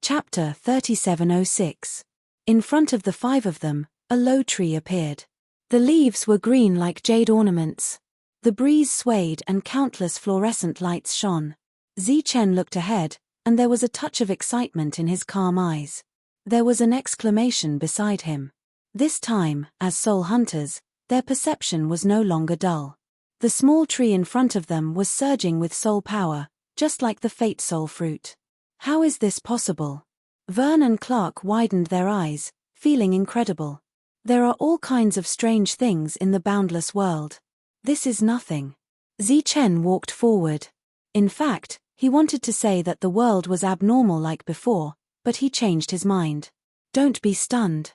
Chapter 3706. In front of the 5 of them, a low tree appeared. The leaves were green like jade ornaments. The breeze swayed and countless fluorescent lights shone. Zichen looked ahead, and there was a touch of excitement in his calm eyes. There was an exclamation beside him. This time, as soul hunters, their perception was no longer dull. The small tree in front of them was surging with soul power, just like the fate soul fruit. How is this possible? Vern and Clark widened their eyes, feeling incredible. There are all kinds of strange things in the boundless world. This is nothing. Zichen walked forward. In fact, he wanted to say that the world was abnormal like before, but he changed his mind. Don't be stunned.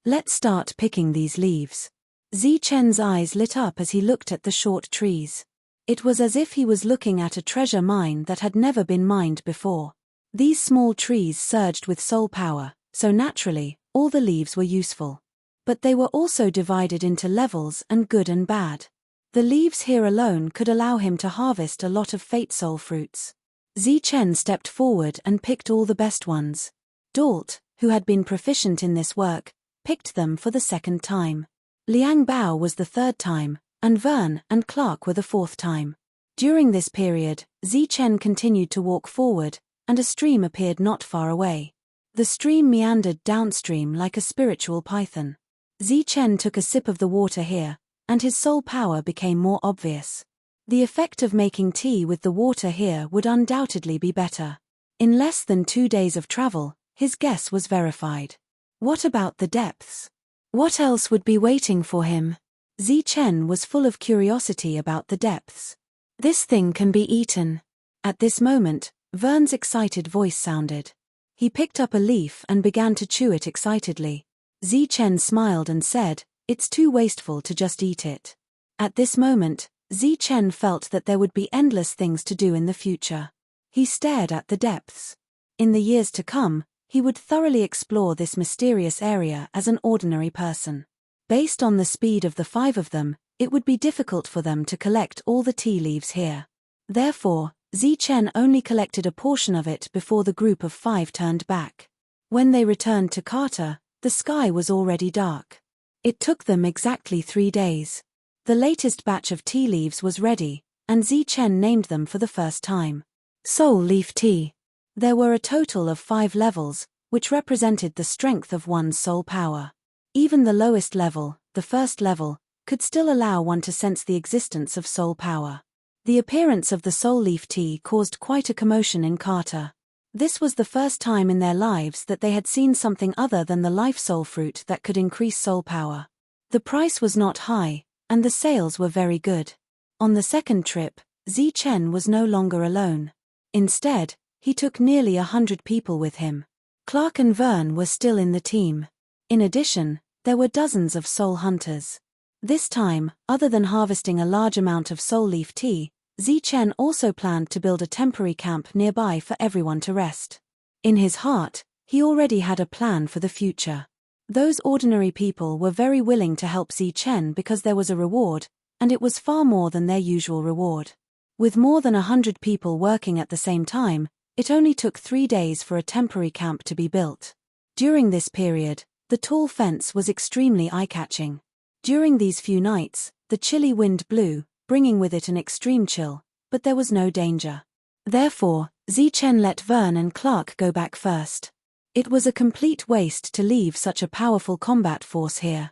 Let's start picking these leaves. Zichen's eyes lit up as he looked at the short trees. It was as if he was looking at a treasure mine that had never been mined before. These small trees surged with soul power, so naturally, all the leaves were useful. But they were also divided into levels and good and bad. The leaves here alone could allow him to harvest a lot of fate soul fruits. Zichen stepped forward and picked all the best ones. Dalt, who had been proficient in this work, picked them for the second time. Liang Bao was the third time, and Vern and Clark were the fourth time. During this period, Zichen continued to walk forward, and a stream appeared not far away. The stream meandered downstream like a spiritual python. Zichen took a sip of the water here, and his soul power became more obvious. The effect of making tea with the water here would undoubtedly be better. In less than 2 days of travel, his guess was verified. What about the depths? What else would be waiting for him? Zichen was full of curiosity about the depths. This thing can be eaten. At this moment, Vern's excited voice sounded. He picked up a leaf and began to chew it excitedly. Zichen smiled and said, "It's too wasteful to just eat it." At this moment, Zichen felt that there would be endless things to do in the future. He stared at the depths. In the years to come, he would thoroughly explore this mysterious area as an ordinary person. Based on the speed of the 5 of them, it would be difficult for them to collect all the tea leaves here. Therefore, Zichen only collected a portion of it before the group of 5 turned back. When they returned to Carter, the sky was already dark. It took them exactly 3 days. The latest batch of tea leaves was ready, and Zichen named them for the first time. Soul Leaf Tea. There were a total of 5 levels, which represented the strength of one's soul power. Even the lowest level, the first level, could still allow one to sense the existence of soul power. The appearance of the soul leaf tea caused quite a commotion in Carter. This was the first time in their lives that they had seen something other than the life soul fruit that could increase soul power. The price was not high, and the sales were very good. On the second trip, Zichen was no longer alone. Instead, he took nearly 100 people with him. Clark and Vern were still in the team. In addition, there were dozens of soul hunters. This time, other than harvesting a large amount of soul leaf tea, Zichen also planned to build a temporary camp nearby for everyone to rest. In his heart, he already had a plan for the future. Those ordinary people were very willing to help Zichen because there was a reward, and it was far more than their usual reward. With more than 100 people working at the same time, it only took 3 days for a temporary camp to be built. During this period, the tall fence was extremely eye-catching. During these few nights, the chilly wind blew, bringing with it an extreme chill, but there was no danger. Therefore, Zichen let Vern and Clark go back first. It was a complete waste to leave such a powerful combat force here.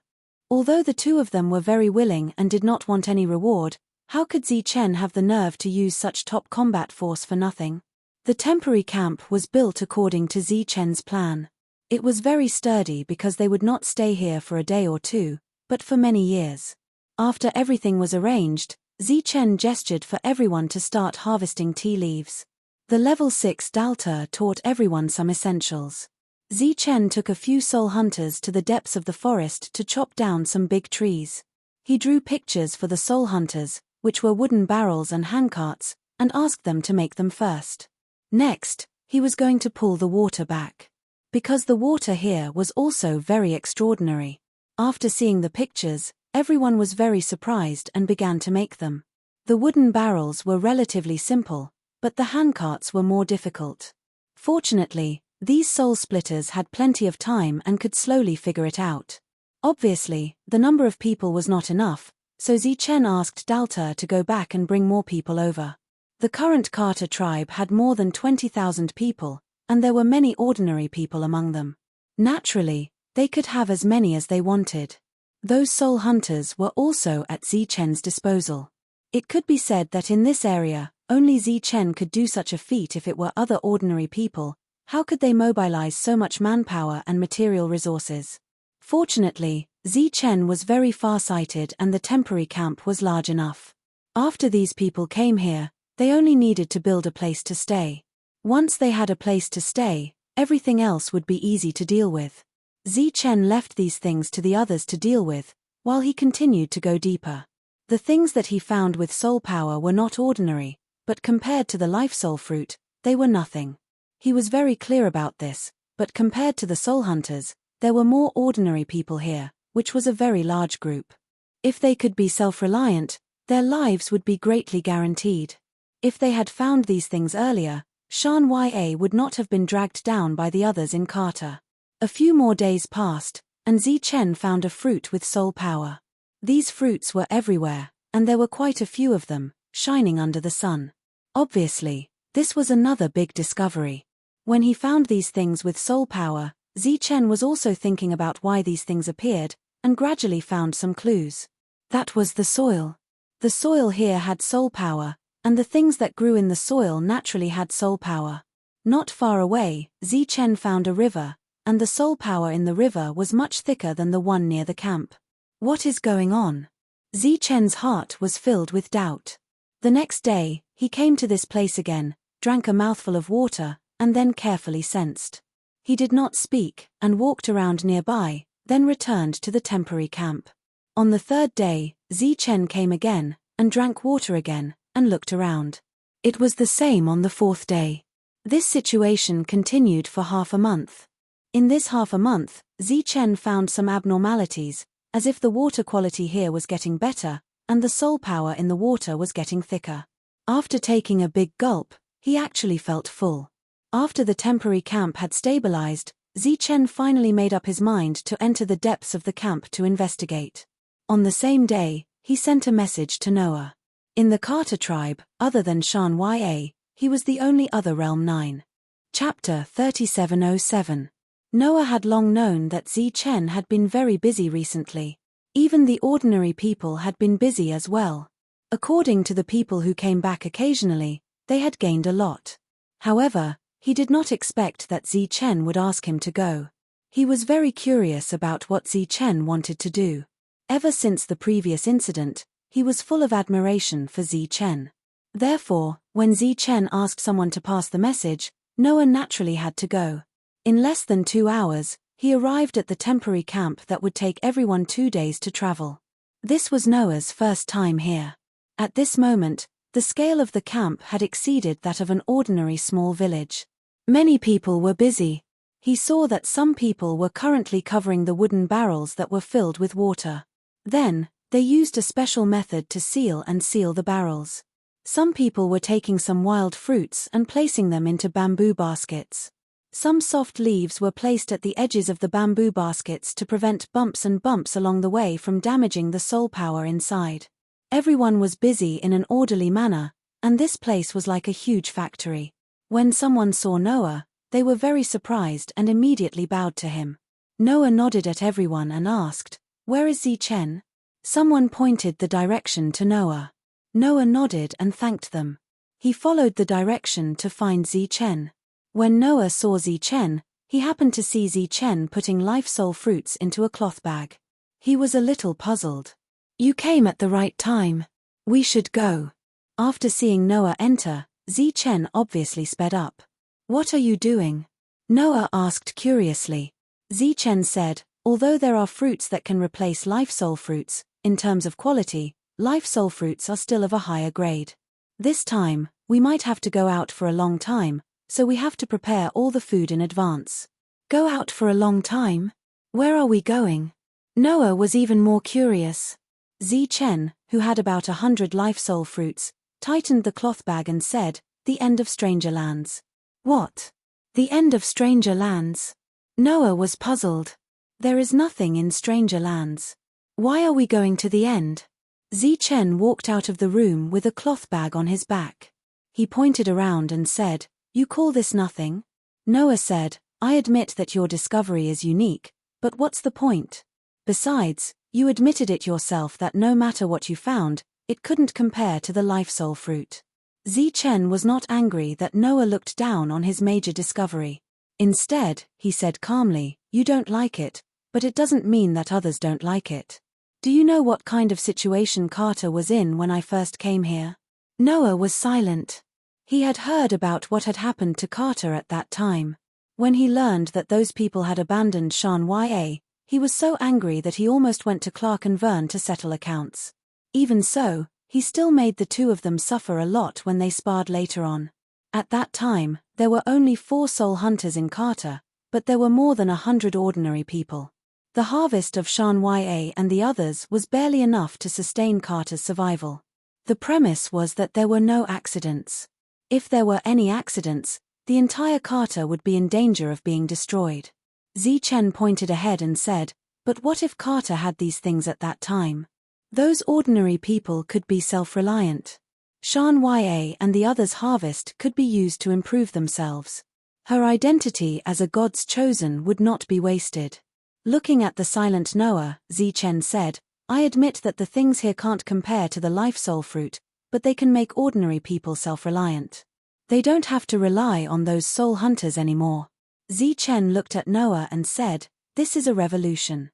Although the 2 of them were very willing and did not want any reward, how could Zichen have the nerve to use such top combat force for nothing? The temporary camp was built according to Zichen's plan. It was very sturdy because they would not stay here for a day or 2, but for many years. After everything was arranged, Zichen gestured for everyone to start harvesting tea leaves. The level 6 Dalta taught everyone some essentials. Zichen took a few soul hunters to the depths of the forest to chop down some big trees. He drew pictures for the soul hunters, which were wooden barrels and handcarts, and asked them to make them first. Next, he was going to pull the water back. Because the water here was also very extraordinary. After seeing the pictures, everyone was very surprised and began to make them. The wooden barrels were relatively simple, but the handcarts were more difficult. Fortunately, These soul splitters had plenty of time and could slowly figure it out. Obviously, the number of people was not enough, so Zichen asked Dalta to go back and bring more people over. The current Carter tribe had more than 20,000 people, and there were many ordinary people among them. Naturally, they could have as many as they wanted. Those soul hunters were also at Zichen's disposal. It could be said that in this area, only Zichen could do such a feat. If it were other ordinary people, how could they mobilize so much manpower and material resources? Fortunately, Zichen was very far-sighted and the temporary camp was large enough. After these people came here, they only needed to build a place to stay. Once they had a place to stay, everything else would be easy to deal with. Zichen left these things to the others to deal with, while he continued to go deeper. The things that he found with soul power were not ordinary, but compared to the life soul fruit, they were nothing. He was very clear about this, but compared to the soul hunters, there were more ordinary people here, which was a very large group. If they could be self-reliant, their lives would be greatly guaranteed. If they had found these things earlier, Shan Ya would not have been dragged down by the others in Carter. A few more days passed, and Zichen found a fruit with soul power. These fruits were everywhere, and there were quite a few of them, shining under the sun. Obviously, this was another big discovery. When he found these things with soul power, Zichen was also thinking about why these things appeared, and gradually found some clues. That was the soil. The soil here had soul power, and the things that grew in the soil naturally had soul power. Not far away, Zichen found a river, and the soul power in the river was much thicker than the one near the camp. What is going on? Zichen's heart was filled with doubt. The next day, he came to this place again, drank a mouthful of water, and then carefully sensed. He did not speak, and walked around nearby, then returned to the temporary camp. On the third day, Zichen came again, and drank water again, and looked around. It was the same on the fourth day. This situation continued for half a month. In this half a month, Zichen found some abnormalities, as if the water quality here was getting better, and the soul power in the water was getting thicker. After taking a big gulp, he actually felt full. After the temporary camp had stabilized, Zichen finally made up his mind to enter the depths of the camp to investigate. On the same day, he sent a message to Noah. In the Carter tribe, other than Shan Ya, he was the only other Realm 9. Chapter 3707. Noah had long known that Zichen had been very busy recently. Even the ordinary people had been busy as well. According to the people who came back occasionally, they had gained a lot. However, he did not expect that Zichen would ask him to go. He was very curious about what Zichen wanted to do. Ever since the previous incident, he was full of admiration for Zichen. Therefore, when Zichen asked someone to pass the message, Noah naturally had to go. In less than 2 hours, he arrived at the temporary camp that would take everyone 2 days to travel. This was Noah's first time here. At this moment, the scale of the camp had exceeded that of an ordinary small village. Many people were busy. He saw that some people were currently covering the wooden barrels that were filled with water. Then, they used a special method to seal the barrels. Some people were taking some wild fruits and placing them into bamboo baskets. Some soft leaves were placed at the edges of the bamboo baskets to prevent bumps along the way from damaging the soul power inside. Everyone was busy in an orderly manner, and this place was like a huge factory. When someone saw Noah, they were very surprised and immediately bowed to him. Noah nodded at everyone and asked, "Where is Zichen?" Someone pointed the direction to Noah. Noah nodded and thanked them. He followed the direction to find Zichen. When Noah saw Zichen, he happened to see Zichen putting life soul fruits into a cloth bag. He was a little puzzled. "You came at the right time. We should go." After seeing Noah enter, Zichen obviously sped up. "What are you doing?" Noah asked curiously. Zichen said, "Although there are fruits that can replace life soul fruits, in terms of quality, life soul fruits are still of a higher grade. This time, we might have to go out for a long time, so we have to prepare all the food in advance." "Go out for a long time? Where are we going?" Noah was even more curious. Zichen, who had about 100 life soul fruits, tightened the cloth bag and said, "The end of Stranger Lands." "What?" The end of Stranger Lands. Noah was puzzled. There is nothing in Stranger Lands. Why are we going to the end? Zichen walked out of the room with a cloth bag on his back. He pointed around and said, "You call this nothing?" Noah said, "I admit that your discovery is unique, but what's the point? Besides, you admitted it yourself that no matter what you found, it couldn't compare to the life soul fruit." Zichen was not angry that Noah looked down on his major discovery. Instead, he said calmly, "You don't like it, but it doesn't mean that others don't like it. Do you know what kind of situation Carter was in when I first came here?" Noah was silent. He had heard about what had happened to Carter at that time. When he learned that those people had abandoned Shan-Ya, he was so angry that he almost went to Clark and Vern to settle accounts. Even so, he still made the two of them suffer a lot when they sparred later on. At that time, there were only 4 soul hunters in Carter, but there were more than 100 ordinary people. The harvest of Shan-Ya and the others was barely enough to sustain Carter's survival. The premise was that there were no accidents. If there were any accidents, the entire Carter would be in danger of being destroyed. Zichen pointed ahead and said, "But what if Carter had these things at that time? Those ordinary people could be self-reliant. Shan-Ya and the others' harvest could be used to improve themselves. Her identity as a God's chosen would not be wasted." Looking at the silent Noah, Zichen said, "I admit that the things here can't compare to the life soul fruit, but they can make ordinary people self-reliant. They don't have to rely on those soul hunters anymore." Zichen looked at Noah and said, "This is a revolution.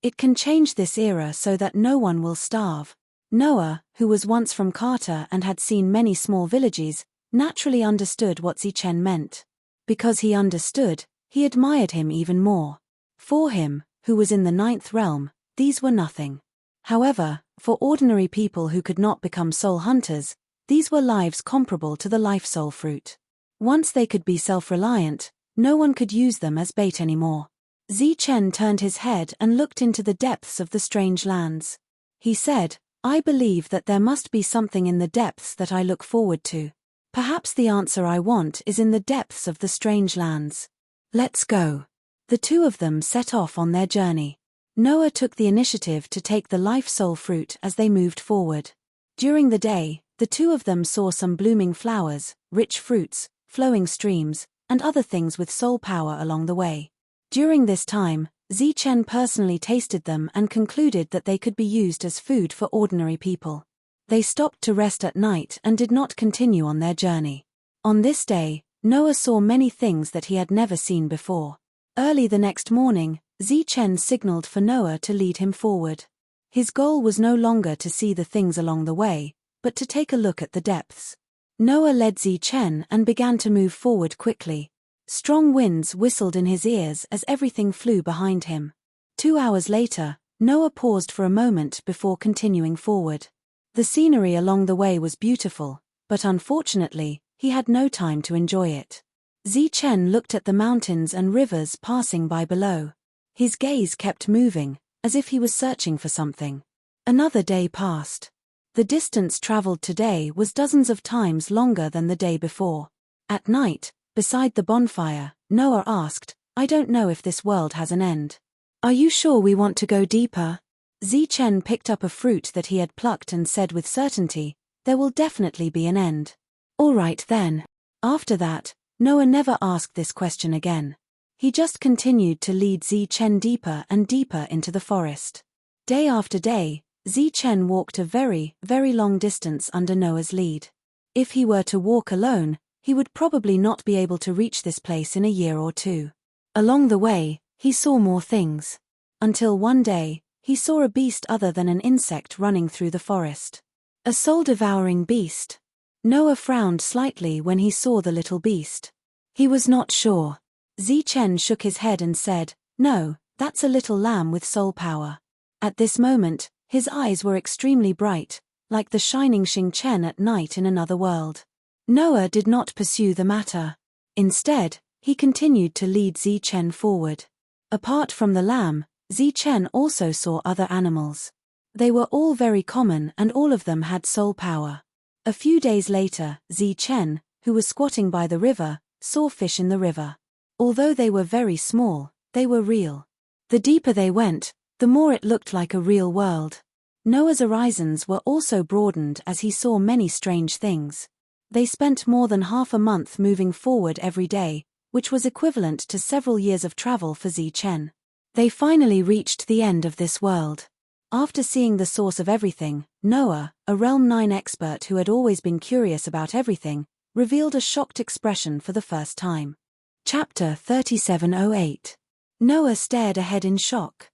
It can change this era so that no one will starve." Noah, who was once from Carter and had seen many small villages, naturally understood what Zichen meant. Because he understood, he admired him even more. For him, who was in the 9th realm, these were nothing. However, for ordinary people who could not become soul hunters, these were lives comparable to the life soul fruit. Once they could be self-reliant, no one could use them as bait anymore. Zichen turned his head and looked into the depths of the strange lands. He said, "I believe that there must be something in the depths that I look forward to. Perhaps the answer I want is in the depths of the strange lands. Let's go." The two of them set off on their journey. Noah took the initiative to take the life soul fruit as they moved forward. During the day, the two of them saw some blooming flowers, rich fruits, flowing streams, and other things with soul power along the way. During this time, Zichen personally tasted them and concluded that they could be used as food for ordinary people. They stopped to rest at night and did not continue on their journey. On this day, Noah saw many things that he had never seen before. Early the next morning, Zichen signaled for Noah to lead him forward. His goal was no longer to see the things along the way, but to take a look at the depths. Noah led Zichen and began to move forward quickly. Strong winds whistled in his ears as everything flew behind him. 2 hours later, Noah paused for a moment before continuing forward. The scenery along the way was beautiful, but unfortunately, he had no time to enjoy it. Zichen looked at the mountains and rivers passing by below. His gaze kept moving, as if he was searching for something. Another day passed. The distance traveled today was dozens of times longer than the day before. At night, beside the bonfire, Noah asked, "I don't know if this world has an end. Are you sure we want to go deeper?" Zichen picked up a fruit that he had plucked and said with certainty, "There will definitely be an end." "All right then." After that, Noah never asked this question again. He just continued to lead Zichen deeper and deeper into the forest. Day after day, Zichen walked a very, very long distance under Noah's lead. If he were to walk alone, he would probably not be able to reach this place in a year or 2. Along the way, he saw more things. Until one day, he saw a beast other than an insect running through the forest. A soul-devouring beast. Noah frowned slightly when he saw the little beast. He was not sure. Zichen shook his head and said, "No, that's a little lamb with soul power." At this moment, his eyes were extremely bright, like the shining Xingchen at night in another world. Noah did not pursue the matter. Instead, he continued to lead Zichen forward. Apart from the lamb, Zichen also saw other animals. They were all very common and all of them had soul power. A few days later, Zichen, who was squatting by the river, saw fish in the river. Although they were very small, they were real. The deeper they went, the more it looked like a real world. Noah's horizons were also broadened as he saw many strange things. They spent more than half a month moving forward every day, which was equivalent to several years of travel for Chen. They finally reached the end of this world. After seeing the source of everything, Noah, a Realm 9 expert who had always been curious about everything, revealed a shocked expression for the first time. Chapter 3708. Noah stared ahead in shock.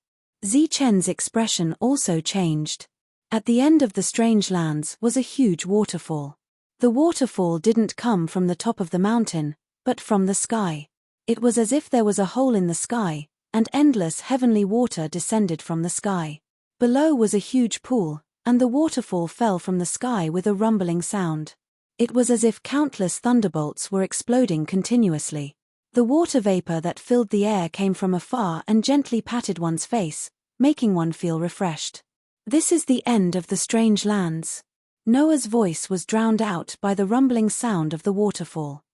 Chen's expression also changed. At the end of the strange lands was a huge waterfall. The waterfall didn't come from the top of the mountain, but from the sky. It was as if there was a hole in the sky, and endless heavenly water descended from the sky. Below was a huge pool, and the waterfall fell from the sky with a rumbling sound. It was as if countless thunderbolts were exploding continuously. The water vapor that filled the air came from afar and gently patted one's face, making one feel refreshed. This is the end of the strange lands. Noah's voice was drowned out by the rumbling sound of the waterfall.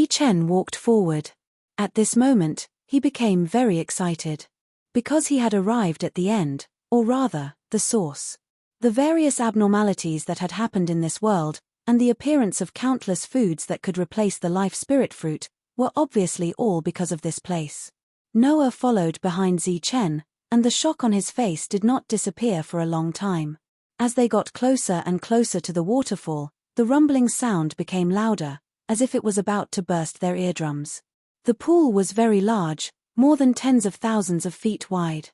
Chen walked forward. At this moment, he became very excited. Because he had arrived at the end, or rather, the source. The various abnormalities that had happened in this world, and the appearance of countless foods that could replace the life spirit fruit, were obviously all because of this place. Noah followed behind Chen, and the shock on his face did not disappear for a long time. As they got closer and closer to the waterfall, the rumbling sound became louder, as if it was about to burst their eardrums. The pool was very large, more than tens of thousands of feet wide.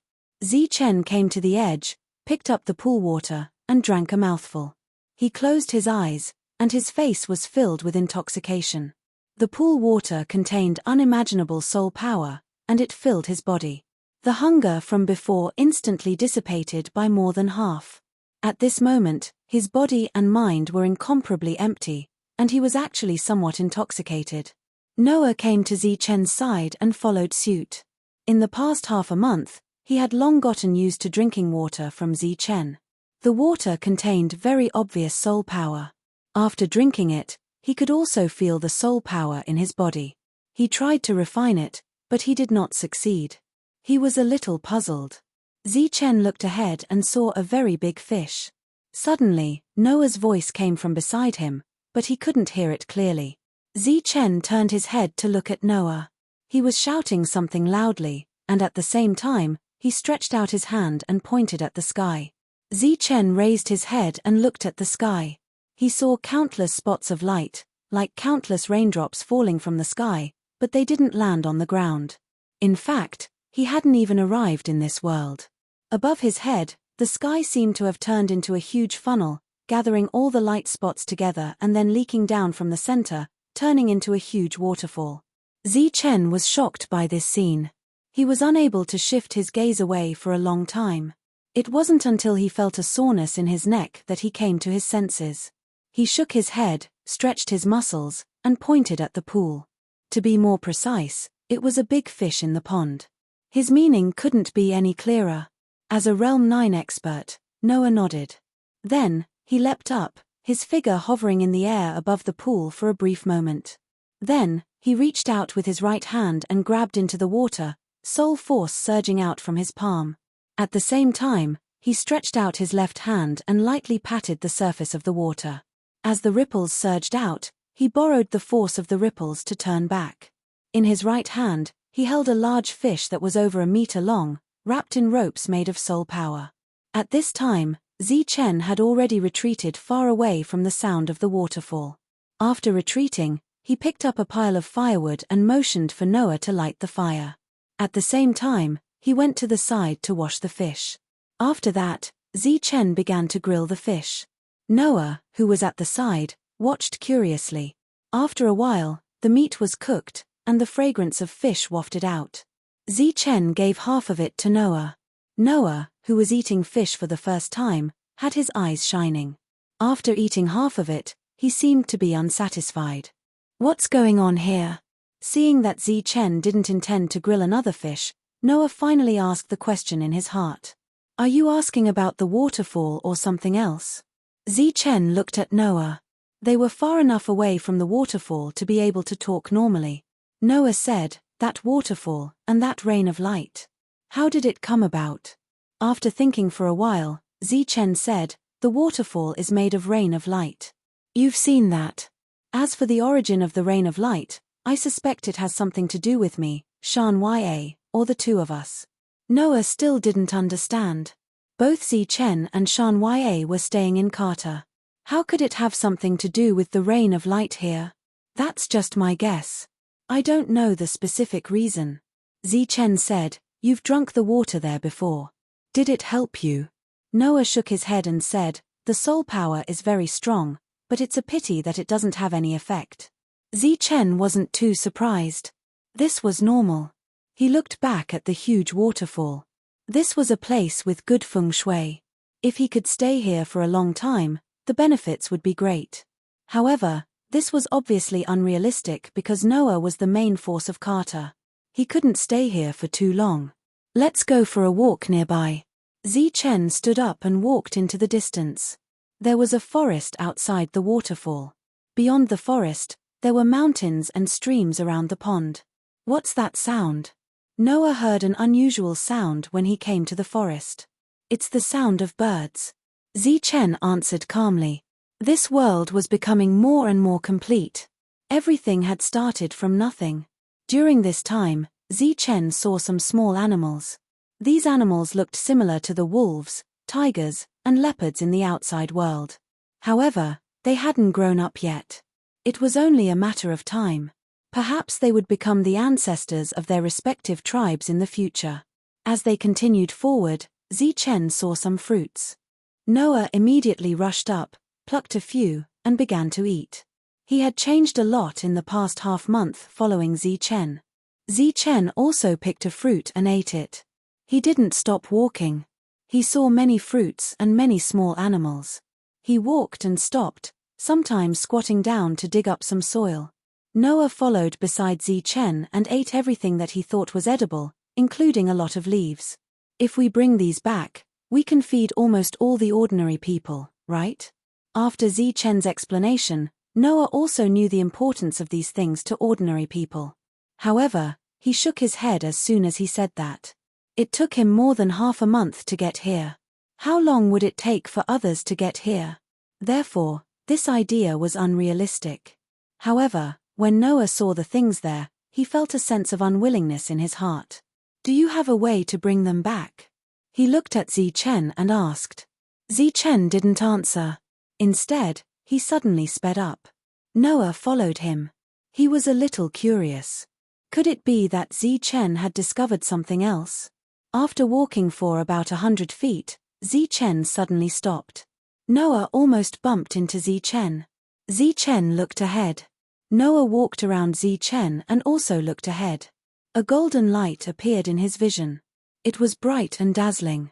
Chen came to the edge, picked up the pool water, and drank a mouthful. He closed his eyes, and his face was filled with intoxication. The pool water contained unimaginable soul power, and it filled his body. The hunger from before instantly dissipated by more than half. At this moment, his body and mind were incomparably empty, and he was actually somewhat intoxicated. Noah came to Chen's side and followed suit. In the past half a month, he had long gotten used to drinking water from Chen. The water contained very obvious soul power. After drinking it, he could also feel the soul power in his body. He tried to refine it, but he did not succeed. He was a little puzzled. Chen looked ahead and saw a very big fish. Suddenly, Noah's voice came from beside him, but he couldn't hear it clearly. Chen turned his head to look at Noah. He was shouting something loudly, and at the same time, he stretched out his hand and pointed at the sky. Chen raised his head and looked at the sky. He saw countless spots of light, like countless raindrops falling from the sky, but they didn't land on the ground. In fact, he hadn't even arrived in this world. Above his head, the sky seemed to have turned into a huge funnel, gathering all the light spots together and then leaking down from the center, turning into a huge waterfall. Chen was shocked by this scene. He was unable to shift his gaze away for a long time. It wasn't until he felt a soreness in his neck that he came to his senses. He shook his head, stretched his muscles, and pointed at the pool. To be more precise, it was a big fish in the pond. His meaning couldn't be any clearer. As a Realm 9 expert, Noah nodded. Then, he leapt up, his figure hovering in the air above the pool for a brief moment. Then, he reached out with his right hand and grabbed into the water, soul force surging out from his palm. At the same time, he stretched out his left hand and lightly patted the surface of the water. As the ripples surged out, he borrowed the force of the ripples to turn back. In his right hand, he held a large fish that was over a meter long, wrapped in ropes made of soul power. At this time, Chen had already retreated far away from the sound of the waterfall. After retreating, he picked up a pile of firewood and motioned for Noah to light the fire. At the same time, he went to the side to wash the fish. After that, Chen began to grill the fish. Noah, who was at the side, watched curiously. After a while, the meat was cooked, and the fragrance of fish wafted out. Chen gave half of it to Noah. Noah, who was eating fish for the first time, had his eyes shining. After eating half of it, he seemed to be unsatisfied. What's going on here? Seeing that Chen didn't intend to grill another fish, Noah finally asked the question in his heart. Are you asking about the waterfall or something else? Chen looked at Noah. They were far enough away from the waterfall to be able to talk normally. Noah said, that waterfall, and that rain of light. How did it come about? After thinking for a while, Zichen said, "The waterfall is made of rain of light. You've seen that. As for the origin of the rain of light, I suspect it has something to do with me, Shan Ya, or the two of us." Noah still didn't understand. Both Zichen and Shan Ya were staying in Carter. How could it have something to do with the rain of light here? That's just my guess. I don't know the specific reason. Zichen said, "You've drunk the water there before. Did it help you?" Noah shook his head and said, "The soul power is very strong, but it's a pity that it doesn't have any effect." Zichen wasn't too surprised. This was normal. He looked back at the huge waterfall. This was a place with good feng shui. If he could stay here for a long time, the benefits would be great. However, this was obviously unrealistic because Noah was the main force of Carter. He couldn't stay here for too long. "Let's go for a walk nearby." Zichen stood up and walked into the distance. There was a forest outside the waterfall. Beyond the forest, there were mountains and streams around the pond. "What's that sound?" Noah heard an unusual sound when he came to the forest. "It's the sound of birds." Zichen answered calmly. This world was becoming more and more complete. Everything had started from nothing. During this time, Zichen saw some small animals. These animals looked similar to the wolves, tigers, and leopards in the outside world. However, they hadn't grown up yet. It was only a matter of time. Perhaps they would become the ancestors of their respective tribes in the future. As they continued forward, Zichen saw some fruits. Noah immediately rushed up, plucked a few, and began to eat. He had changed a lot in the past half-month following Zichen. Zichen also picked a fruit and ate it. He didn't stop walking. He saw many fruits and many small animals. He walked and stopped, sometimes squatting down to dig up some soil. Noah followed beside Zichen and ate everything that he thought was edible, including a lot of leaves. "If we bring these back, we can feed almost all the ordinary people, right?" After Zichen's explanation, Noah also knew the importance of these things to ordinary people. However, he shook his head as soon as he said that. It took him more than half a month to get here. How long would it take for others to get here? Therefore, this idea was unrealistic. However, when Noah saw the things there, he felt a sense of unwillingness in his heart. "Do you have a way to bring them back?" He looked at Zichen and asked. Zichen didn't answer. Instead, he suddenly sped up. Noah followed him. He was a little curious. Could it be that Zichen had discovered something else? After walking for about 100 feet, Zichen suddenly stopped. Noah almost bumped into Zichen. Zichen looked ahead. Noah walked around Zichen and also looked ahead. A golden light appeared in his vision. It was bright and dazzling.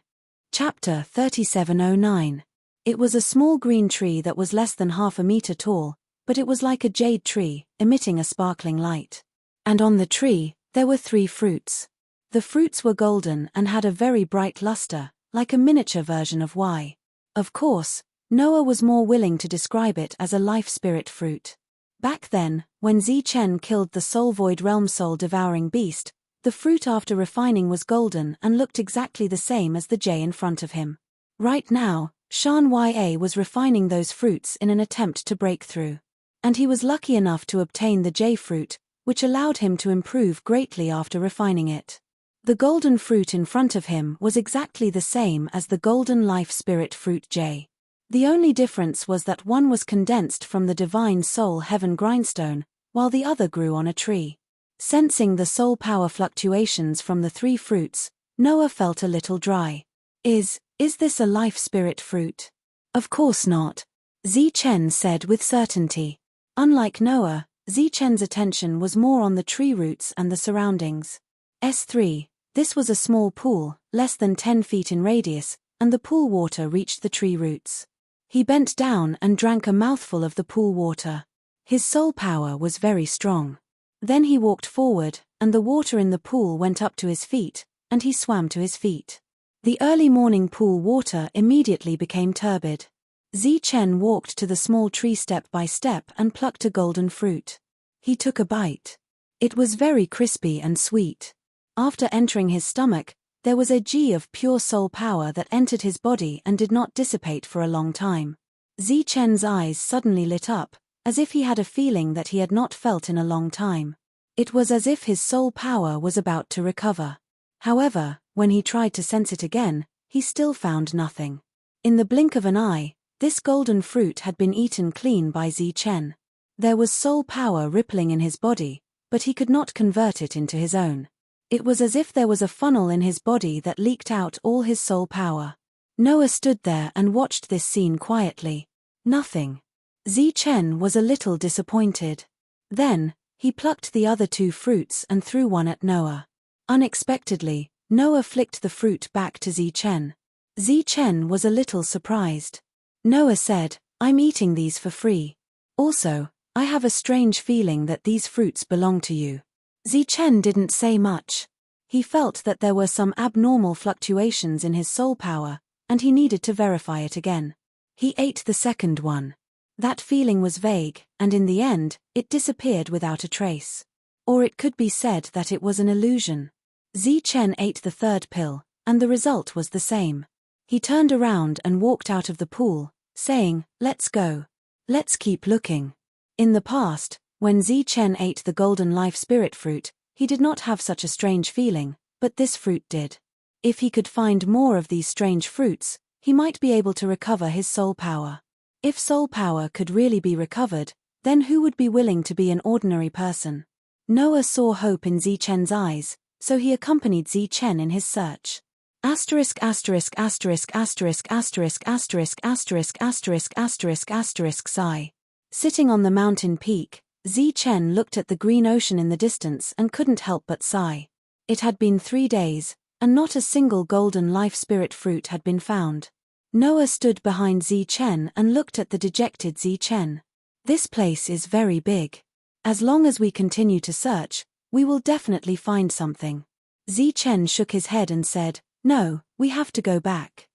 Chapter 3709. It was a small green tree that was less than half a meter tall, but it was like a jade tree, emitting a sparkling light. And on the tree, there were 3 fruits. The fruits were golden and had a very bright luster, like a miniature version of Y. Of course, Noah was more willing to describe it as a life spirit fruit. Back then, when Zichen killed the soul void realm soul devouring beast, the fruit after refining was golden and looked exactly the same as the J in front of him. Right now, Shan Ya was refining those fruits in an attempt to break through. And he was lucky enough to obtain the J fruit, which allowed him to improve greatly after refining it. The golden fruit in front of him was exactly the same as the golden life spirit fruit J. The only difference was that one was condensed from the divine soul heaven grindstone, while the other grew on a tree. Sensing the soul power fluctuations from the 3 fruits, Noah felt a little dry. Is this a life spirit fruit? Of course not. Zichen said with certainty. Unlike Noah, Zichen's attention was more on the tree roots and the surroundings. S3. This was a small pool, less than 10 feet in radius, and the pool water reached the tree roots. He bent down and drank a mouthful of the pool water. His soul power was very strong. Then he walked forward, and the water in the pool went up to his feet, and he swam to his feet. The early morning pool water immediately became turbid. Zichen walked to the small tree step by step and plucked a golden fruit. He took a bite. It was very crispy and sweet. After entering his stomach, there was a G of pure soul power that entered his body and did not dissipate for a long time. Zichen's eyes suddenly lit up, as if he had a feeling that he had not felt in a long time. It was as if his soul power was about to recover. However, when he tried to sense it again, he still found nothing. In the blink of an eye, this golden fruit had been eaten clean by Zichen. There was soul power rippling in his body, but he could not convert it into his own. It was as if there was a funnel in his body that leaked out all his soul power. Noah stood there and watched this scene quietly. Nothing. Zichen was a little disappointed. Then, he plucked the other 2 fruits and threw one at Noah. Unexpectedly, Noah flicked the fruit back to Zichen. Zichen was a little surprised. Noah said, "I'm eating these for free. Also, I have a strange feeling that these fruits belong to you." Zichen didn't say much. He felt that there were some abnormal fluctuations in his soul power, and he needed to verify it again. He ate the second one. That feeling was vague, and in the end, it disappeared without a trace. Or it could be said that it was an illusion. Zichen ate the third pill, and the result was the same. He turned around and walked out of the pool, saying, "Let's go. Let's keep looking." In the past, when Zichen ate the golden life spirit fruit, he did not have such a strange feeling, but this fruit did. If he could find more of these strange fruits, he might be able to recover his soul power. If soul power could really be recovered, then who would be willing to be an ordinary person? Noah saw hope in Zichen's eyes, so he accompanied Zichen in his search. Asterisk asterisk asterisk asterisk asterisk asterisk asterisk asterisk asterisk asterisk sigh. Sitting on the mountain peak, Zichen looked at the green ocean in the distance and couldn't help but sigh. It had been 3 days, and not a single golden life spirit fruit had been found. Noah stood behind Zichen and looked at the dejected Zichen. "This place is very big. As long as we continue to search, we will definitely find something." Zichen shook his head and said, "No, we have to go back."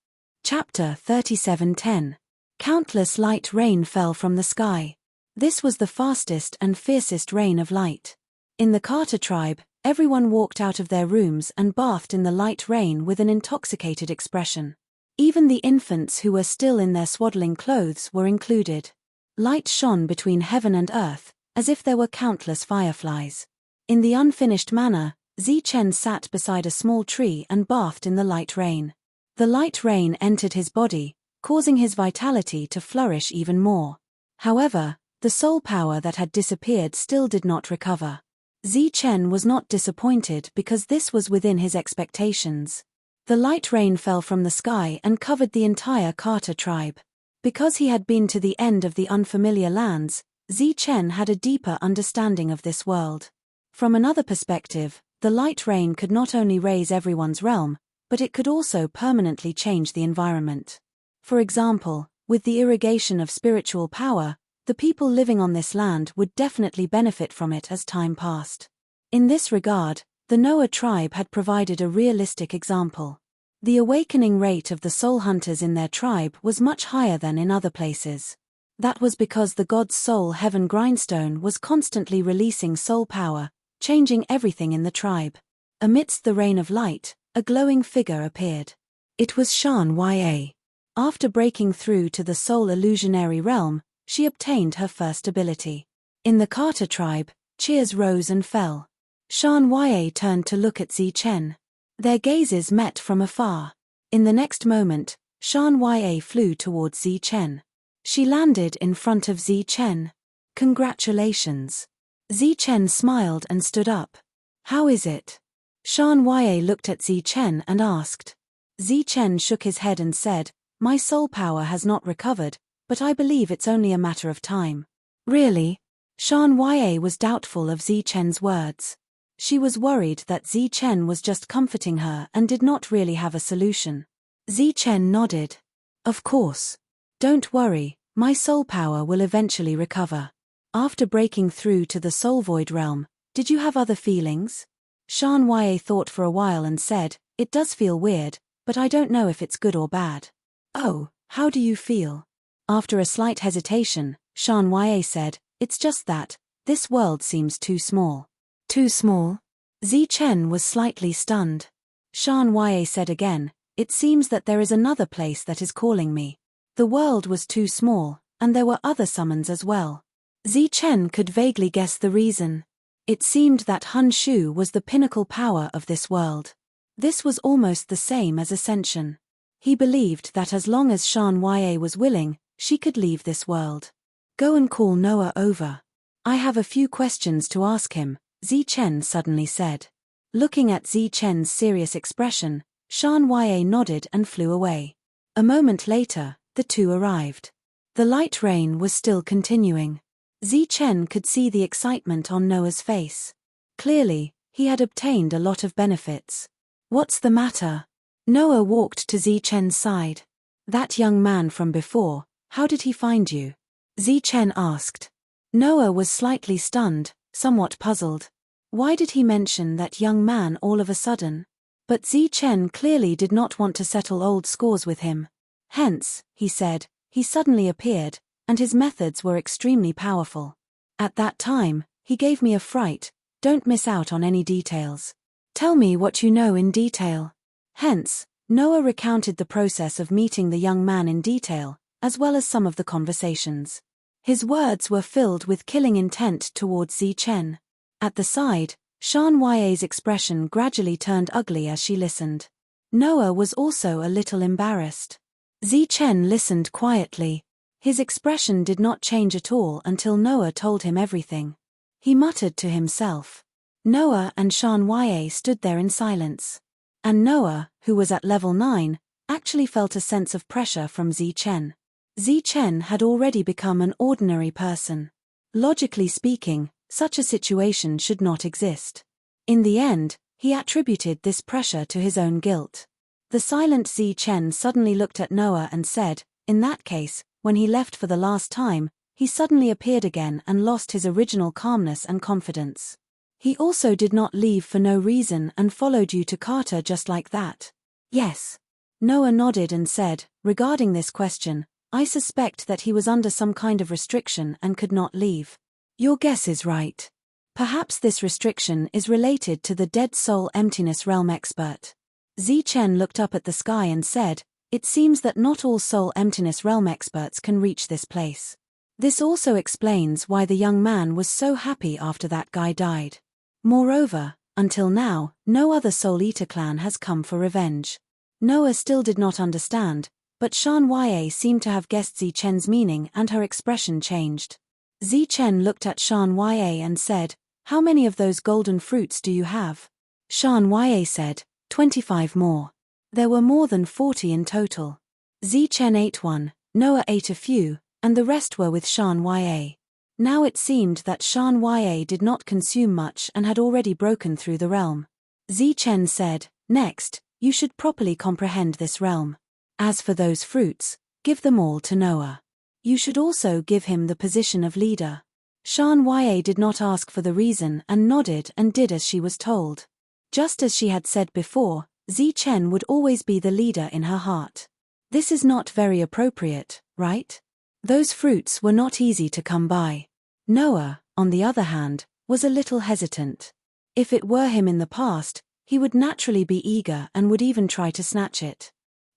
Chapter 37:10. Countless light rain fell from the sky. This was the fastest and fiercest rain of light. In the Carter tribe, everyone walked out of their rooms and bathed in the light rain with an intoxicated expression. Even the infants who were still in their swaddling clothes were included. Light shone between heaven and earth, as if there were countless fireflies. In the unfinished manner, Zichen sat beside a small tree and bathed in the light rain. The light rain entered his body, causing his vitality to flourish even more. However, the soul power that had disappeared still did not recover. Zichen was not disappointed because this was within his expectations. The light rain fell from the sky and covered the entire Carter tribe. Because he had been to the end of the unfamiliar lands, Zichen had a deeper understanding of this world. From another perspective, the light rain could not only raise everyone's realm, but it could also permanently change the environment. For example, with the irrigation of spiritual power, the people living on this land would definitely benefit from it as time passed. In this regard, the Noah tribe had provided a realistic example. The awakening rate of the soul hunters in their tribe was much higher than in other places. That was because the God's soul heaven grindstone was constantly releasing soul power, changing everything in the tribe. Amidst the rain of light, a glowing figure appeared. It was Shan Ya. After breaking through to the soul illusionary realm, she obtained her first ability. In the Carter tribe, cheers rose and fell. Shan Ya turned to look at Zichen. Their gazes met from afar. In the next moment, Shan Ya flew towards Zichen. She landed in front of Zichen. "Congratulations." Zichen smiled and stood up. "How is it?" Shan Ya looked at Zichen and asked. Zichen shook his head and said, "My soul power has not recovered, but I believe it's only a matter of time." "Really?" Shan Ya was doubtful of Zichen's words. She was worried that Zichen was just comforting her and did not really have a solution. Zichen nodded. "Of course. Don't worry, my soul power will eventually recover." After breaking through to the soul void realm, did you have other feelings? Shan Ya thought for a while and said, "It does feel weird, but I don't know if it's good or bad." "Oh, how do you feel?" After a slight hesitation, Shan Ya said, "It's just that, this world seems too small. Too small? Zichen was slightly stunned. Shan Ye said again, "It seems that there is another place that is calling me." The world was too small, and there were other summons as well. Zichen could vaguely guess the reason. It seemed that Hun Shu was the pinnacle power of this world. This was almost the same as ascension. He believed that as long as Shan Ye was willing, she could leave this world. "Go and call Noah over. I have a few questions to ask him," Zichen suddenly said. Looking at Zichen's serious expression, Shan Ye nodded and flew away. A moment later, the two arrived. The light rain was still continuing. Zichen could see the excitement on Noah's face. Clearly, he had obtained a lot of benefits. "What's the matter?" Noah walked to Zichen's side. "That young man from before, how did he find you?" Zichen asked. Noah was slightly stunned, somewhat puzzled. Why did he mention that young man all of a sudden? But Zichen clearly did not want to settle old scores with him. "Hence," he said, "he suddenly appeared, and his methods were extremely powerful. At that time, he gave me a fright. Don't miss out on any details. Tell me what you know in detail." Hence, Noah recounted the process of meeting the young man in detail, as well as some of the conversations. His words were filled with killing intent towards Zichen. At the side, Shan Ye's expression gradually turned ugly as she listened. Noah was also a little embarrassed. Zichen listened quietly. His expression did not change at all until Noah told him everything. He muttered to himself. Noah and Shan Ye stood there in silence. And Noah, who was at level 9, actually felt a sense of pressure from Zichen. Zichen had already become an ordinary person. Logically speaking, such a situation should not exist. In the end, he attributed this pressure to his own guilt. The silent Zichen suddenly looked at Noah and said, "In that case, when he left for the last time, he suddenly appeared again and lost his original calmness and confidence. He also did not leave for no reason and followed you to Carter just like that." "Yes." Noah nodded and said, "Regarding this question, I suspect that he was under some kind of restriction and could not leave." "Your guess is right. Perhaps this restriction is related to the dead soul emptiness realm expert." Zichen looked up at the sky and said, "It seems that not all soul emptiness realm experts can reach this place. This also explains why the young man was so happy after that guy died. Moreover, until now, no other Soul Eater clan has come for revenge." Noah still did not understand, but Shan Ye seemed to have guessed Zichen's meaning and her expression changed. Zichen looked at Shan Ye and said, "How many of those golden fruits do you have?" Shan Ye said, 25 more. There were more than 40 in total. Zichen ate one, Noah ate a few, and the rest were with Shan Ye. Now it seemed that Shan Ye did not consume much and had already broken through the realm. Zichen said, "Next, you should properly comprehend this realm. As for those fruits, give them all to Noah. You should also give him the position of leader." Shan Ye did not ask for the reason and nodded and did as she was told. Just as she had said before, Zichen would always be the leader in her heart. This is not very appropriate, right? Those fruits were not easy to come by. Noah, on the other hand, was a little hesitant. If it were him in the past, he would naturally be eager and would even try to snatch it.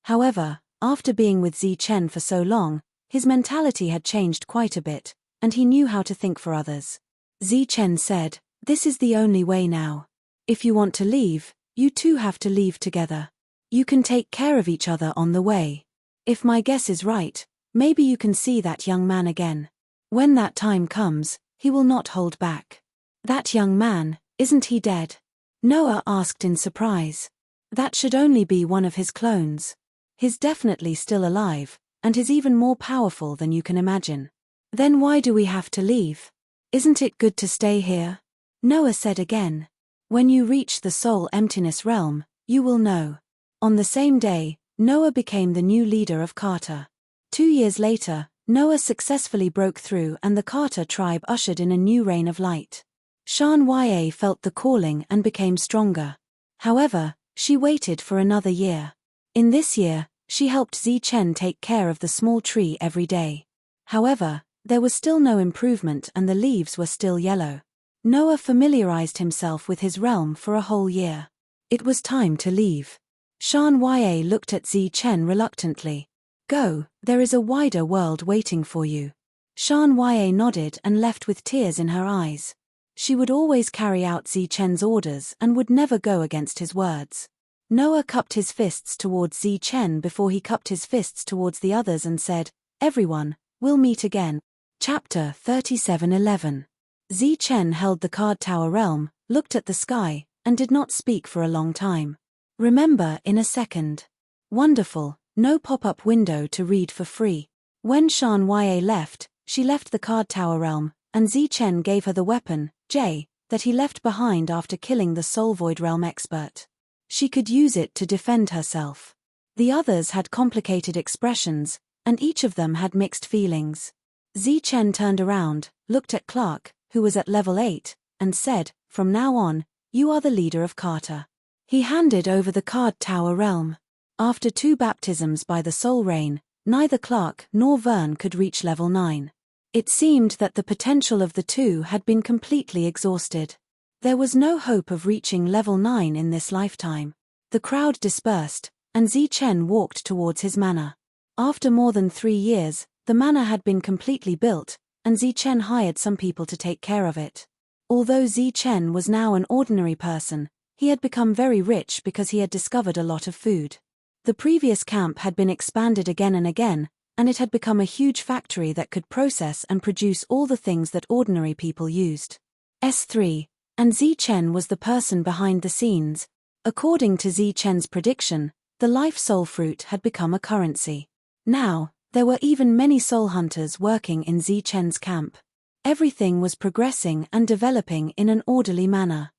However, after being with Zichen for so long, his mentality had changed quite a bit, and he knew how to think for others. Zichen said, "This is the only way now. If you want to leave, you two have to leave together. You can take care of each other on the way. If my guess is right, maybe you can see that young man again. When that time comes, he will not hold back." "That young man, isn't he dead?" Noah asked in surprise. "That should only be one of his clones. He's definitely still alive, and is even more powerful than you can imagine." "Then why do we have to leave? Isn't it good to stay here?" Noah said again. "When you reach the soul emptiness realm, you will know." On the same day, Noah became the new leader of Carter. 2 years later, Noah successfully broke through and the Carter tribe ushered in a new reign of light. Shan Ye felt the calling and became stronger. However, she waited for another year. In this year, she helped Zichen take care of the small tree every day. However, there was still no improvement and the leaves were still yellow. Noah familiarized himself with his realm for a whole year. It was time to leave. Shan Ya looked at Chen reluctantly. Go, there is a wider world waiting for you. Shan Ya nodded and left with tears in her eyes. She would always carry out Chen's orders and would never go against his words. Noah cupped his fists towards Chen before he cupped his fists towards the others and said, "Everyone, we'll meet again." Chapter 37:11. Chen held the card tower realm, looked at the sky, and did not speak for a long time. Remember in a second. Wonderful, no pop-up window to read for free. When Shan Ya left, she left the card tower realm, and Chen gave her the weapon, that he left behind after killing the Soul Void realm expert. She could use it to defend herself. The others had complicated expressions, and each of them had mixed feelings. Chen turned around, looked at Clark, who was at level 8, and said, "From now on, you are the leader of Carter." He handed over the card tower realm. After 2 baptisms by the Soul Rain, neither Clark nor Vern could reach level 9. It seemed that the potential of the two had been completely exhausted. There was no hope of reaching level 9 in this lifetime. The crowd dispersed, and Chen walked towards his manor. After more than 3 years, the manor had been completely built, and Chen hired some people to take care of it. Although Chen was now an ordinary person, he had become very rich because he had discovered a lot of food. The previous camp had been expanded again and again, and it had become a huge factory that could process and produce all the things that ordinary people used. S3, and Chen was the person behind the scenes. According to Chen's prediction, the life soul fruit had become a currency. Now, there were even many soul hunters working in Chen's camp. Everything was progressing and developing in an orderly manner.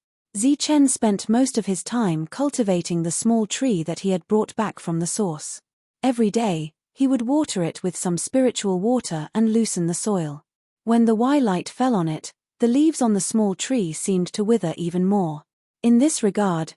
Chen spent most of his time cultivating the small tree that he had brought back from the source. Every day, he would water it with some spiritual water and loosen the soil. When the light fell on it, the leaves on the small tree seemed to wither even more. In this regard,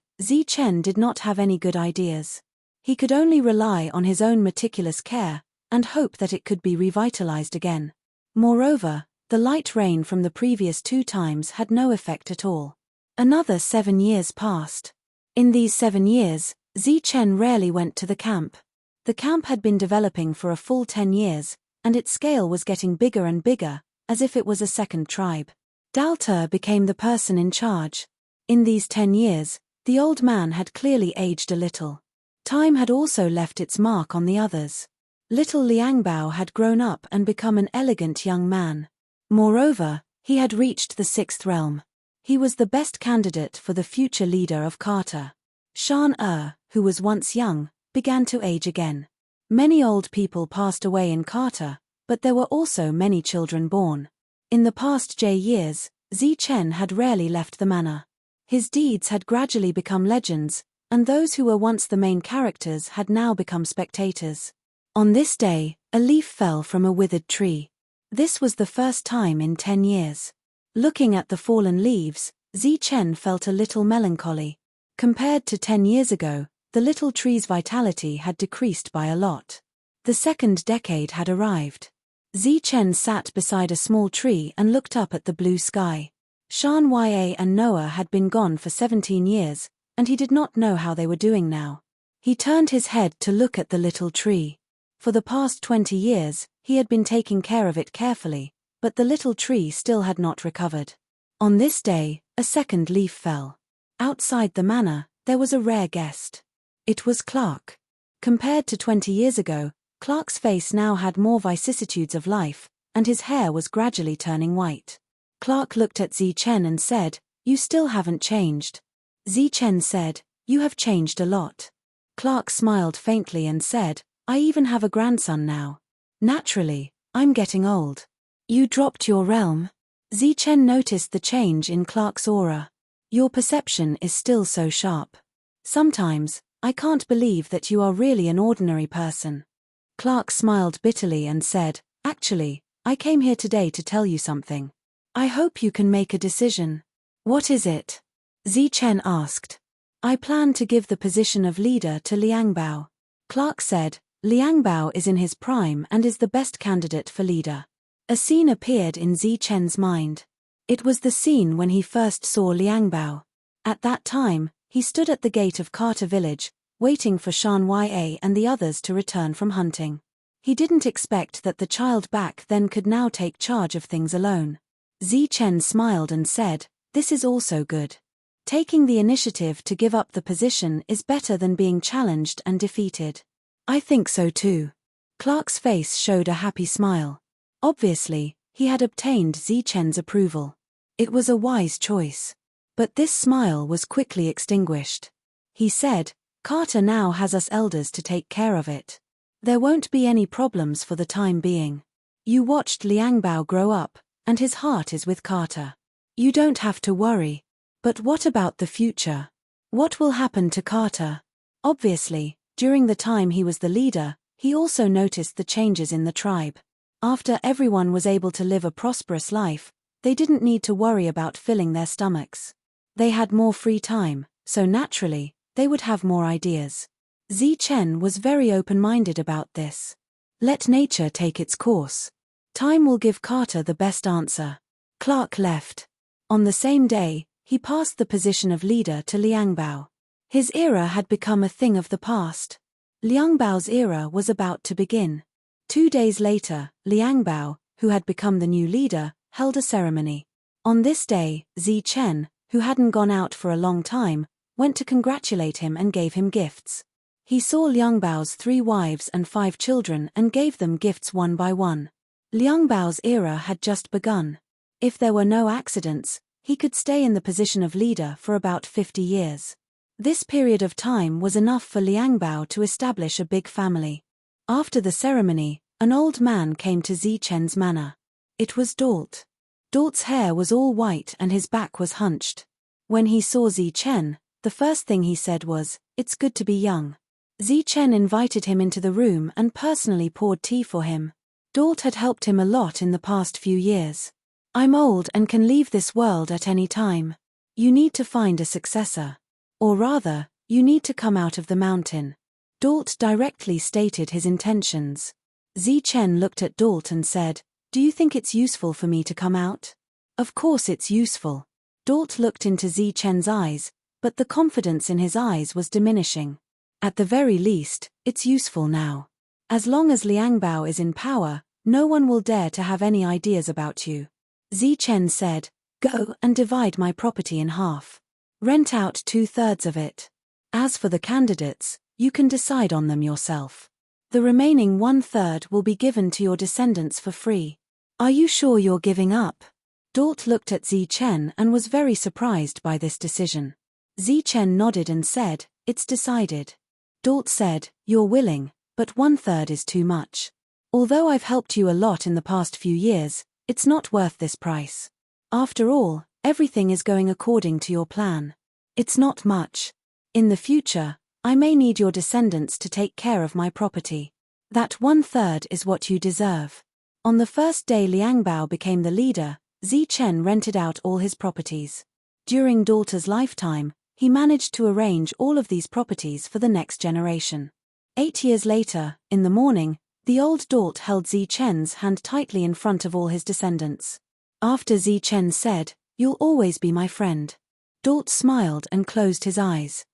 Chen did not have any good ideas. He could only rely on his own meticulous care, and hope that it could be revitalized again. Moreover, the light rain from the previous 2 times had no effect at all. Another 7 years passed. In these 7 years, Chen rarely went to the camp. The camp had been developing for a full 10 years, and its scale was getting bigger and bigger, as if it was a second tribe. Dalter became the person in charge. In these 10 years, the old man had clearly aged a little. Time had also left its mark on the others. Little Liangbao had grown up and become an elegant young man. Moreover, he had reached the 6th realm. He was the best candidate for the future leader of Carter. Shan, who was once young, began to age again. Many old people passed away in Carter, but there were also many children born. In the past years, Chen had rarely left the manor. His deeds had gradually become legends, and those who were once the main characters had now become spectators. On this day, a leaf fell from a withered tree. This was the first time in 10 years. Looking at the fallen leaves, Chen felt a little melancholy. Compared to 10 years ago, the little tree's vitality had decreased by a lot. The second decade had arrived. Chen sat beside a small tree and looked up at the blue sky. Shan Ya and Noah had been gone for 17 years, and he did not know how they were doing now. He turned his head to look at the little tree. For the past 20 years, he had been taking care of it carefully, but the little tree still had not recovered. On this day, a second leaf fell. Outside the manor, there was a rare guest. It was Clark. Compared to 20 years ago, Clark's face now had more vicissitudes of life, and his hair was gradually turning white. Clark looked at Chen and said, "You still haven't changed." Chen said, "You have changed a lot." Clark smiled faintly and said, "I even have a grandson now. Naturally, I'm getting old." "You dropped your realm?" Chen noticed the change in Clark's aura. "Your perception is still so sharp. Sometimes, I can't believe that you are really an ordinary person." Clark smiled bitterly and said, "Actually, I came here today to tell you something. I hope you can make a decision." "What is it?" Chen asked. "I plan to give the position of leader to Liangbao." Clark said, "Liangbao is in his prime and is the best candidate for leader." A scene appeared in Chen's mind. It was the scene when he first saw Liangbao. At that time, he stood at the gate of Carter village, waiting for Shan Ya and the others to return from hunting. He didn't expect that the child back then could now take charge of things alone. Zichen smiled and said, "This is also good. Taking the initiative to give up the position is better than being challenged and defeated." "I think so too." Clark's face showed a happy smile. Obviously, he had obtained Zichen's approval. It was a wise choice. But this smile was quickly extinguished. He said, "Carter now has us elders to take care of it. There won't be any problems for the time being. You watched Liangbao grow up, and his heart is with Carter. You don't have to worry. But what about the future? What will happen to Carter?" Obviously, during the time he was the leader, he also noticed the changes in the tribe. After everyone was able to live a prosperous life, they didn't need to worry about filling their stomachs. They had more free time, so naturally, they would have more ideas. Zichen was very open-minded about this. Let nature take its course. Time will give Carter the best answer. Clark left. On the same day, he passed the position of leader to Liangbao. His era had become a thing of the past. Liangbao's era was about to begin. 2 days later, Liangbao, who had become the new leader, held a ceremony. On this day, Zichen, who hadn't gone out for a long time, went to congratulate him and gave him gifts. He saw Liangbao's 3 wives and 5 children and gave them gifts one by one. Liangbao's era had just begun. If there were no accidents, he could stay in the position of leader for about 50 years. This period of time was enough for Liangbao to establish a big family. After the ceremony, an old man came to Zichen's manor. It was Dalt. Dalt's hair was all white and his back was hunched. When he saw Zichen, the first thing he said was, "It's good to be young." Zichen invited him into the room and personally poured tea for him. Dalt had helped him a lot in the past few years. "I'm old and can leave this world at any time. You need to find a successor. Or rather, you need to come out of the mountain." Dalt directly stated his intentions. Zichen looked at Dalt and said, "Do you think it's useful for me to come out?" "Of course it's useful." Dalt looked into Zichen's eyes, but the confidence in his eyes was diminishing. "At the very least, it's useful now. As long as Liangbao is in power, no one will dare to have any ideas about you." Zichen said, "Go and divide my property in half. Rent out 2/3 of it. As for the candidates, you can decide on them yourself. The remaining 1/3 will be given to your descendants for free." "Are you sure you're giving up?" Dalt looked at Zichen and was very surprised by this decision. Zichen nodded and said, "It's decided." Dalt said, "You're willing, but 1/3 is too much. Although I've helped you a lot in the past few years, it's not worth this price. After all, everything is going according to your plan. It's not much. In the future, I may need your descendants to take care of my property. That 1/3 is what you deserve." On the first day Liangbao became the leader, Zichen rented out all his properties. During Dalta's lifetime, he managed to arrange all of these properties for the next generation. 8 years later, in the morning, the old Dalt held Zichen's hand tightly in front of all his descendants. After Zichen said, "You'll always be my friend." Dalt smiled and closed his eyes.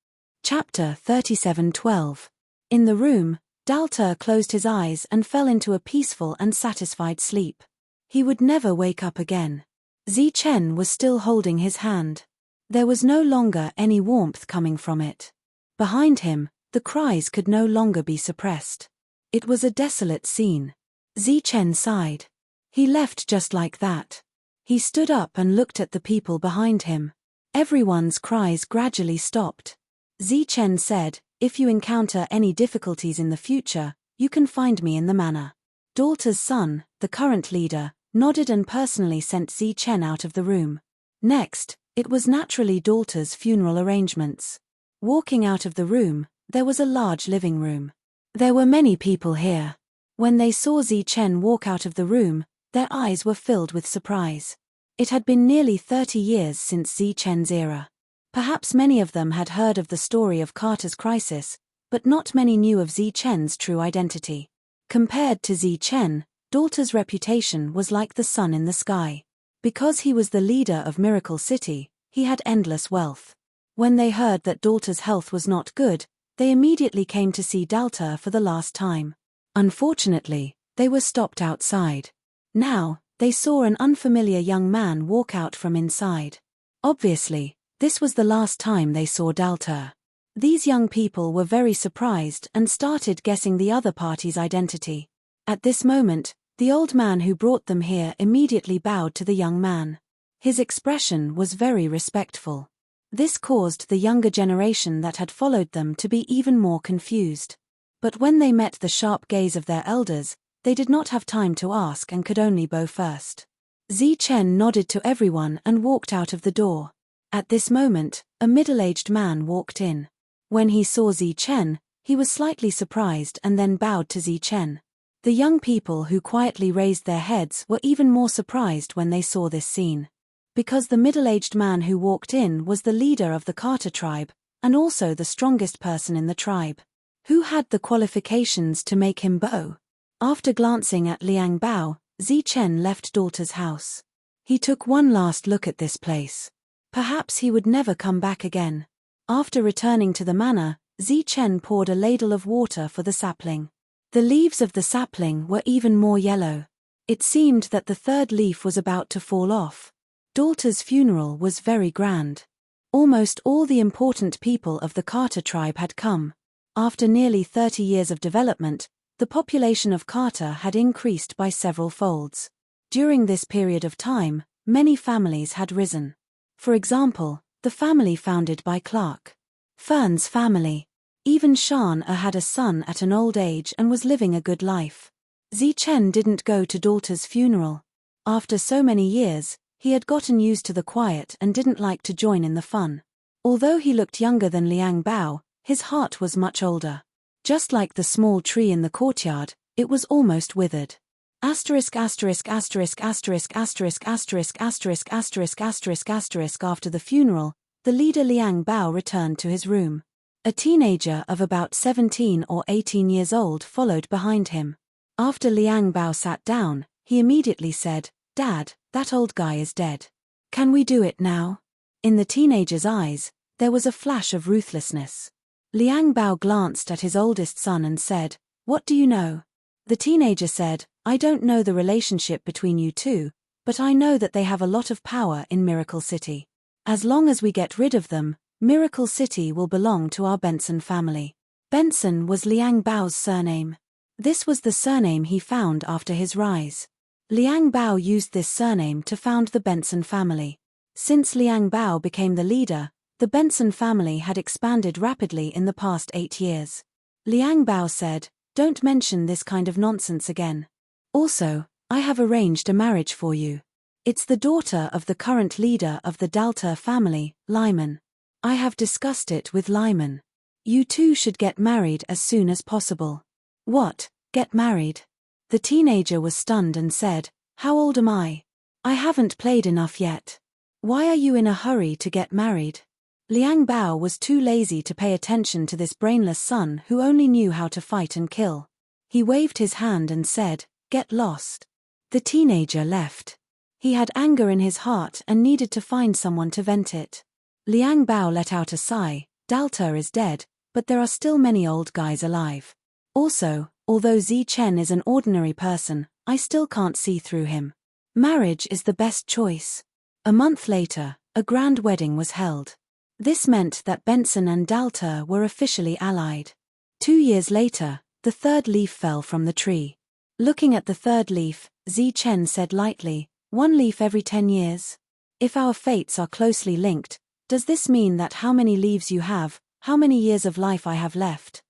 Chapter 37:12. In the room, Dalta closed his eyes and fell into a peaceful and satisfied sleep. He would never wake up again. Zichen was still holding his hand. There was no longer any warmth coming from it. Behind him, the cries could no longer be suppressed. It was a desolate scene. Zichen sighed. He left just like that. He stood up and looked at the people behind him. Everyone's cries gradually stopped. Zichen said, "If you encounter any difficulties in the future, you can find me in the manor." Dalta's son, the current leader, nodded and personally sent Zichen out of the room. Next, it was naturally Dalta's funeral arrangements. Walking out of the room, there was a large living room. There were many people here. When they saw Zichen walk out of the room, their eyes were filled with surprise. It had been nearly 30 years since Zichen's era. Perhaps many of them had heard of the story of Carter's crisis, but not many knew of Zichen's true identity. Compared to Zichen, Dalta's reputation was like the sun in the sky. Because he was the leader of Miracle City, he had endless wealth. When they heard that Dalta's health was not good, they immediately came to see Dalta for the last time. Unfortunately, they were stopped outside. Now, they saw an unfamiliar young man walk out from inside. Obviously, this was the last time they saw Dalta. These young people were very surprised and started guessing the other party's identity. At this moment, the old man who brought them here immediately bowed to the young man. His expression was very respectful. This caused the younger generation that had followed them to be even more confused. But when they met the sharp gaze of their elders, they did not have time to ask and could only bow first. Chen nodded to everyone and walked out of the door. At this moment, a middle-aged man walked in. When he saw Chen, he was slightly surprised and then bowed to Chen. The young people who quietly raised their heads were even more surprised when they saw this scene. Because the middle-aged man who walked in was the leader of the Carter tribe, and also the strongest person in the tribe. Who had the qualifications to make him bow? After glancing at Liang Bao, Chen left Dalta's house. He took one last look at this place. Perhaps he would never come back again. After returning to the manor, Chen poured a ladle of water for the sapling. The leaves of the sapling were even more yellow. It seemed that the third leaf was about to fall off. Dalta's funeral was very grand. Almost all the important people of the Carter tribe had come. After nearly 30 years of development, the population of Carter had increased by several folds. During this period of time, many families had risen. For example, the family founded by Clark Fern's family. Even Shan had a son at an old age and was living a good life. Chen didn't go to Dalta's funeral. After so many years, he had gotten used to the quiet and didn't like to join in the fun. Although he looked younger than Liang Bao, his heart was much older. Just like the small tree in the courtyard, it was almost withered. After the funeral, the leader Liang Bao returned to his room. A teenager of about 17 or 18 years old followed behind him. After Liang Bao sat down, he immediately said, "Dad, that old guy is dead. Can we do it now?" In the teenager's eyes, there was a flash of ruthlessness. Liang Bao glanced at his oldest son and said, "What do you know?" The teenager said, "I don't know the relationship between you two, but I know that they have a lot of power in Miracle City. As long as we get rid of them, Miracle City will belong to our Benson family." Benson was Liang Bao's surname. This was the surname he found after his rise. Liang Bao used this surname to found the Benson family. Since Liang Bao became the leader, the Benson family had expanded rapidly in the past 8 years. Liang Bao said, "Don't mention this kind of nonsense again. Also, I have arranged a marriage for you. It's the daughter of the current leader of the Dalta family, Lyman. I have discussed it with Lyman. You two should get married as soon as possible." "What, get married?" The teenager was stunned and said, "How old am I? I haven't played enough yet. Why are you in a hurry to get married?" Liang Bao was too lazy to pay attention to this brainless son who only knew how to fight and kill. He waved his hand and said, "Get lost." The teenager left. He had anger in his heart and needed to find someone to vent it. Liang Bao let out a sigh. "Dalta is dead, but there are still many old guys alive. Also, although Chen is an ordinary person, I still can't see through him. Marriage is the best choice." A month later, a grand wedding was held. This meant that Benson and Dalta were officially allied. 2 years later, the third leaf fell from the tree. Looking at the third leaf, Chen said lightly, "1 leaf every 10 years? If our fates are closely linked, does this mean that how many leaves you have, how many years of life I have left?"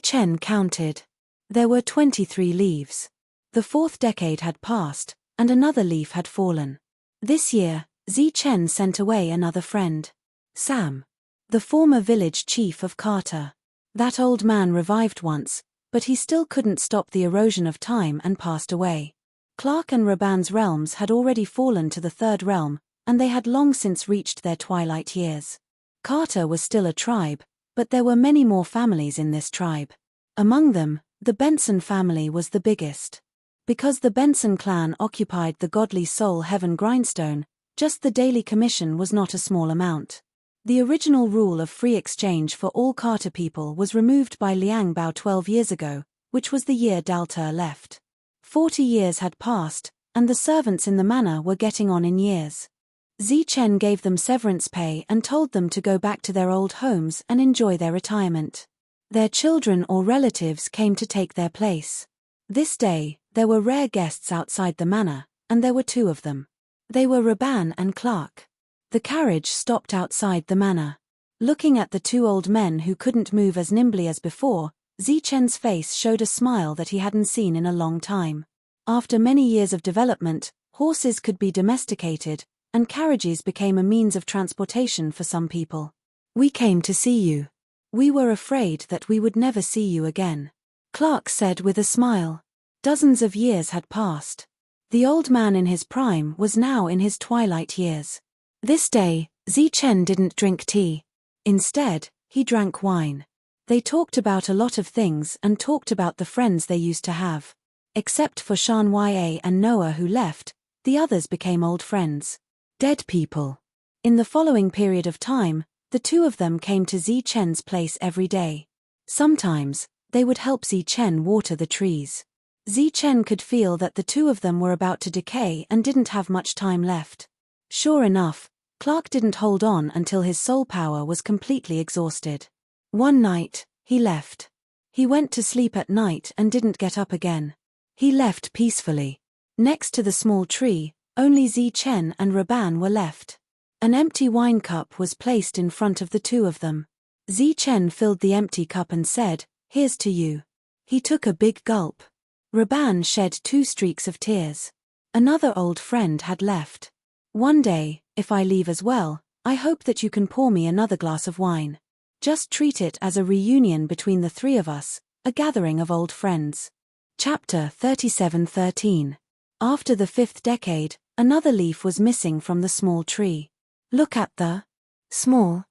Chen counted. There were 23 leaves. The 4th decade had passed, and another leaf had fallen. This year, Chen sent away another friend. Sam, the former village chief of Carter. That old man revived once, but he still couldn't stop the erosion of time and passed away. Clark and Raban's realms had already fallen to the 3rd realm, and they had long since reached their twilight years. Carter was still a tribe, but there were many more families in this tribe. Among them, the Benson family was the biggest. Because the Benson clan occupied the godly soul heaven grindstone, just the daily commission was not a small amount. The original rule of free exchange for all Carter people was removed by Liang Bao 12 years ago, which was the year Dalter left. 40 years had passed, and the servants in the manor were getting on in years. Zichen gave them severance pay and told them to go back to their old homes and enjoy their retirement. Their children or relatives came to take their place. This day, there were rare guests outside the manor, and there were two of them. They were Raban and Clark. The carriage stopped outside the manor. Looking at the two old men who couldn't move as nimbly as before, Zichen's face showed a smile that he hadn't seen in a long time. After many years of development, horses could be domesticated, and carriages became a means of transportation for some people. "We came to see you. We were afraid that we would never see you again," Clark said with a smile. Dozens of years had passed. The old man in his prime was now in his twilight years. This day, Zichen didn't drink tea. Instead, he drank wine. They talked about a lot of things and talked about the friends they used to have. Except for Shan Ya and Noah who left, the others became old friends. Dead people. In the following period of time, the two of them came to Zichen's place every day. Sometimes, they would help Zichen water the trees. Zichen could feel that the two of them were about to decay and didn't have much time left. Sure enough, Clark didn't hold on until his soul power was completely exhausted. One night, he left. He went to sleep at night and didn't get up again. He left peacefully. Next to the small tree, only Zichen and Raban were left. An empty wine cup was placed in front of the two of them. Zichen filled the empty cup and said, "Here's to you." He took a big gulp. Raban shed 2 streaks of tears. Another old friend had left. "One day, if I leave as well, I hope that you can pour me another glass of wine. Just treat it as a reunion between the three of us, a gathering of old friends." Chapter 37:13. After the 5th decade, another leaf was missing from the small tree. Look at the small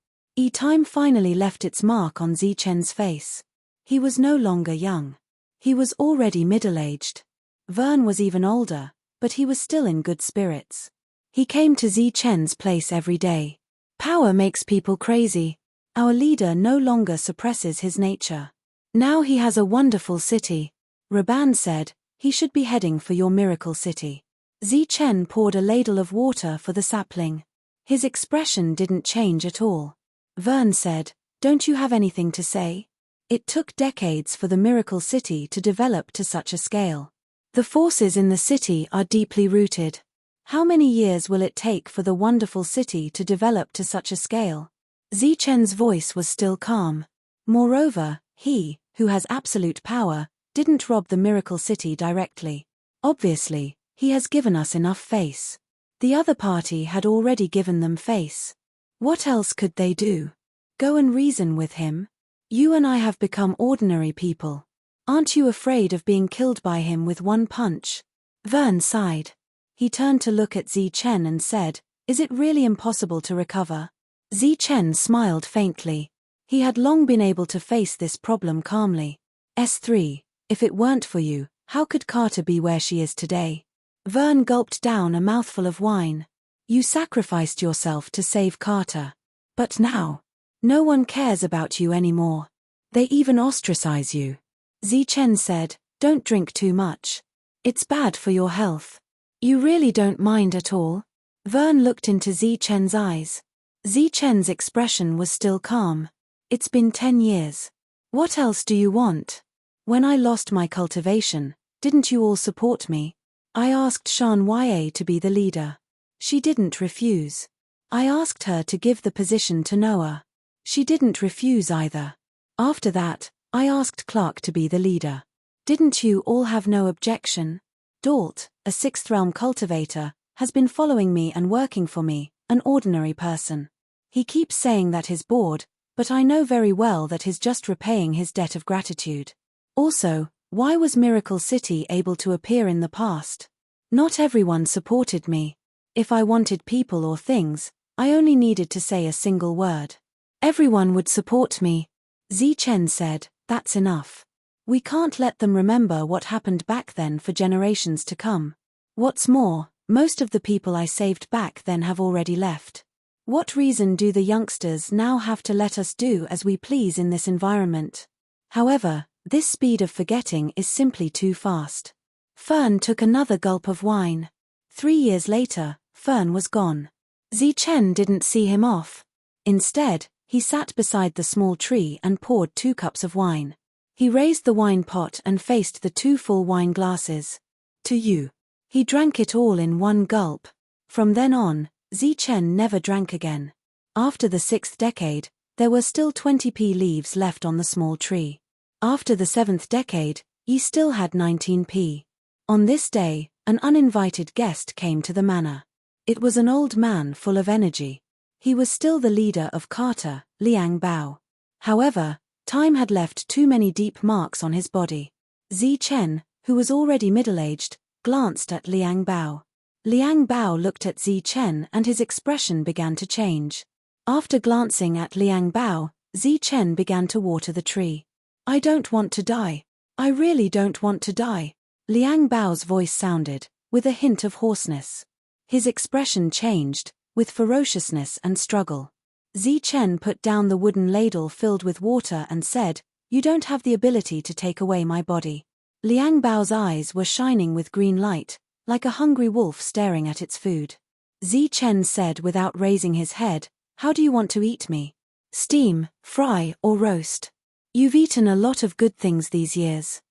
time finally left its mark on Zichen's face. He was no longer young. He was already middle-aged. Vern was even older, but he was still in good spirits. He came to Zichen's place every day. Power makes people crazy. Our leader no longer suppresses his nature. Now he has a wonderful city. Raban said, "He should be heading for your miracle city." Zichen poured a ladle of water for the sapling. His expression didn't change at all. Vern said, "Don't you have anything to say?" It took decades for the miracle city to develop to such a scale. The forces in the city are deeply rooted. How many years will it take for the wonderful city to develop to such a scale? Zichen's voice was still calm. Moreover, he, who has absolute power, didn't rob the miracle city directly. Obviously, he has given us enough face. The other party had already given them face. What else could they do? Go and reason with him? You and I have become ordinary people. Aren't you afraid of being killed by him with one punch? Vern sighed. He turned to look at Zichen and said, "Is it really impossible to recover?" Zichen smiled faintly. He had long been able to face this problem calmly. S3, if it weren't for you, how could Carter be where she is today? Vern gulped down a mouthful of wine. You sacrificed yourself to save Carter. But now, no one cares about you anymore. They even ostracize you. Zichen said, "Don't drink too much. It's bad for your health." You really don't mind at all? Vern looked into Zichen's eyes. Zichen's expression was still calm. It's been 10 years. What else do you want? When I lost my cultivation, didn't you all support me? I asked Shan Ya to be the leader. She didn't refuse. I asked her to give the position to Noah. She didn't refuse either. After that, I asked Clark to be the leader. Didn't you all have no objection? Dalt, a 6th realm cultivator, has been following me and working for me, an ordinary person. He keeps saying that he's bored, but I know very well that he's just repaying his debt of gratitude. Also, why was Miracle City able to appear in the past? Not everyone supported me. If I wanted people or things, I only needed to say a single word. Everyone would support me. Zichen said, "That's enough." We can't let them remember what happened back then for generations to come. What's more, most of the people I saved back then have already left. What reason do the youngsters now have to let us do as we please in this environment? However, this speed of forgetting is simply too fast. Fern took another gulp of wine. 3 years later, Fern was gone. Zichen didn't see him off. Instead, he sat beside the small tree and poured 2 cups of wine. He raised the wine pot and faced the 2 full wine glasses. To you. He drank it all in one gulp. From then on, Zichen never drank again. After the 6th decade, there were still 20p leaves left on the small tree. After the 7th decade, he still had 19p. On this day, an uninvited guest came to the manor. It was an old man full of energy. He was still the leader of Carter, Liang Bao. However, time had left too many deep marks on his body. Zichen, who was already middle-aged, glanced at Liang Bao. Liang Bao looked at Zichen and his expression began to change. After glancing at Liang Bao, Zichen began to water the tree. I don't want to die. I really don't want to die. Liang Bao's voice sounded, with a hint of hoarseness. His expression changed, with ferociousness and struggle. Zichen put down the wooden ladle filled with water and said, "You don't have the ability to take away my body." Liang Bao's eyes were shining with green light, like a hungry wolf staring at its food. Zichen said without raising his head, "How do you want to eat me? Steam, fry, or roast? You've eaten a lot of good things these years.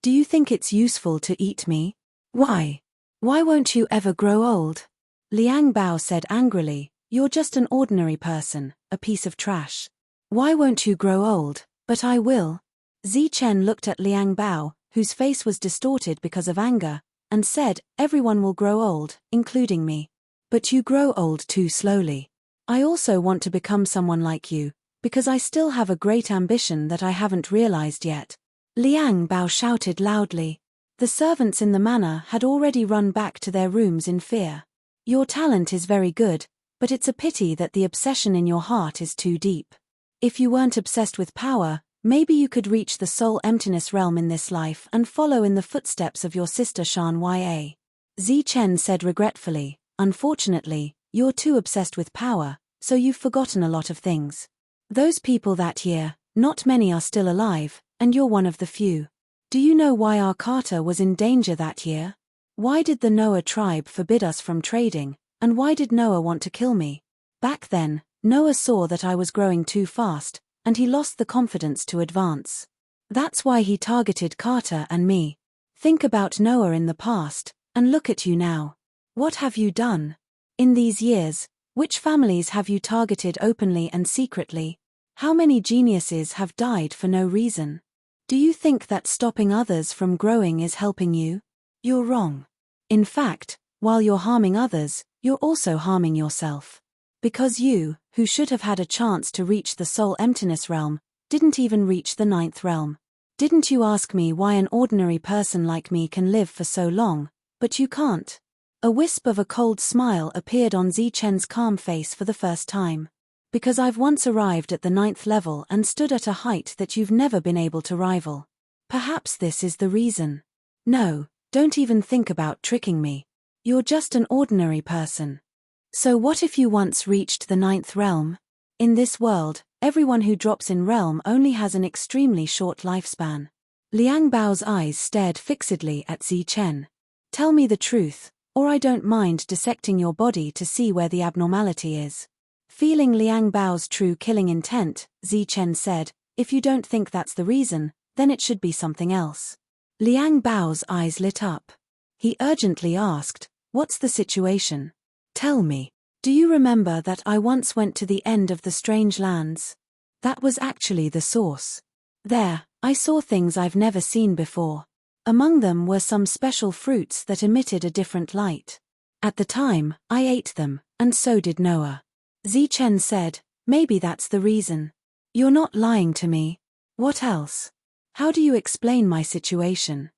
Do you think it's useful to eat me? Why? Why won't you ever grow old?" Liang Bao said angrily, "You're just an ordinary person, a piece of trash. Why won't you grow old? But I will." Zichen looked at Liang Bao, whose face was distorted because of anger, and said, "Everyone will grow old, including me. But you grow old too slowly. I also want to become someone like you, because I still have a great ambition that I haven't realized yet." Liang Bao shouted loudly. The servants in the manor had already run back to their rooms in fear. "Your talent is very good, but it's a pity that the obsession in your heart is too deep. If you weren't obsessed with power, maybe you could reach the soul emptiness realm in this life and follow in the footsteps of your sister Shan Ya." Zichen said regretfully, "Unfortunately, you're too obsessed with power, so you've forgotten a lot of things. Those people that year, not many are still alive, and you're one of the few. Do you know why our Carter was in danger that year? Why did the Noah tribe forbid us from trading, and why did Noah want to kill me? Back then, Noah saw that I was growing too fast, and he lost the confidence to advance. That's why he targeted Carter and me. Think about Noah in the past, and look at you now. What have you done? In these years, which families have you targeted openly and secretly? How many geniuses have died for no reason? Do you think that stopping others from growing is helping you? You're wrong. In fact, while you're harming others, you're also harming yourself. Because you, who should have had a chance to reach the soul emptiness realm, didn't even reach the 9th realm. Didn't you ask me why an ordinary person like me can live for so long, but you can't?" A wisp of a cold smile appeared on Zichen's calm face for the first time. "Because I've once arrived at the 9th level and stood at a height that you've never been able to rival. Perhaps this is the reason. No, don't even think about tricking me. You're just an ordinary person. So what if you once reached the 9th realm? In this world, everyone who drops in realm only has an extremely short lifespan." Liang Bao's eyes stared fixedly at Zichen. "Tell me the truth, or I don't mind dissecting your body to see where the abnormality is." Feeling Liang Bao's true killing intent, Zichen said, "If you don't think that's the reason, then it should be something else." Liang Bao's eyes lit up. He urgently asked, "What's the situation? Tell me. Do you remember that I once went to the end of the strange lands? That was actually the source. There, I saw things I've never seen before. Among them were some special fruits that emitted a different light. At the time, I ate them, and so did Noah." Zichen said, "Maybe that's the reason. You're not lying to me. What else? How do you explain my situation?"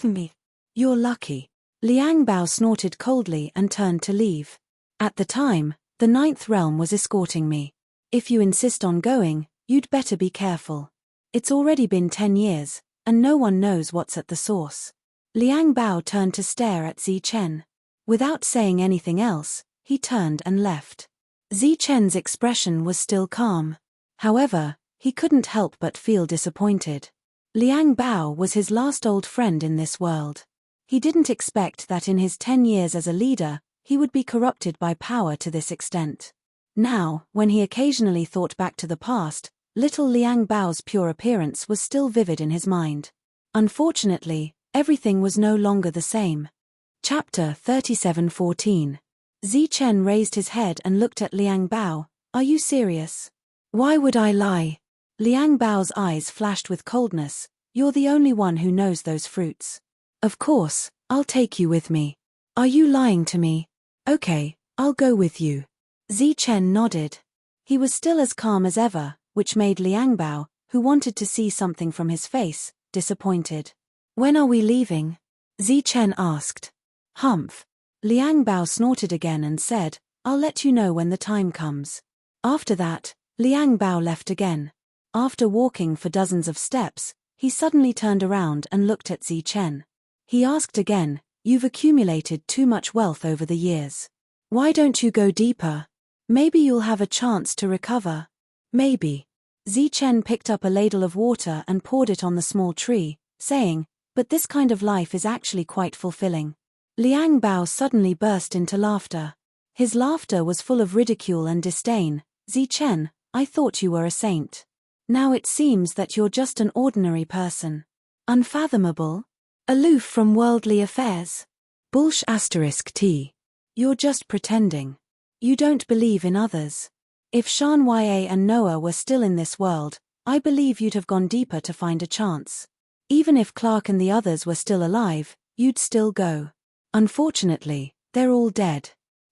"Me. You're lucky." Liang Bao snorted coldly and turned to leave. "At the time, the 9th realm was escorting me. If you insist on going, you'd better be careful. It's already been 10 years, and no one knows what's at the source. Liang Bao turned to stare at Zi Chen. Without saying anything else, he turned and left. Zi Chen's expression was still calm. However, he couldn't help but feel disappointed. Liang Bao was his last old friend in this world. He didn't expect that in his 10 years as a leader, he would be corrupted by power to this extent. Now, when he occasionally thought back to the past, little Liang Bao's pure appearance was still vivid in his mind. Unfortunately, everything was no longer the same. Chapter 37:14. Zi Chen raised his head and looked at Liang Bao. Are you serious? Why would I lie? Liang Bao's eyes flashed with coldness. You're the only one who knows those fruits. Of course, I'll take you with me. Are you lying to me? Okay, I'll go with you. Zi Chen nodded. He was still as calm as ever, which made Liang Bao, who wanted to see something from his face, disappointed. When are we leaving? Zi Chen asked. Humph. Liang Bao snorted again and said, I'll let you know when the time comes. After that, Liang Bao left again. After walking for dozens of steps, he suddenly turned around and looked at Zi Chen. He asked again, You've accumulated too much wealth over the years. Why don't you go deeper? Maybe you'll have a chance to recover. Maybe. Zi Chen picked up a ladle of water and poured it on the small tree, saying, But this kind of life is actually quite fulfilling. Liang Bao suddenly burst into laughter. His laughter was full of ridicule and disdain. Zi Chen, I thought you were a saint. Now it seems that you're just an ordinary person. Unfathomable? Aloof from worldly affairs. T. You're just pretending. You don't believe in others. If Shan Ya and Noah were still in this world, I believe you'd have gone deeper to find a chance. Even if Clark and the others were still alive, you'd still go. Unfortunately, they're all dead.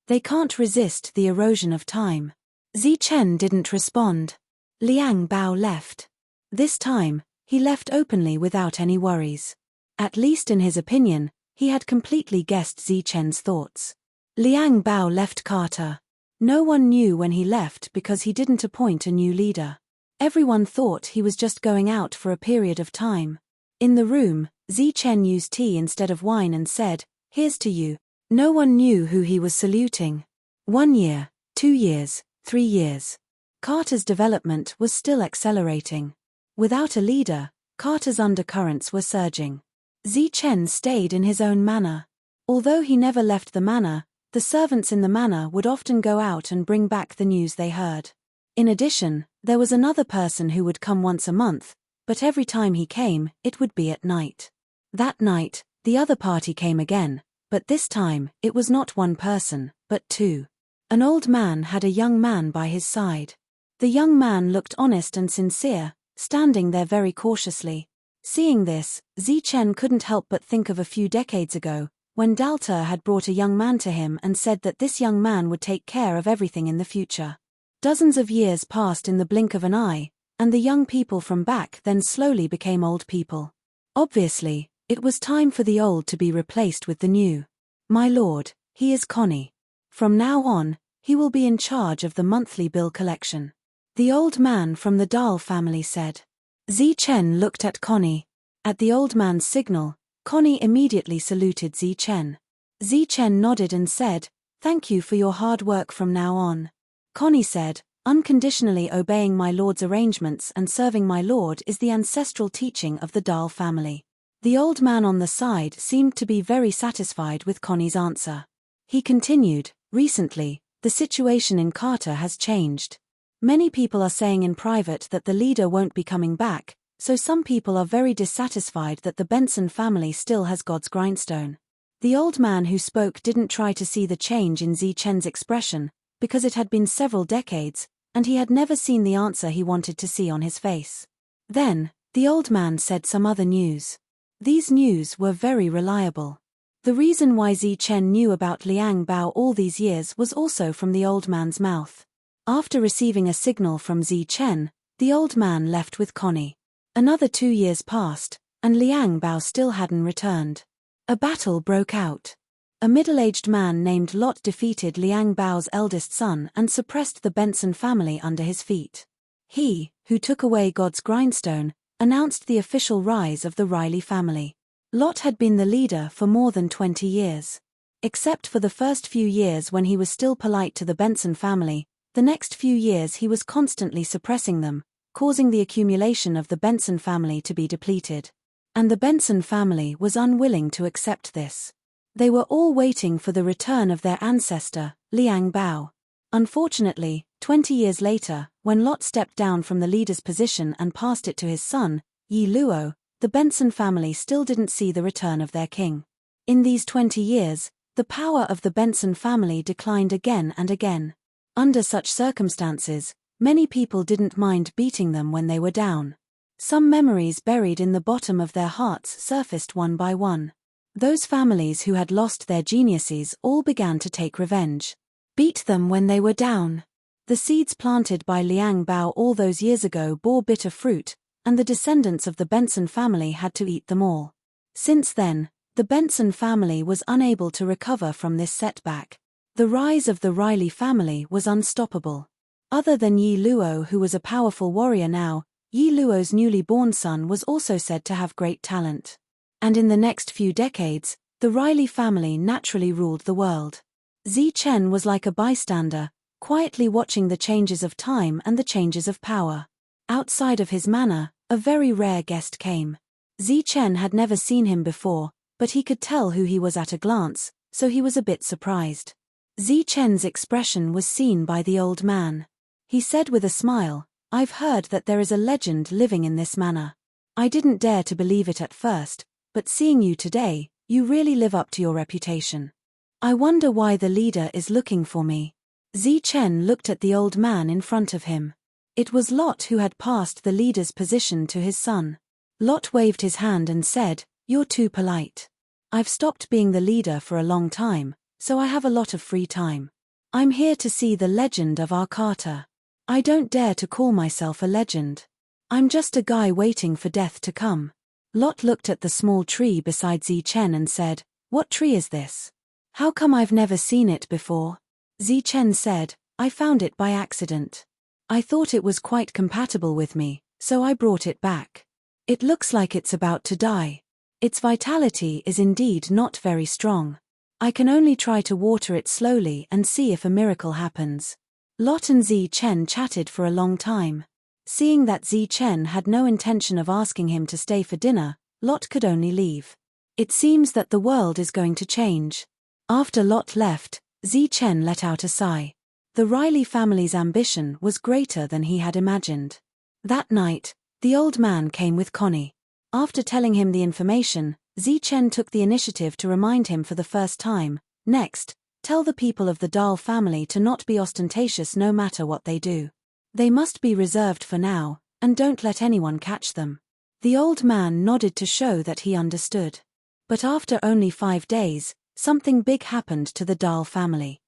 They can't resist the erosion of time. Zi Chen didn't respond. Liang Bao left. This time, he left openly without any worries. At least in his opinion, he had completely guessed Zi Chen's thoughts. Liang Bao left Carter. No one knew when he left because he didn't appoint a new leader. Everyone thought he was just going out for a period of time. In the room, Zi Chen used tea instead of wine and said, Here's to you. No one knew who he was saluting. 1 year, 2 years, 3 years. Carter's development was still accelerating. Without a leader, Carter's undercurrents were surging. Zi Chen stayed in his own manor. Although he never left the manor, the servants in the manor would often go out and bring back the news they heard. In addition, there was another person who would come once a month, but every time he came, it would be at night. That night, the other party came again, but this time, it was not one person, but 2. An old man had a young man by his side. The young man looked honest and sincere, standing there very cautiously. Seeing this, Zi Chen couldn't help but think of a few decades ago, when Dalta had brought a young man to him and said that this young man would take care of everything in the future. Dozens of years passed in the blink of an eye, and the young people from back then slowly became old people. Obviously, it was time for the old to be replaced with the new. My lord, he is Connie. From now on, he will be in charge of the monthly bill collection. The old man from the Dahl family said. Zi Chen looked at Connie. At the old man's signal, Connie immediately saluted Zi Chen. Zi Chen nodded and said, Thank you for your hard work from now on. Connie said, Unconditionally obeying my lord's arrangements and serving my lord is the ancestral teaching of the Dahl family. The old man on the side seemed to be very satisfied with Connie's answer. He continued, Recently, the situation in Carter has changed. Many people are saying in private that the leader won't be coming back, so some people are very dissatisfied that the Benson family still has God's grindstone. The old man who spoke didn't try to see the change in Zi Chen's expression, because it had been several decades, and he had never seen the answer he wanted to see on his face. Then, the old man said some other news. These news were very reliable. The reason why Zi Chen knew about Liang Bao all these years was also from the old man's mouth. After receiving a signal from Zi Chen, the old man left with Connie. Another 2 years passed, and Liang Bao still hadn't returned. A battle broke out. A middle-aged man named Lot defeated Liang Bao's eldest son and suppressed the Benson family under his feet. He, who took away God's grindstone, announced the official rise of the Riley family. Lot had been the leader for more than 20 years. Except for the first few years when he was still polite to the Benson family, the next few years he was constantly suppressing them, causing the accumulation of the Benson family to be depleted. And the Benson family was unwilling to accept this. They were all waiting for the return of their ancestor, Liang Bao. Unfortunately, 20 years later, when Lot stepped down from the leader's position and passed it to his son, Yi Luo, the Benson family still didn't see the return of their king. In these 20 years, the power of the Benson family declined again and again. Under such circumstances, many people didn't mind beating them when they were down. Some memories buried in the bottom of their hearts surfaced one by one. Those families who had lost their geniuses all began to take revenge. Beat them when they were down. The seeds planted by Liang Bao all those years ago bore bitter fruit, and the descendants of the Benson family had to eat them all. Since then, the Benson family was unable to recover from this setback. The rise of the Riley family was unstoppable. Other than Yi Luo, who was a powerful warrior now, Yi Luo's newly born son was also said to have great talent. And in the next few decades, the Riley family naturally ruled the world. Zi Chen was like a bystander, quietly watching the changes of time and the changes of power. Outside of his manor, a very rare guest came. Zi Chen had never seen him before, but he could tell who he was at a glance, so he was a bit surprised. Zi Chen's expression was seen by the old man. He said with a smile, "I've heard that there is a legend living in this manor. I didn't dare to believe it at first, but seeing you today, you really live up to your reputation. I wonder why the leader is looking for me." Zi Chen looked at the old man in front of him. It was Lot who had passed the leader's position to his son. Lot waved his hand and said, "You're too polite. I've stopped being the leader for a long time, so I have a lot of free time. I'm here to see the legend of our Carter. I don't dare to call myself a legend. I'm just a guy waiting for death to come." Lot looked at the small tree beside Zi Chen and said, "What tree is this? How come I've never seen it before?" Zi Chen said, "I found it by accident. I thought it was quite compatible with me, so I brought it back. It looks like it's about to die. Its vitality is indeed not very strong. I can only try to water it slowly and see if a miracle happens." Lot and Zi Chen chatted for a long time. Seeing that Zi Chen had no intention of asking him to stay for dinner, Lot could only leave. It seems that the world is going to change. After Lot left, Zi Chen let out a sigh. The Riley family's ambition was greater than he had imagined. That night, the old man came with Connie. After telling him the information, Zi Chen took the initiative to remind him for the first time, "Next, tell the people of the Dahl family to not be ostentatious no matter what they do. They must be reserved for now, and don't let anyone catch them." The old man nodded to show that he understood. But after only 5 days, something big happened to the Dahl family.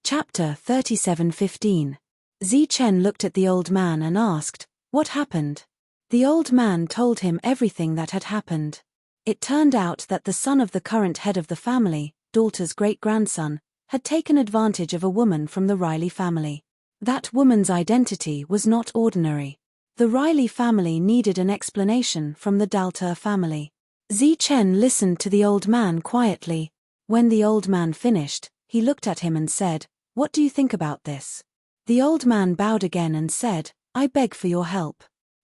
Chapter 37:15. Zi Chen looked at the old man and asked, "What happened?" The old man told him everything that had happened. It turned out that the son of the current head of the family, Dalter's great-grandson, had taken advantage of a woman from the Riley family. That woman's identity was not ordinary. The Riley family needed an explanation from the Dalter family. Zi Chen listened to the old man quietly. When the old man finished, he looked at him and said, "What do you think about this?" The old man bowed again and said, "I beg for your help."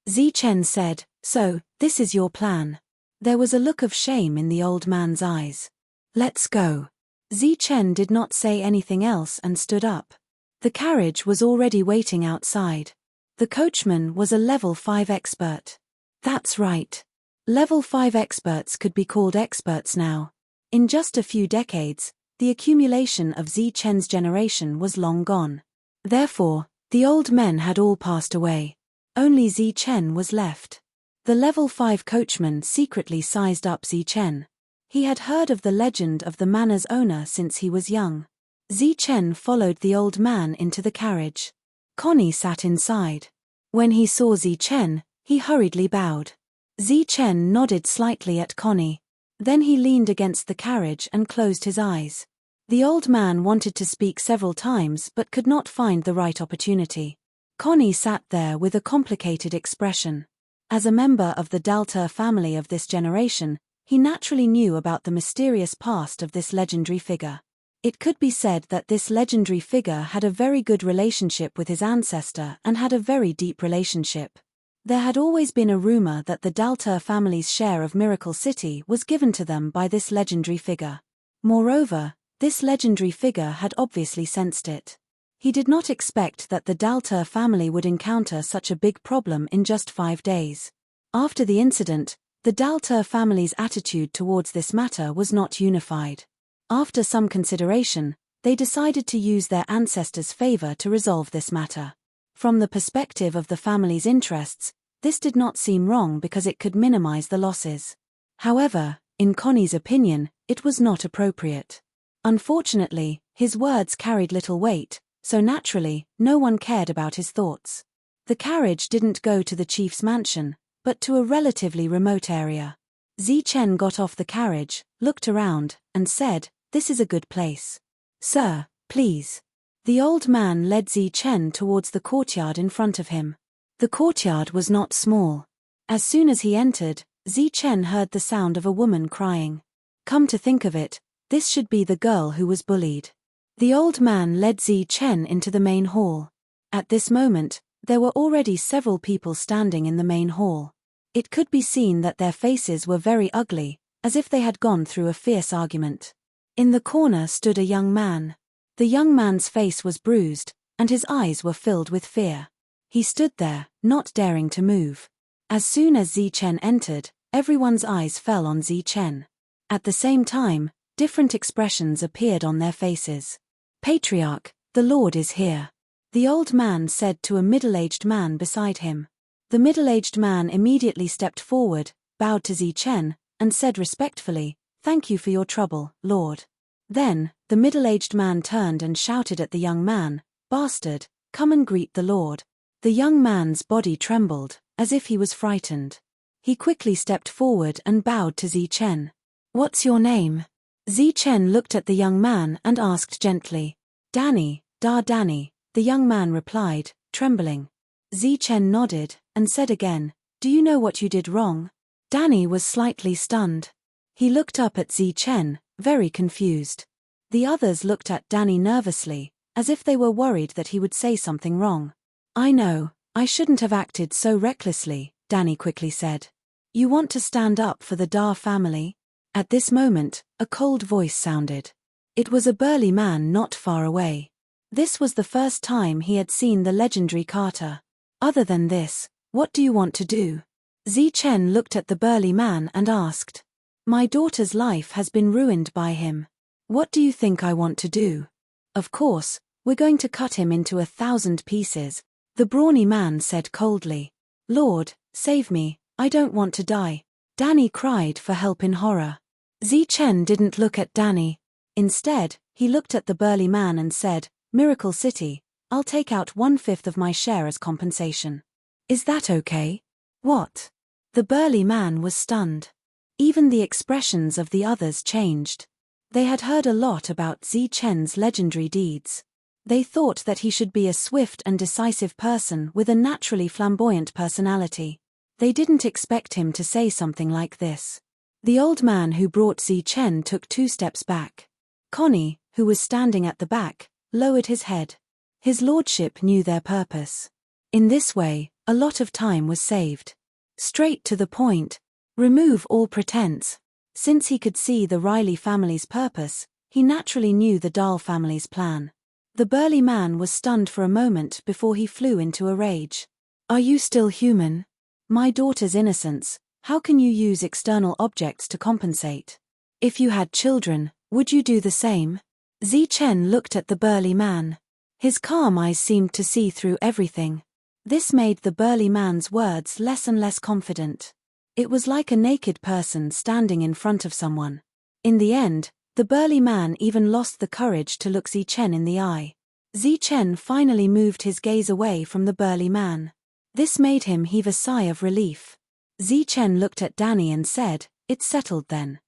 Zi Chen said, "So, this is your plan." There was a look of shame in the old man's eyes. "Let's go." Zi Chen did not say anything else and stood up. The carriage was already waiting outside. The coachman was a level 5 expert. That's right. Level 5 experts could be called experts now. In just a few decades, the accumulation of Zi Chen's generation was long gone. Therefore, the old men had all passed away. Only Zi Chen was left. The level 5 coachman secretly sized up Zi Chen. He had heard of the legend of the manor's owner since he was young. Zi Chen followed the old man into the carriage. Connie sat inside. When he saw Zi Chen, he hurriedly bowed. Zi Chen nodded slightly at Connie. Then he leaned against the carriage and closed his eyes. The old man wanted to speak several times but could not find the right opportunity. Connie sat there with a complicated expression. As a member of the Dalter family of this generation, he naturally knew about the mysterious past of this legendary figure. It could be said that this legendary figure had a very good relationship with his ancestor and had a very deep relationship. There had always been a rumor that the Dalter family's share of Miracle City was given to them by this legendary figure. Moreover, this legendary figure had obviously sensed it. He did not expect that the Dalter family would encounter such a big problem in just 5 days. After the incident, the Dalter family's attitude towards this matter was not unified. After some consideration, they decided to use their ancestors' favor to resolve this matter. From the perspective of the family's interests, this did not seem wrong because it could minimize the losses. However, in Connie's opinion, it was not appropriate. Unfortunately, his words carried little weight, so naturally, no one cared about his thoughts. The carriage didn't go to the chief's mansion, but to a relatively remote area. Zichen got off the carriage, looked around, and said, "This is a good place. Sir, please." The old man led Zichen towards the courtyard in front of him. The courtyard was not small. As soon as he entered, Zichen heard the sound of a woman crying. Come to think of it, this should be the girl who was bullied. The old man led Zichen into the main hall. At this moment, there were already several people standing in the main hall. It could be seen that their faces were very ugly, as if they had gone through a fierce argument. In the corner stood a young man. The young man's face was bruised, and his eyes were filled with fear. He stood there, not daring to move. As soon as Zichen entered, everyone's eyes fell on Zichen. At the same time, different expressions appeared on their faces. "Patriarch, the Lord is here," the old man said to a middle-aged man beside him. The middle-aged man immediately stepped forward, bowed to Zichen, and said respectfully, "Thank you for your trouble, Lord." Then, the middle-aged man turned and shouted at the young man, "Bastard, come and greet the Lord." The young man's body trembled, as if he was frightened. He quickly stepped forward and bowed to Zichen. "What's your name?" Zichen looked at the young man and asked gently. "Danny, Danny," the young man replied, trembling. Zichen nodded, and said again, "Do you know what you did wrong?" Danny was slightly stunned. He looked up at Zichen, very confused. The others looked at Danny nervously, as if they were worried that he would say something wrong. "I know, I shouldn't have acted so recklessly," Danny quickly said. "You want to stand up for the Dar family?" At this moment, a cold voice sounded. It was a burly man not far away. This was the first time he had seen the legendary Carter. "Other than this, what do you want to do?" Zichen looked at the burly man and asked. "My daughter's life has been ruined by him. What do you think I want to do?" "Of course, we're going to cut him into 1,000 pieces," the brawny man said coldly. "Lord, save me, I don't want to die." Danny cried for help in horror. Zichen didn't look at Danny. Instead, he looked at the burly man and said, "Miracle City, I'll take out 1/5 of my share as compensation. Is that okay?" "What?" The burly man was stunned. Even the expressions of the others changed. They had heard a lot about Zichen's legendary deeds. They thought that he should be a swift and decisive person with a naturally flamboyant personality. They didn't expect him to say something like this. The old man who brought Zichen took 2 steps back. Connie, who was standing at the back, lowered his head. His lordship knew their purpose. In this way, a lot of time was saved. Straight to the point. Remove all pretense. Since he could see the Riley family's purpose, he naturally knew the Dahl family's plan. The burly man was stunned for a moment before he flew into a rage. "Are you still human? My daughter's innocence, how can you use external objects to compensate? If you had children, would you do the same?" Zichen looked at the burly man. His calm eyes seemed to see through everything. This made the burly man's words less and less confident. It was like a naked person standing in front of someone. In the end, the burly man even lost the courage to look Zichen in the eye. Zichen finally moved his gaze away from the burly man. This made him heave a sigh of relief. Zichen looked at Danny and said, "It's settled then."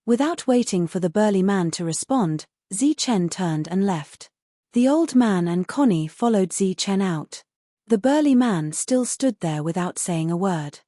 Without waiting for the burly man to respond, Zichen turned and left. The old man and Connie followed Zichen out. The burly man still stood there without saying a word.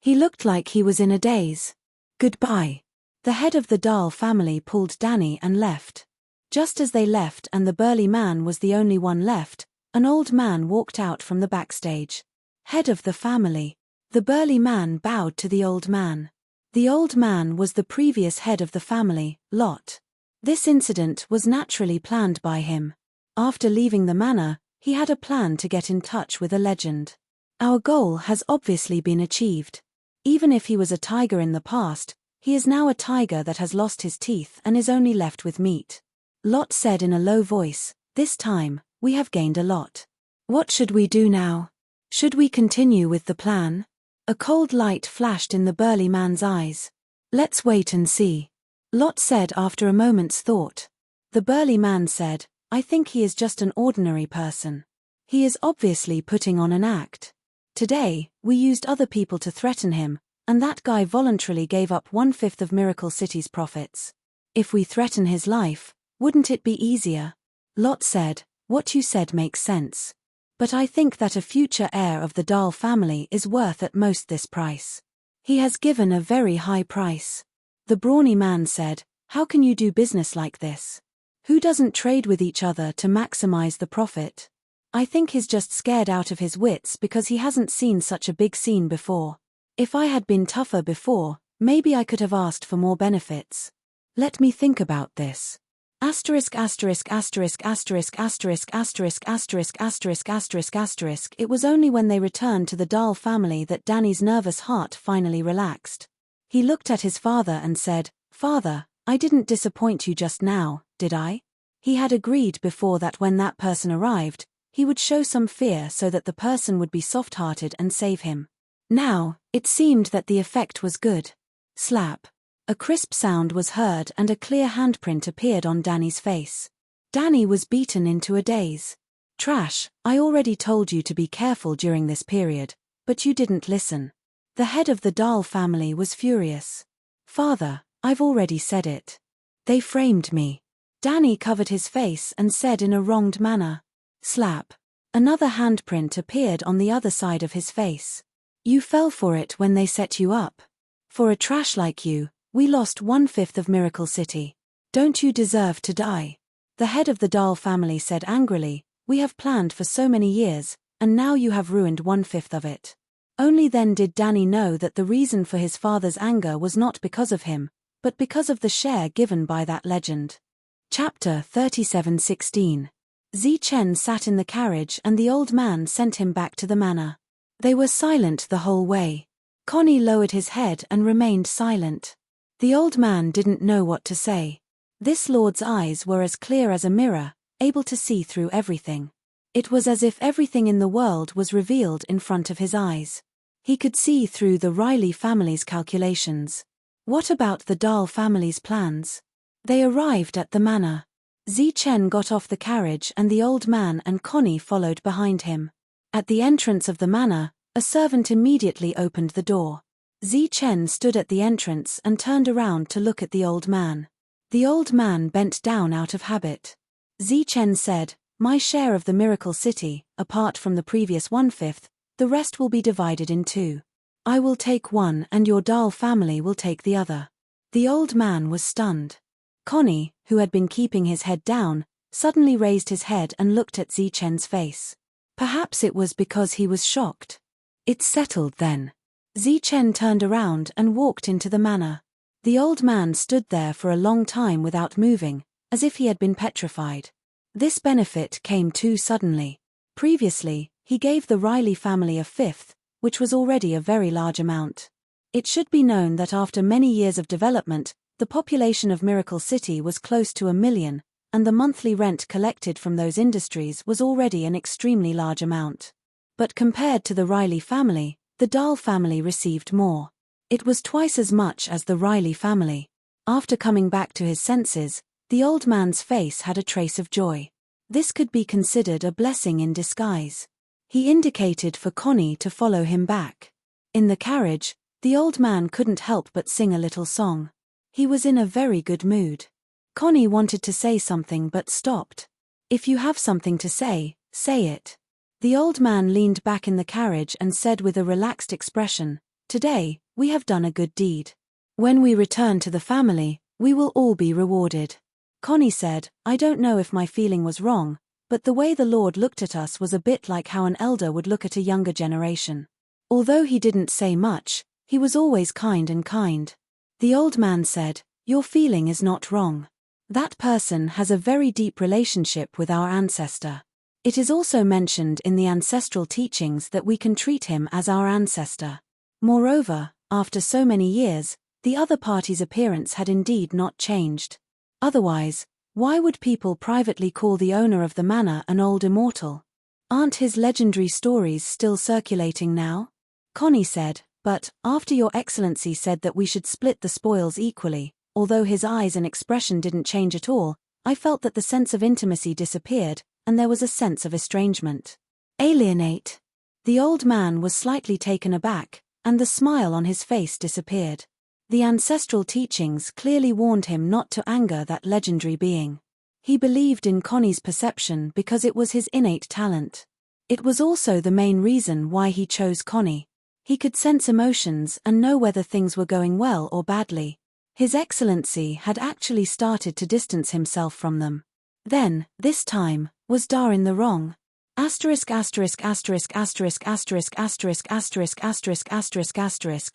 He looked like he was in a daze. Goodbye. The head of the Dahl family pulled Danny and left. Just as they left and the burly man was the only one left, an old man walked out from the backstage. Head of the family. The burly man bowed to the old man. The old man was the previous head of the family, Lot. This incident was naturally planned by him. After leaving the manor, he had a plan to get in touch with a legend. Our goal has obviously been achieved. Even if he was a tiger in the past, he is now a tiger that has lost his teeth and is only left with meat. Lot said in a low voice, "This time, we have gained a lot. What should we do now? Should we continue with the plan?" A cold light flashed in the burly man's eyes. "Let's wait and see," Lot said after a moment's thought. The burly man said, "I think he is just an ordinary person. He is obviously putting on an act. Today, we used other people to threaten him, and that guy voluntarily gave up 1/5 of Miracle City's profits. If we threaten his life, wouldn't it be easier?" Lot said, "What you said makes sense. But I think that a future heir of the Dahl family is worth at most this price. He has given a very high price." The brawny man said, "How can you do business like this? Who doesn't trade with each other to maximize the profit? I think he's just scared out of his wits because he hasn't seen such a big scene before. If I had been tougher before, maybe I could have asked for more benefits. Let me think about this. It was only when they returned to the Dahl family that Danny's nervous heart finally relaxed. He looked at his father and said, "Father, I didn't disappoint you just now, did I?" He had agreed before that when that person arrived, he would show some fear so that the person would be soft-hearted and save him. Now, it seemed that the effect was good. Slap. A crisp sound was heard and a clear handprint appeared on Danny's face. Danny was beaten into a daze. "Trash, I already told you to be careful during this period, but you didn't listen." The head of the Dahl family was furious. "Father, I've already said it. They framed me." Danny covered his face and said in a wronged manner. Slap. Another handprint appeared on the other side of his face. "You fell for it when they set you up. For a trash like you, we lost 1/5 of Miracle City. Don't you deserve to die?" The head of the Dahl family said angrily, "We have planned for so many years, and now you have ruined 1/5 of it." Only then did Danny know that the reason for his father's anger was not because of him, but because of the share given by that legend. Chapter 37:16. Chen sat in the carriage and the old man sent him back to the manor. They were silent the whole way. Connie lowered his head and remained silent. The old man didn't know what to say. This lord's eyes were as clear as a mirror, able to see through everything. It was as if everything in the world was revealed in front of his eyes. He could see through the Riley family's calculations. What about the Dahl family's plans? They arrived at the manor. Chen got off the carriage and the old man and Connie followed behind him. At the entrance of the manor, a servant immediately opened the door. Chen stood at the entrance and turned around to look at the old man. The old man bent down out of habit. Chen said, "My share of the Miracle City, apart from the previous 1/5, the rest will be divided in 2. I will take one and your Dahl family will take the other." The old man was stunned. Connie, who had been keeping his head down, suddenly raised his head and looked at Chen's face. Perhaps it was because he was shocked. "It's settled then." Chen turned around and walked into the manor. The old man stood there for a long time without moving, as if he had been petrified. This benefit came too suddenly. Previously, he gave the Riley family 1/5, which was already a very large amount. It should be known that after many years of development, the population of Miracle City was close to 1 million, and the monthly rent collected from those industries was already an extremely large amount. But compared to the Riley family, the Dahl family received more. It was twice as much as the Riley family. After coming back to his senses, the old man's face had a trace of joy. This could be considered a blessing in disguise. He indicated for Connie to follow him back. In the carriage, the old man couldn't help but sing a little song. He was in a very good mood. Connie wanted to say something but stopped. "If you have something to say, say it." The old man leaned back in the carriage and said with a relaxed expression, Today, we have done a good deed. When we return to the family, we will all be rewarded. Connie said, I don't know if my feeling was wrong, but the way the Lord looked at us was a bit like how an elder would look at a younger generation. Although he didn't say much, he was always kind and kind. The old man said, your feeling is not wrong. That person has a very deep relationship with our ancestor. It is also mentioned in the ancestral teachings that we can treat him as our ancestor. Moreover, after so many years, the other party's appearance had indeed not changed. Otherwise, why would people privately call the owner of the manor an old immortal? Aren't his legendary stories still circulating now? Connie said, but, after Your Excellency said that we should split the spoils equally, although his eyes and expression didn't change at all, I felt that the sense of intimacy disappeared, and there was a sense of estrangement. Alienate. The old man was slightly taken aback, and the smile on his face disappeared. The ancestral teachings clearly warned him not to anger that legendary being. He believed in Connie's perception because it was his innate talent. It was also the main reason why he chose Connie. He could sense emotions and know whether things were going well or badly. His Excellency had actually started to distance himself from them. Then, this time, was Dar in the wrong?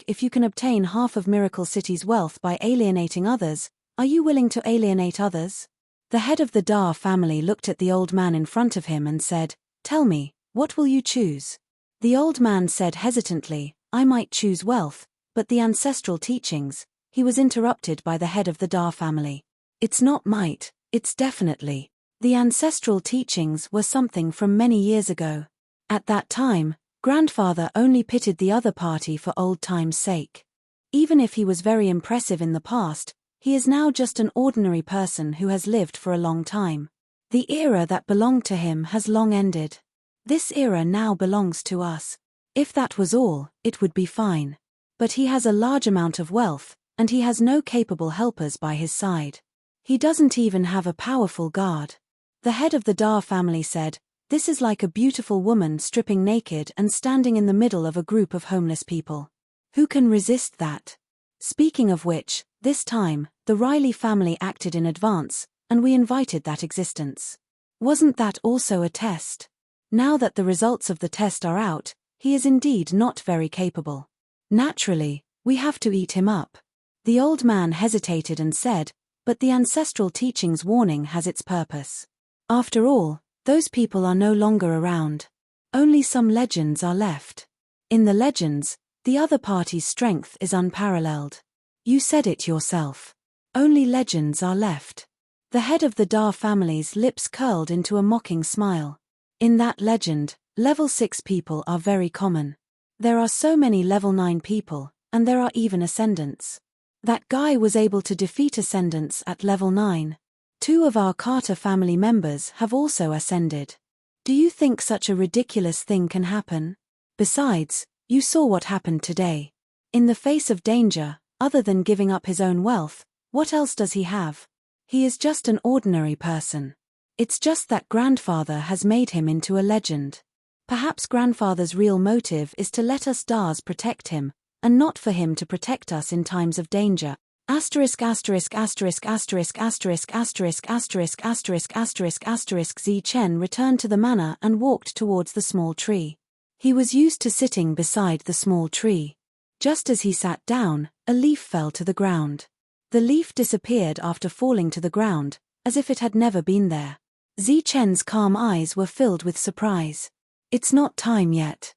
If you can obtain half of Miracle City's wealth by alienating others, are you willing to alienate others? The head of the Dar family looked at the old man in front of him and said, tell me, what will you choose? The old man said hesitantly, I might choose wealth, but the ancestral teachings. He was interrupted by the head of the Dar family. It's not might, it's definitely. The ancestral teachings were something from many years ago. At that time, grandfather only pitied the other party for old time's sake. Even if he was very impressive in the past, he is now just an ordinary person who has lived for a long time. The era that belonged to him has long ended. This era now belongs to us. If that was all, it would be fine. But he has a large amount of wealth, and he has no capable helpers by his side. He doesn't even have a powerful guard. The head of the Dar family said, this is like a beautiful woman stripping naked and standing in the middle of a group of homeless people. Who can resist that? Speaking of which, this time, the Riley family acted in advance, and we invited that existence. Wasn't that also a test? Now that the results of the test are out, he is indeed not very capable. Naturally, we have to eat him up. The old man hesitated and said, but the ancestral teaching's warning has its purpose. After all, those people are no longer around. Only some legends are left. In the legends, the other party's strength is unparalleled. You said it yourself. Only legends are left. The head of the Dar family's lips curled into a mocking smile. In that legend, level 6 people are very common. There are so many level 9 people, and there are even ascendants. That guy was able to defeat ascendants at level 9. 2 of our Carter family members have also ascended. Do you think such a ridiculous thing can happen? Besides, you saw what happened today. In the face of danger, other than giving up his own wealth, what else does he have? He is just an ordinary person. It's just that grandfather has made him into a legend. Perhaps grandfather's real motive is to let us Dars protect him, and not for him to protect us in times of danger. Zi Chen returned to the manor and walked towards the small tree. He was used to sitting beside the small tree. Just as he sat down, a leaf fell to the ground. The leaf disappeared after falling to the ground, as if it had never been there. Zi Chen's calm eyes were filled with surprise. It's not time yet.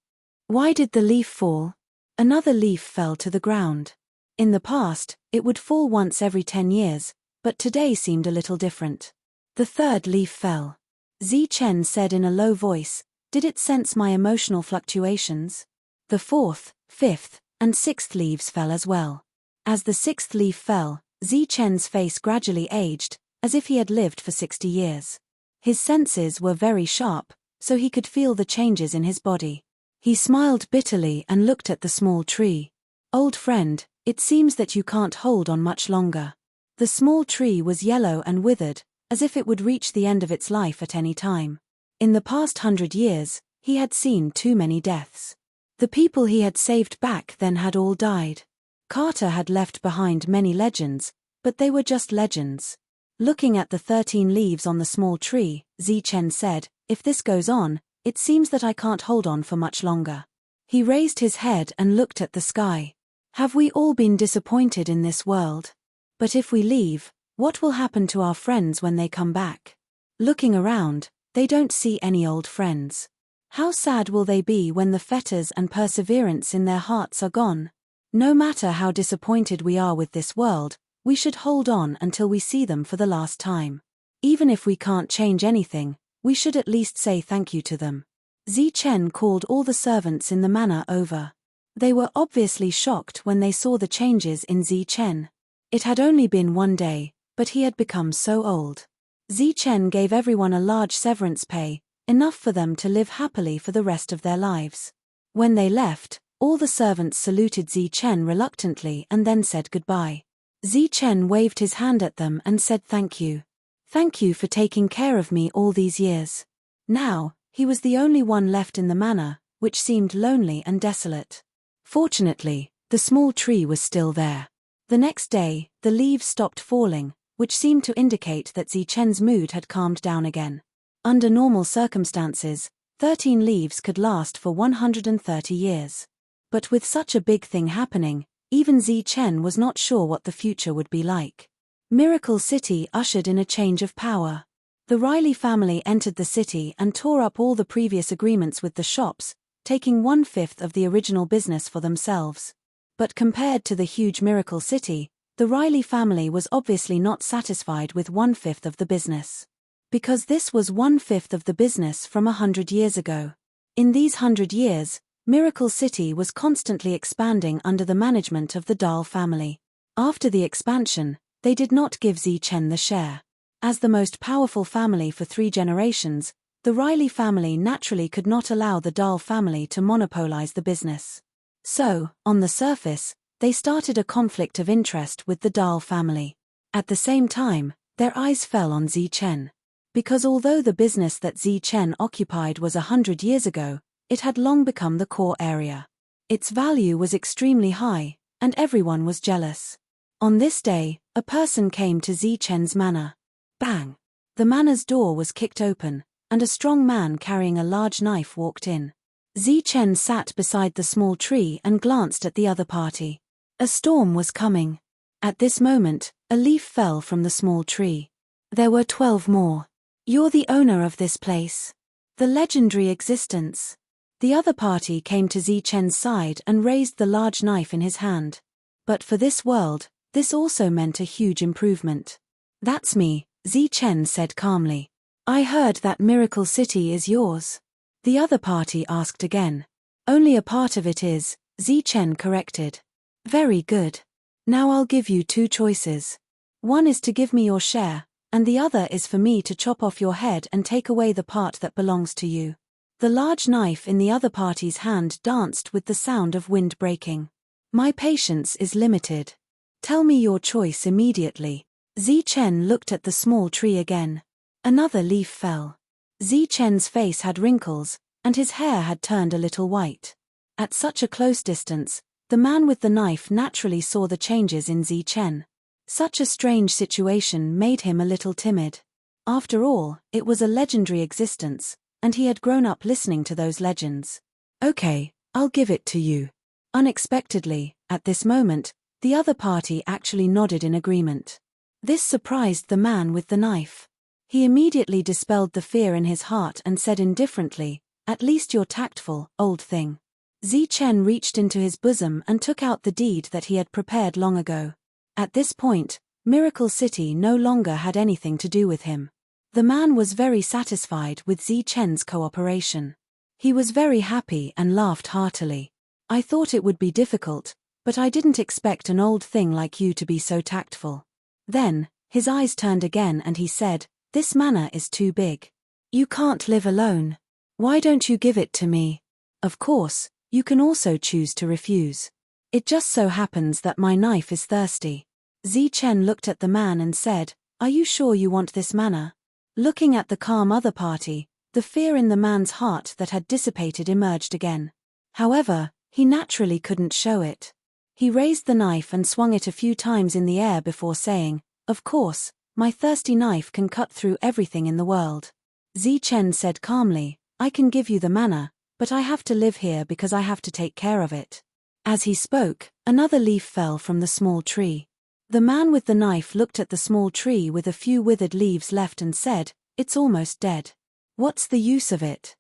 Why did the leaf fall? Another leaf fell to the ground. In the past, it would fall once every 10 years, but today seemed a little different. The third leaf fell. Zi Chen said in a low voice, did it sense my emotional fluctuations? The 4th, 5th, and 6th leaves fell as well. As the 6th leaf fell, Zi Chen's face gradually aged, as if he had lived for 60 years. His senses were very sharp, so he could feel the changes in his body. He smiled bitterly and looked at the small tree. Old friend, it seems that you can't hold on much longer. The small tree was yellow and withered, as if it would reach the end of its life at any time. In the past 100 years, he had seen too many deaths. The people he had saved back then had all died. Carter had left behind many legends, but they were just legends. Looking at the 13 leaves on the small tree, Zichen said, "If this goes on, it seems that I can't hold on for much longer." He raised his head and looked at the sky. "Have we all been disappointed in this world? But if we leave, what will happen to our friends when they come back? Looking around, they don't see any old friends. How sad will they be when the fetters and perseverance in their hearts are gone? No matter how disappointed we are with this world, we should hold on until we see them for the last time. Even if we can't change anything, we should at least say thank you to them." Zichen called all the servants in the manor over. They were obviously shocked when they saw the changes in Zichen. It had only been one day, but he had become so old. Zichen gave everyone a large severance pay, enough for them to live happily for the rest of their lives. When they left, all the servants saluted Zichen reluctantly and then said goodbye. Zichen waved his hand at them and said thank you. "Thank you for taking care of me all these years." Now, he was the only one left in the manor, which seemed lonely and desolate. Fortunately, the small tree was still there. The next day, the leaves stopped falling, which seemed to indicate that Zichen's mood had calmed down again. Under normal circumstances, 13 leaves could last for 130 years. But with such a big thing happening, even Zichen was not sure what the future would be like. Miracle City ushered in a change of power. The Riley family entered the city and tore up all the previous agreements with the shops, taking 1/5 of the original business for themselves. But compared to the huge Miracle City, the Riley family was obviously not satisfied with 1/5 of the business. Because this was 1/5 of the business from 100 years ago. In these 100 years, Miracle City was constantly expanding under the management of the Dahl family. After the expansion, they did not give Zichen the share. As the most powerful family for 3 generations, the Riley family naturally could not allow the Dahl family to monopolize the business. So, on the surface, they started a conflict of interest with the Dahl family. At the same time, their eyes fell on Zichen. Because although the business that Zichen occupied was 100 years ago, it had long become the core area. Its value was extremely high, and everyone was jealous. On this day, a person came to Zichen's manor. Bang! The manor's door was kicked open, and a strong man carrying a large knife walked in. Zichen sat beside the small tree and glanced at the other party. A storm was coming. At this moment, a leaf fell from the small tree. There were 12 more. "You're the owner of this place. The legendary existence." The other party came to Zichen's side and raised the large knife in his hand. But for this world, this also meant a huge improvement. "That's me," Zichen said calmly. "I heard that Miracle City is yours." The other party asked again. "Only a part of it is," Zichen corrected. "Very good. Now I'll give you 2 choices. One is to give me your share, and the other is for me to chop off your head and take away the part that belongs to you." The large knife in the other party's hand danced with the sound of wind breaking. "My patience is limited. Tell me your choice immediately." Zichen looked at the small tree again. Another leaf fell. Zichen's face had wrinkles, and his hair had turned a little white. At such a close distance, the man with the knife naturally saw the changes in Zichen. Such a strange situation made him a little timid. After all, it was a legendary existence, and he had grown up listening to those legends. "Okay, I'll give it to you." Unexpectedly, at this moment, the other party actually nodded in agreement. This surprised the man with the knife. He immediately dispelled the fear in his heart and said indifferently, "At least you're tactful, old thing." Zichen reached into his bosom and took out the deed that he had prepared long ago. At this point, Miracle City no longer had anything to do with him. The man was very satisfied with Zichen's cooperation. He was very happy and laughed heartily. "I thought it would be difficult, but I didn't expect an old thing like you to be so tactful." Then, his eyes turned again and he said, "This manor is too big. You can't live alone. Why don't you give it to me? Of course, you can also choose to refuse. It just so happens that my knife is thirsty." Zichen looked at the man and said, "Are you sure you want this manor?" Looking at the calm other party, the fear in the man's heart that had dissipated emerged again. However, he naturally couldn't show it. He raised the knife and swung it a few times in the air before saying, "Of course, my thirsty knife can cut through everything in the world." Zichen said calmly, "I can give you the mana, but I have to live here because I have to take care of it." As he spoke, another leaf fell from the small tree. The man with the knife looked at the small tree with a few withered leaves left and said, "It's almost dead. What's the use of it?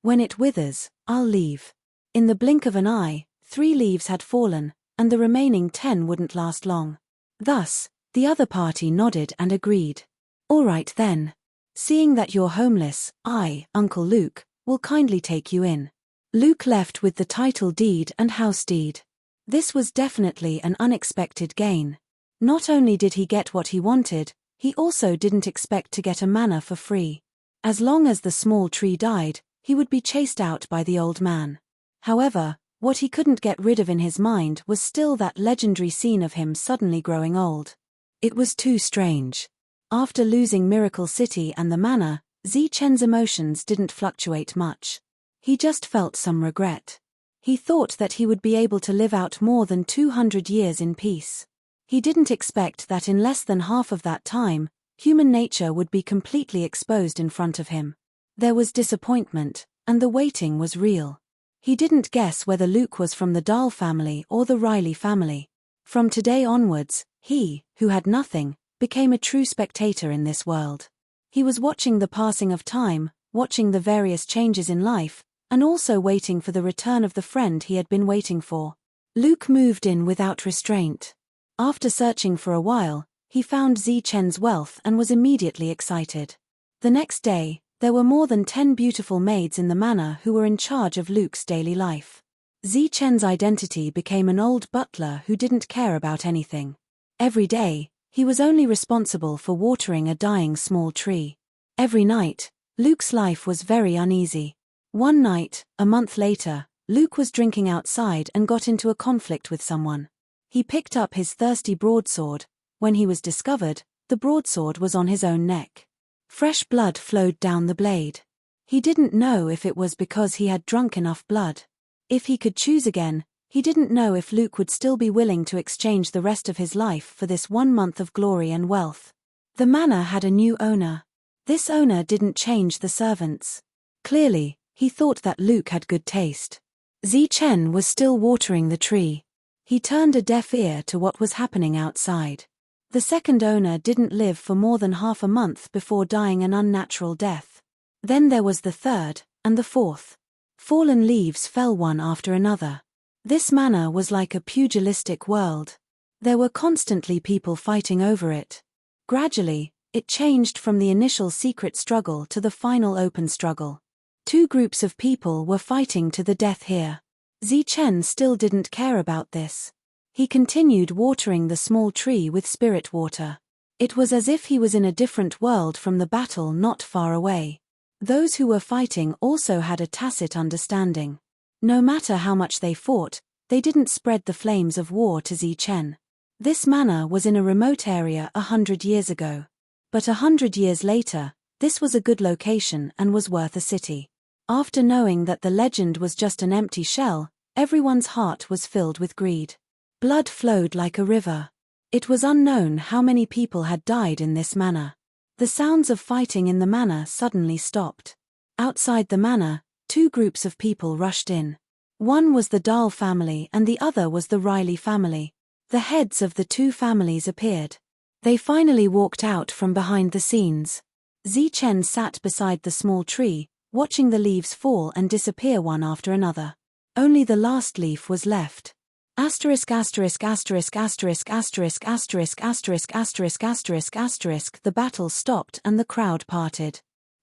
When it withers, I'll leave." In the blink of an eye, 3 leaves had fallen, and the remaining 10 wouldn't last long. Thus, the other party nodded and agreed. "All right then. Seeing that you're homeless, I, Uncle Luke, will kindly take you in." Luke left with the title deed and house deed. This was definitely an unexpected gain. Not only did he get what he wanted, he also didn't expect to get a mana for free. As long as the small tree died, he would be chased out by the old man. However, what he couldn't get rid of in his mind was still that legendary scene of him suddenly growing old. It was too strange. After losing Miracle City and the mana, Zichen's emotions didn't fluctuate much. He just felt some regret. He thought that he would be able to live out more than 200 years in peace. He didn't expect that in less than half of that time, human nature would be completely exposed in front of him. There was disappointment, and the waiting was real. He didn't guess whether Luke was from the Dahl family or the Riley family. From today onwards, he, who had nothing, became a true spectator in this world. He was watching the passing of time, watching the various changes in life, and also waiting for the return of the friend he had been waiting for. Luke moved in without restraint. After searching for a while, he found Zichen's wealth and was immediately excited. The next day, there were more than 10 beautiful maids in the manor who were in charge of Luke's daily life. Zichen's identity became an old butler who didn't care about anything. Every day, he was only responsible for watering a dying small tree. Every night, Luke's life was very uneasy. One night, a month later, Luke was drinking outside and got into a conflict with someone. He picked up his thirsty broadsword. When he was discovered, the broadsword was on his own neck. Fresh blood flowed down the blade. He didn't know if it was because he had drunk enough blood. If he could choose again, he didn't know if Luke would still be willing to exchange the rest of his life for this 1 month of glory and wealth. The manor had a new owner. This owner didn't change the servants. Clearly, he thought that Luke had good taste. Zichen was still watering the tree. He turned a deaf ear to what was happening outside. The second owner didn't live for more than half a month before dying an unnatural death. Then there was the third, and the fourth. Fallen leaves fell one after another. This manor was like a pugilistic world. There were constantly people fighting over it. Gradually, it changed from the initial secret struggle to the final open struggle. 2 groups of people were fighting to the death here. Zichen still didn't care about this. He continued watering the small tree with spirit water. It was as if he was in a different world from the battle not far away. Those who were fighting also had a tacit understanding. No matter how much they fought, they didn't spread the flames of war to Zichen. This manor was in a remote area 100 years ago. But 100 years later, this was a good location and was worth a city. After knowing that the legend was just an empty shell, everyone's heart was filled with greed. Blood flowed like a river. It was unknown how many people had died in this manor. The sounds of fighting in the manor suddenly stopped. Outside the manor, 2 groups of people rushed in. One was the Dahl family and the other was the Riley family. The heads of the 2 families appeared. They finally walked out from behind the scenes. Zichen sat beside the small tree, watching the leaves fall and disappear one after another. Only the last leaf was left. Asterisk asterisk asterisk asterisk asterisk asterisk asterisk asterisk asterisk asterisk. The battle stopped and the crowd parted.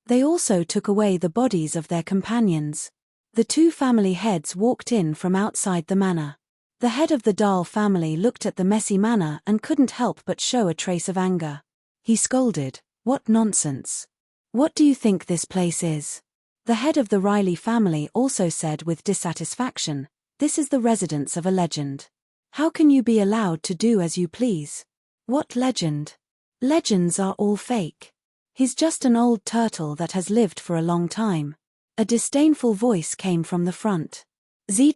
They also took away the bodies of their companions. The 2 family heads walked in from outside the manor. The head of the Dahl family looked at the messy manor and couldn't help but show a trace of anger. He scolded, "What nonsense! What do you think this place is?" The head of the Riley family also said with dissatisfaction, "This is the residence of a legend. How can you be allowed to do as you please?" "What legend? Legends are all fake. He's just an old turtle that has lived for a long time." A disdainful voice came from the front.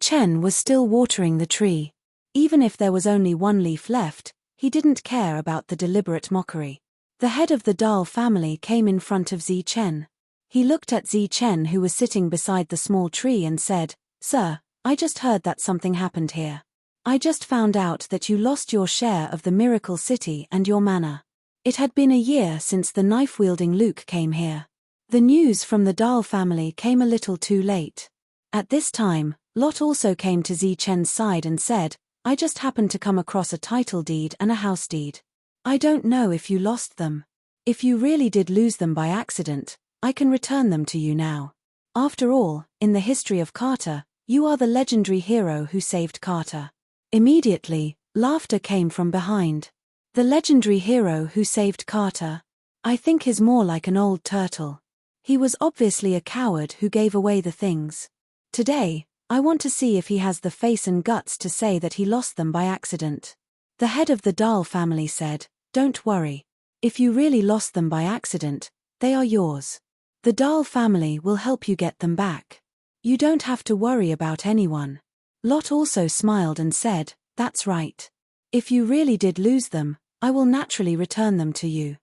Chen was still watering the tree. Even if there was only one leaf left, he didn't care about the deliberate mockery. The head of the Dahl family came in front of Chen. He looked at Chen, who was sitting beside the small tree, and said, "Sir, I just heard that something happened here. I just found out that you lost your share of the miracle city and your manor. It had been a year since the knife-wielding Luke came here." The news from the Dahl family came a little too late. At this time, Lot also came to Chen's side and said, "I just happened to come across a title deed and a house deed. I don't know if you lost them. If you really did lose them by accident, I can return them to you now. After all, in the history of Carter, you are the legendary hero who saved Carter." Immediately, laughter came from behind. The legendary hero who saved Carter? I think is more like an old turtle. He was obviously a coward who gave away the things. Today, I want to see if he has the face and guts to say that he lost them by accident. The head of the Dahl family said, "Don't worry. If you really lost them by accident, they are yours. The Dahl family will help you get them back. You don't have to worry about anyone." Lot also smiled and said, "That's right. If you really did lose them, I will naturally return them to you."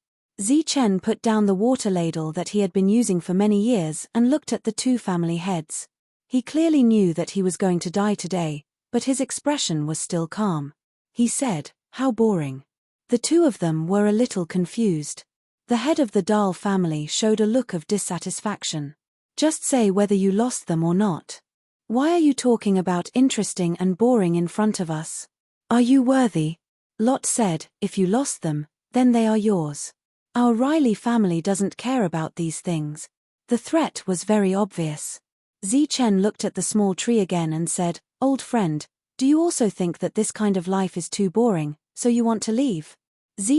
Chen put down the water ladle that he had been using for many years and looked at the two family heads. He clearly knew that he was going to die today, but his expression was still calm. He said, "How boring." The two of them were a little confused. The head of the Dahl family showed a look of dissatisfaction. "Just say whether you lost them or not. Why are you talking about interesting and boring in front of us? Are you worthy?" Lot said, "If you lost them, then they are yours. Our Riley family doesn't care about these things." The threat was very obvious. Chen looked at the small tree again and said, "Old friend, do you also think that this kind of life is too boring, so you want to leave?"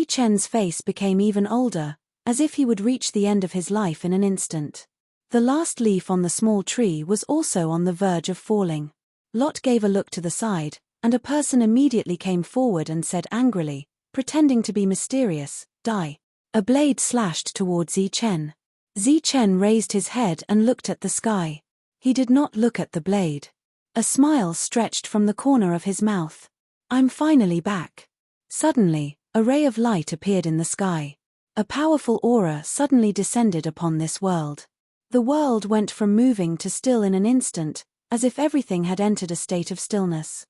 Chen's face became even older, as if he would reach the end of his life in an instant. The last leaf on the small tree was also on the verge of falling. Lot gave a look to the side, and a person immediately came forward and said angrily, pretending to be mysterious, "Die." A blade slashed towards Chen. Chen raised his head and looked at the sky. He did not look at the blade. A smile stretched from the corner of his mouth. "I'm finally back." Suddenly, a ray of light appeared in the sky. A powerful aura suddenly descended upon this world. The world went from moving to still in an instant, as if everything had entered a state of stillness.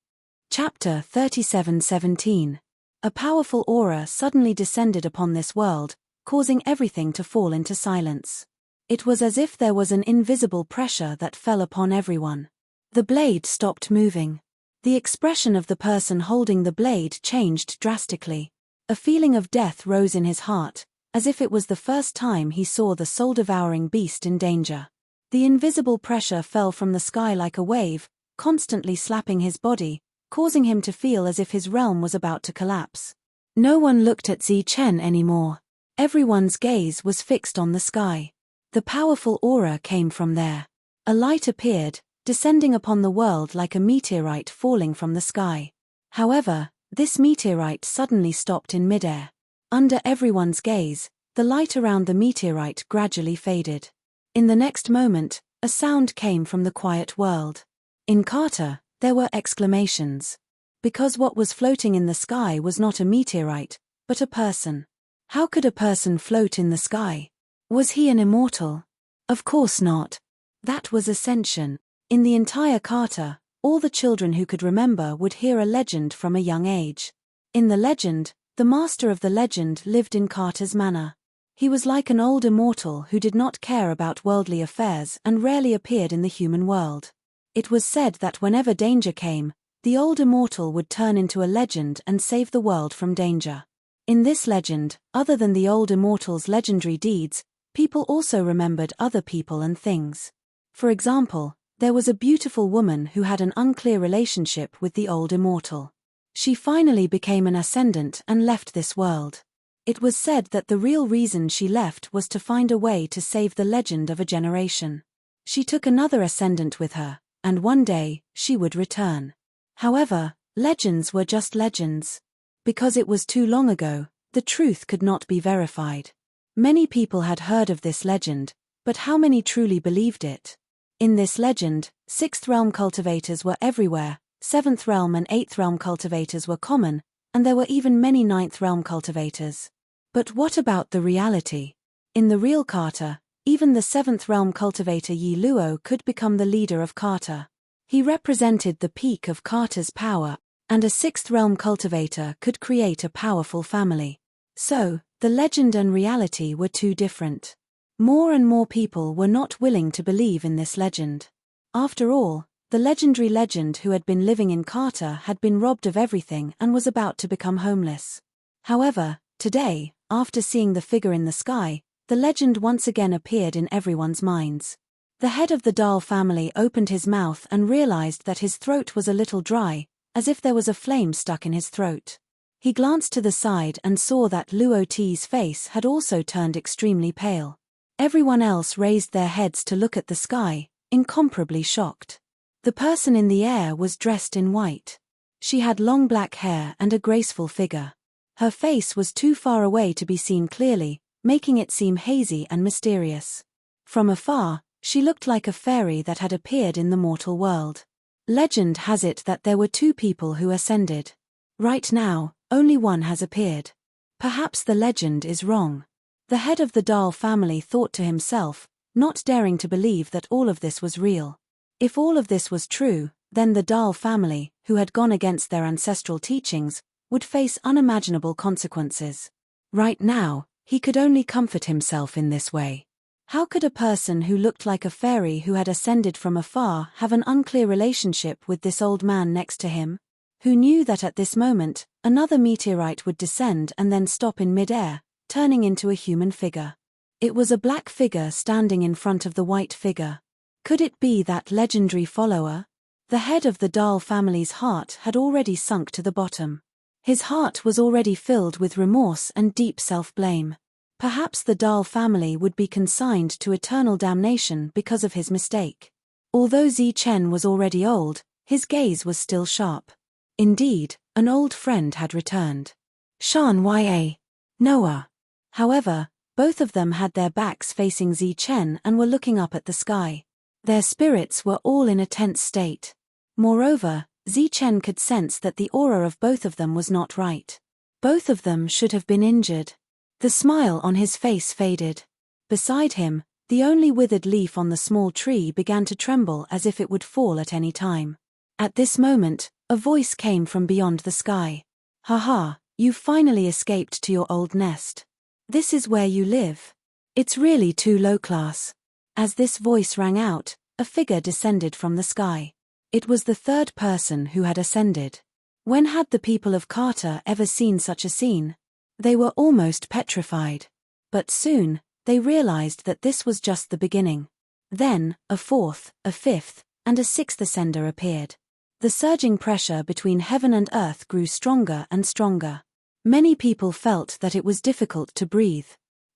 Chapter 37:17. A powerful aura suddenly descended upon this world, causing everything to fall into silence. It was as if there was an invisible pressure that fell upon everyone. The blade stopped moving. The expression of the person holding the blade changed drastically. A feeling of death rose in his heart, as if it was the first time he saw the soul-devouring beast in danger. The invisible pressure fell from the sky like a wave, constantly slapping his body, causing him to feel as if his realm was about to collapse. No one looked at Chen anymore. Everyone's gaze was fixed on the sky. The powerful aura came from there. A light appeared, descending upon the world like a meteorite falling from the sky. However, this meteorite suddenly stopped in midair. Under everyone's gaze, the light around the meteorite gradually faded. In the next moment, a sound came from the quiet world. In Carter, there were exclamations. Because what was floating in the sky was not a meteorite, but a person. How could a person float in the sky? Was he an immortal? Of course not. That was ascension. In the entire Carter, all the children who could remember would hear a legend from a young age. In the legend, the master of the legend lived in Carter's manor. He was like an old immortal who did not care about worldly affairs and rarely appeared in the human world. It was said that whenever danger came, the old immortal would turn into a legend and save the world from danger. In this legend, other than the old immortal's legendary deeds, people also remembered other people and things. For example, there was a beautiful woman who had an unclear relationship with the old immortal. She finally became an ascendant and left this world. It was said that the real reason she left was to find a way to save the legend of a generation. She took another ascendant with her, and one day, she would return. However, legends were just legends. Because it was too long ago, the truth could not be verified. Many people had heard of this legend, but how many truly believed it? In this legend, 6th realm cultivators were everywhere, 7th realm and 8th realm cultivators were common, and there were even many 9th realm cultivators. But what about the reality? In the real Carter, even the 7th realm cultivator Yi Luo could become the leader of Carter. He represented the peak of Carter's power, and a 6th realm cultivator could create a powerful family. So, the legend and reality were too different. More and more people were not willing to believe in this legend. After all, the legendary legend who had been living in Carter had been robbed of everything and was about to become homeless. However, today, after seeing the figure in the sky, the legend once again appeared in everyone's minds. The head of the Dahl family opened his mouth and realized that his throat was a little dry, as if there was a flame stuck in his throat. He glanced to the side and saw that Luo Ti's face had also turned extremely pale. Everyone else raised their heads to look at the sky, incomparably shocked. The person in the air was dressed in white. She had long black hair and a graceful figure. Her face was too far away to be seen clearly, making it seem hazy and mysterious. From afar, she looked like a fairy that had appeared in the mortal world. Legend has it that there were 2 people who ascended. Right now, only one has appeared. Perhaps the legend is wrong. The head of the Dahl family thought to himself, not daring to believe that all of this was real. If all of this was true, then the Dahl family, who had gone against their ancestral teachings, would face unimaginable consequences. Right now, he could only comfort himself in this way. How could a person who looked like a fairy who had ascended from afar have an unclear relationship with this old man next to him? Who knew that at this moment, another meteorite would descend and then stop in mid-air, turning into a human figure. It was a black figure standing in front of the white figure. Could it be that legendary follower? The head of the Dahl family's heart had already sunk to the bottom. His heart was already filled with remorse and deep self-blame. Perhaps the Dahl family would be consigned to eternal damnation because of his mistake. Although Zichen was already old, his gaze was still sharp. Indeed, an old friend had returned. Shan Ya. Noah. However, both of them had their backs facing Zichen and were looking up at the sky. Their spirits were all in a tense state. Moreover, Zichen could sense that the aura of both of them was not right. Both of them should have been injured. The smile on his face faded. Beside him, the only withered leaf on the small tree began to tremble as if it would fall at any time. At this moment, a voice came from beyond the sky. "Haha, you've finally escaped to your old nest. This is where you live. It's really too low class." As this voice rang out, a figure descended from the sky. It was the 3rd person who had ascended. When had the people of Carter ever seen such a scene? They were almost petrified. But soon, they realized that this was just the beginning. Then, a 4th, a 5th, and a 6th ascender appeared. The surging pressure between heaven and earth grew stronger and stronger. Many people felt that it was difficult to breathe.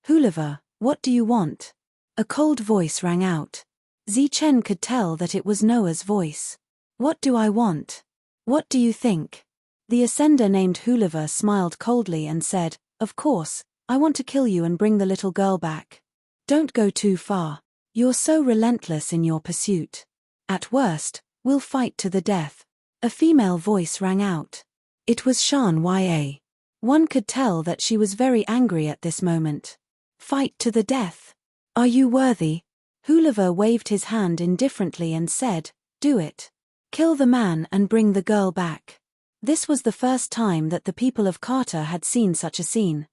"Huliver, what do you want?" A cold voice rang out. Zichen could tell that it was Noah's voice. "What do I want? What do you think?" The ascender named Huliver smiled coldly and said, "Of course, I want to kill you and bring the little girl back. Don't go too far. You're so relentless in your pursuit. At worst, we'll fight to the death." A female voice rang out. It was Shan Ya. One could tell that she was very angry at this moment. "Fight to the death? Are you worthy?" Huliver waved his hand indifferently and said, "Do it. Kill the man and bring the girl back." This was the first time that the people of Carter had seen such a scene.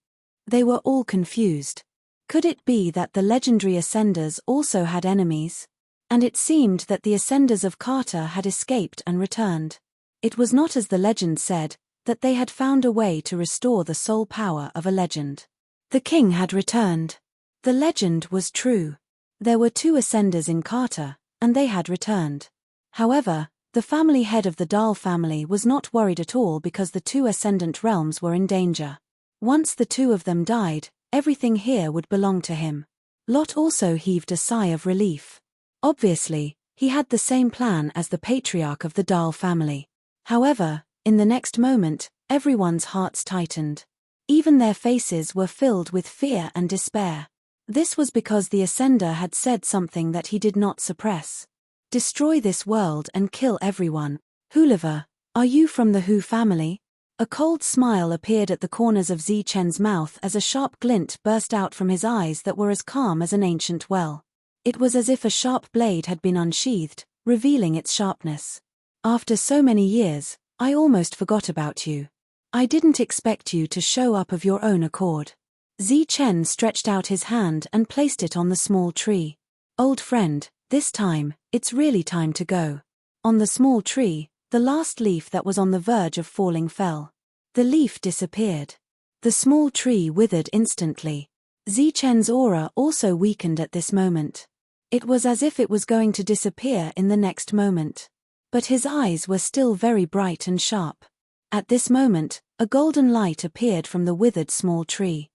They were all confused. Could it be that the legendary ascenders also had enemies? And it seemed that the ascenders of Carter had escaped and returned. It was not as the legend said, that they had found a way to restore the soul power of a legend. The king had returned. The legend was true. There were 2 ascenders in Carter, and they had returned. However, the family head of the Dahl family was not worried at all because the 2 ascendant realms were in danger. Once the 2 of them died, everything here would belong to him. Lot also heaved a sigh of relief. Obviously, he had the same plan as the patriarch of the Dahl family. However, in the next moment, everyone's hearts tightened. Even their faces were filled with fear and despair. This was because the ascender had said something that he did not suppress. Destroy this world and kill everyone. Huliver, are you from the Hu family? A cold smile appeared at the corners of Zichen's mouth as a sharp glint burst out from his eyes that were as calm as an ancient well. It was as if a sharp blade had been unsheathed, revealing its sharpness. After so many years, I almost forgot about you. I didn't expect you to show up of your own accord. Zichen stretched out his hand and placed it on the small tree. Old friend, this time, it's really time to go. On the small tree, the last leaf that was on the verge of falling fell. The leaf disappeared. The small tree withered instantly. Zichen's aura also weakened at this moment. It was as if it was going to disappear in the next moment. But his eyes were still very bright and sharp. At this moment, a golden light appeared from the withered small tree.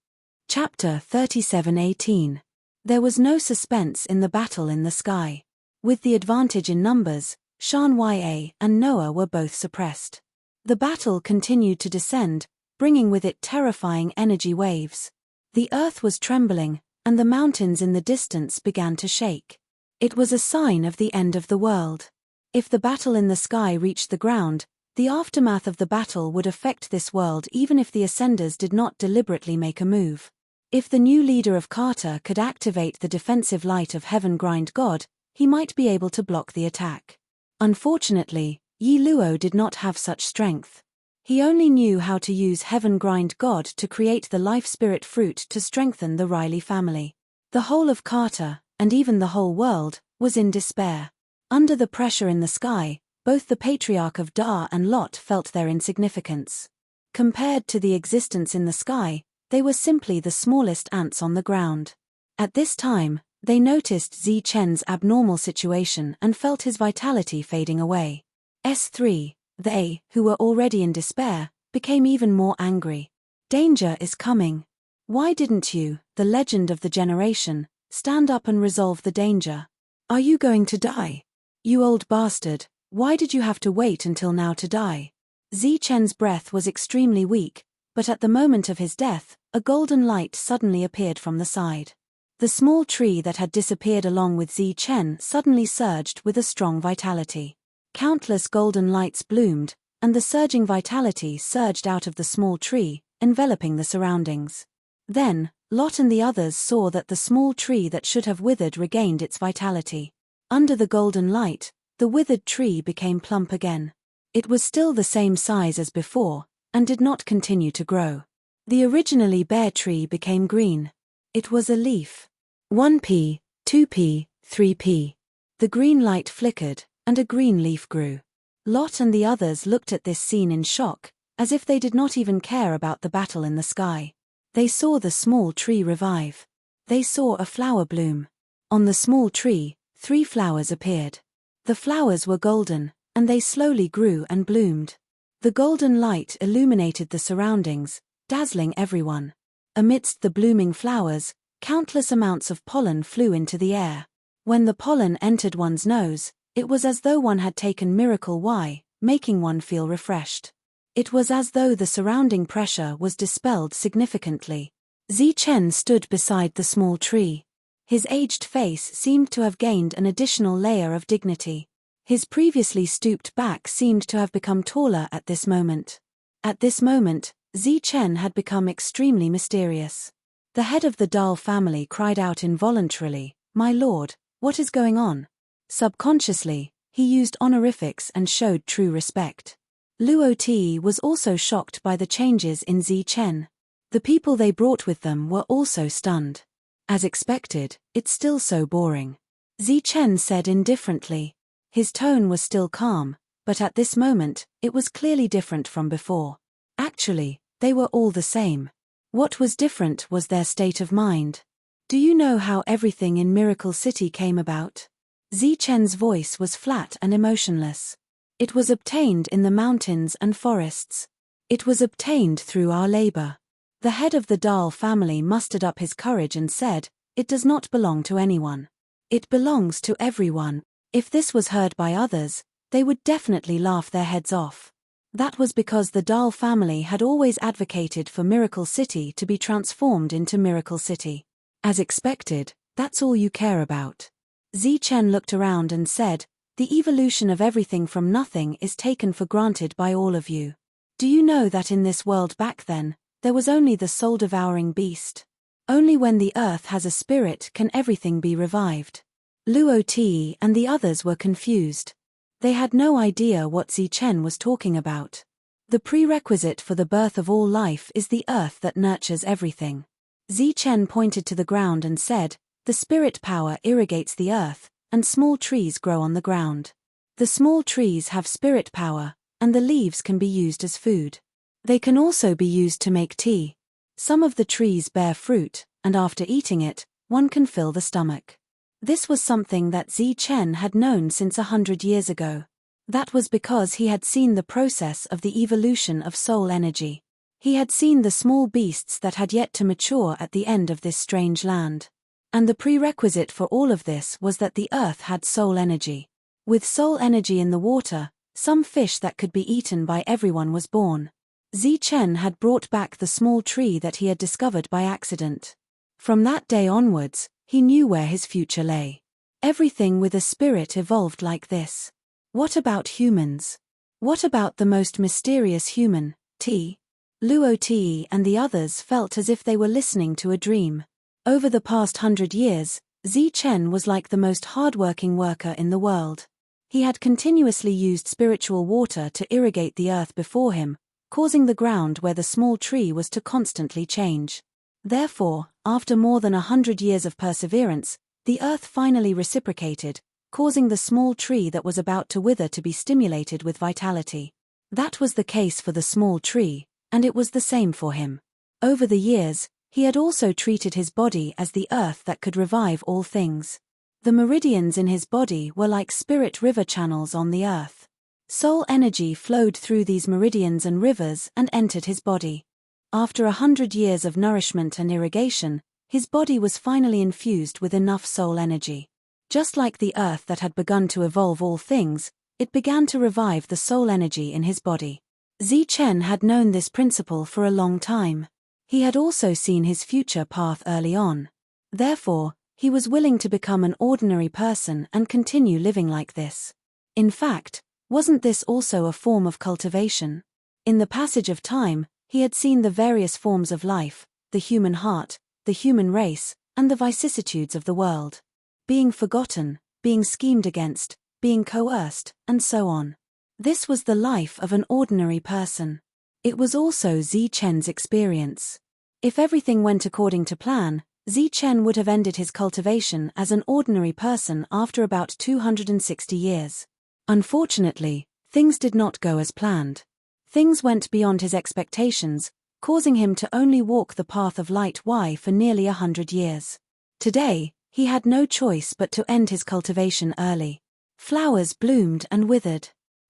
Chapter 37:18. There was no suspense in the battle in the sky. With the advantage in numbers, Shan Ya and Noah were both suppressed. The battle continued to descend, bringing with it terrifying energy waves. The earth was trembling, and the mountains in the distance began to shake. It was a sign of the end of the world. If the battle in the sky reached the ground, the aftermath of the battle would affect this world even if the Ascenders did not deliberately make a move. If the new leader of Carter could activate the defensive light of Heaven Grind God, he might be able to block the attack. Unfortunately, Yi Luo did not have such strength. He only knew how to use Heaven Grind God to create the Life Spirit fruit to strengthen the Riley family. The whole of Carter, and even the whole world, was in despair. Under the pressure in the sky, both the Patriarch of Da and Lot felt their insignificance. Compared to the existence in the sky, they were simply the smallest ants on the ground. At this time, they noticed Zichen's abnormal situation and felt his vitality fading away. S3, they, who were already in despair, became even more angry. Danger is coming. Why didn't you, the legend of the generation, stand up and resolve the danger? Are you going to die? You old bastard, why did you have to wait until now to die? Zichen's breath was extremely weak, but at the moment of his death, a golden light suddenly appeared from the side. The small tree that had disappeared along with Zichen suddenly surged with a strong vitality. Countless golden lights bloomed, and the surging vitality surged out of the small tree, enveloping the surroundings. Then, Lot and the others saw that the small tree that should have withered regained its vitality. Under the golden light, the withered tree became plump again. It was still the same size as before, and did not continue to grow. The originally bare tree became green. It was a leaf. 1p, 2p, 3p. The green light flickered, and a green leaf grew. Lot and the others looked at this scene in shock, as if they did not even care about the battle in the sky. They saw the small tree revive. They saw a flower bloom. On the small tree, 3 flowers appeared. The flowers were golden, and they slowly grew and bloomed. The golden light illuminated the surroundings, dazzling everyone. Amidst the blooming flowers, countless amounts of pollen flew into the air. When the pollen entered one's nose, it was as though one had taken Miracle Y, making one feel refreshed. It was as though the surrounding pressure was dispelled significantly. Zichen stood beside the small tree. His aged face seemed to have gained an additional layer of dignity. His previously stooped back seemed to have become taller at this moment. At this moment, Zichen had become extremely mysterious. The head of the Dahl family cried out involuntarily, "My lord, what is going on?" Subconsciously, he used honorifics and showed true respect. Luo Ti was also shocked by the changes in Zichen. The people they brought with them were also stunned. As expected, it's still so boring. Zichen said indifferently. His tone was still calm, but at this moment, it was clearly different from before. Actually, they were all the same. What was different was their state of mind. Do you know how everything in Miracle City came about? Zichen's voice was flat and emotionless. It was obtained in the mountains and forests. It was obtained through our labor. The head of the Dahl family mustered up his courage and said, "It does not belong to anyone. It belongs to everyone." If this was heard by others, they would definitely laugh their heads off. That was because the Dahl family had always advocated for Miracle City to be transformed into Miracle City. As expected, that's all you care about. Zichen looked around and said, The evolution of everything from nothing is taken for granted by all of you. Do you know that in this world back then, there was only the soul-devouring beast? Only when the earth has a spirit can everything be revived. Luo and the others were confused. They had no idea what Zichen was talking about. The prerequisite for the birth of all life is the earth that nurtures everything. Zichen pointed to the ground and said, "The spirit power irrigates the earth, and small trees grow on the ground. The small trees have spirit power, and the leaves can be used as food. They can also be used to make tea. Some of the trees bear fruit, and after eating it, one can fill the stomach." This was something that Zichen had known since 100 years ago. That was because he had seen the process of the evolution of soul energy. He had seen the small beasts that had yet to mature at the end of this strange land. And the prerequisite for all of this was that the earth had soul energy. With soul energy in the water, some fish that could be eaten by everyone was born. Zichen had brought back the small tree that he had discovered by accident. From that day onwards, he knew where his future lay. Everything with a spirit evolved like this. What about humans? What about the most mysterious human, T? Luo and the others felt as if they were listening to a dream. Over the past 100 years, Zichen was like the most hardworking worker in the world. He had continuously used spiritual water to irrigate the earth before him, causing the ground where the small tree was to constantly change. Therefore, after more than 100 years of perseverance, the earth finally reciprocated, causing the small tree that was about to wither to be stimulated with vitality. That was the case for the small tree, and it was the same for him. Over the years, he had also treated his body as the earth that could revive all things. The meridians in his body were like spirit river channels on the earth. Soul energy flowed through these meridians and rivers and entered his body. After 100 years of nourishment and irrigation, his body was finally infused with enough soul energy. Just like the earth that had begun to evolve all things, it began to revive the soul energy in his body. Zichen had known this principle for a long time. He had also seen his future path early on. Therefore, he was willing to become an ordinary person and continue living like this. In fact, wasn't this also a form of cultivation? In the passage of time, he had seen the various forms of life, the human heart, the human race, and the vicissitudes of the world. Being forgotten, being schemed against, being coerced, and so on. This was the life of an ordinary person. It was also Zichen's experience. If everything went according to plan, Zichen would have ended his cultivation as an ordinary person after about 260 years. Unfortunately, things did not go as planned. Things went beyond his expectations, causing him to only walk the path of light Y for nearly 100 years. Today, he had no choice but to end his cultivation early. Flowers bloomed and withered.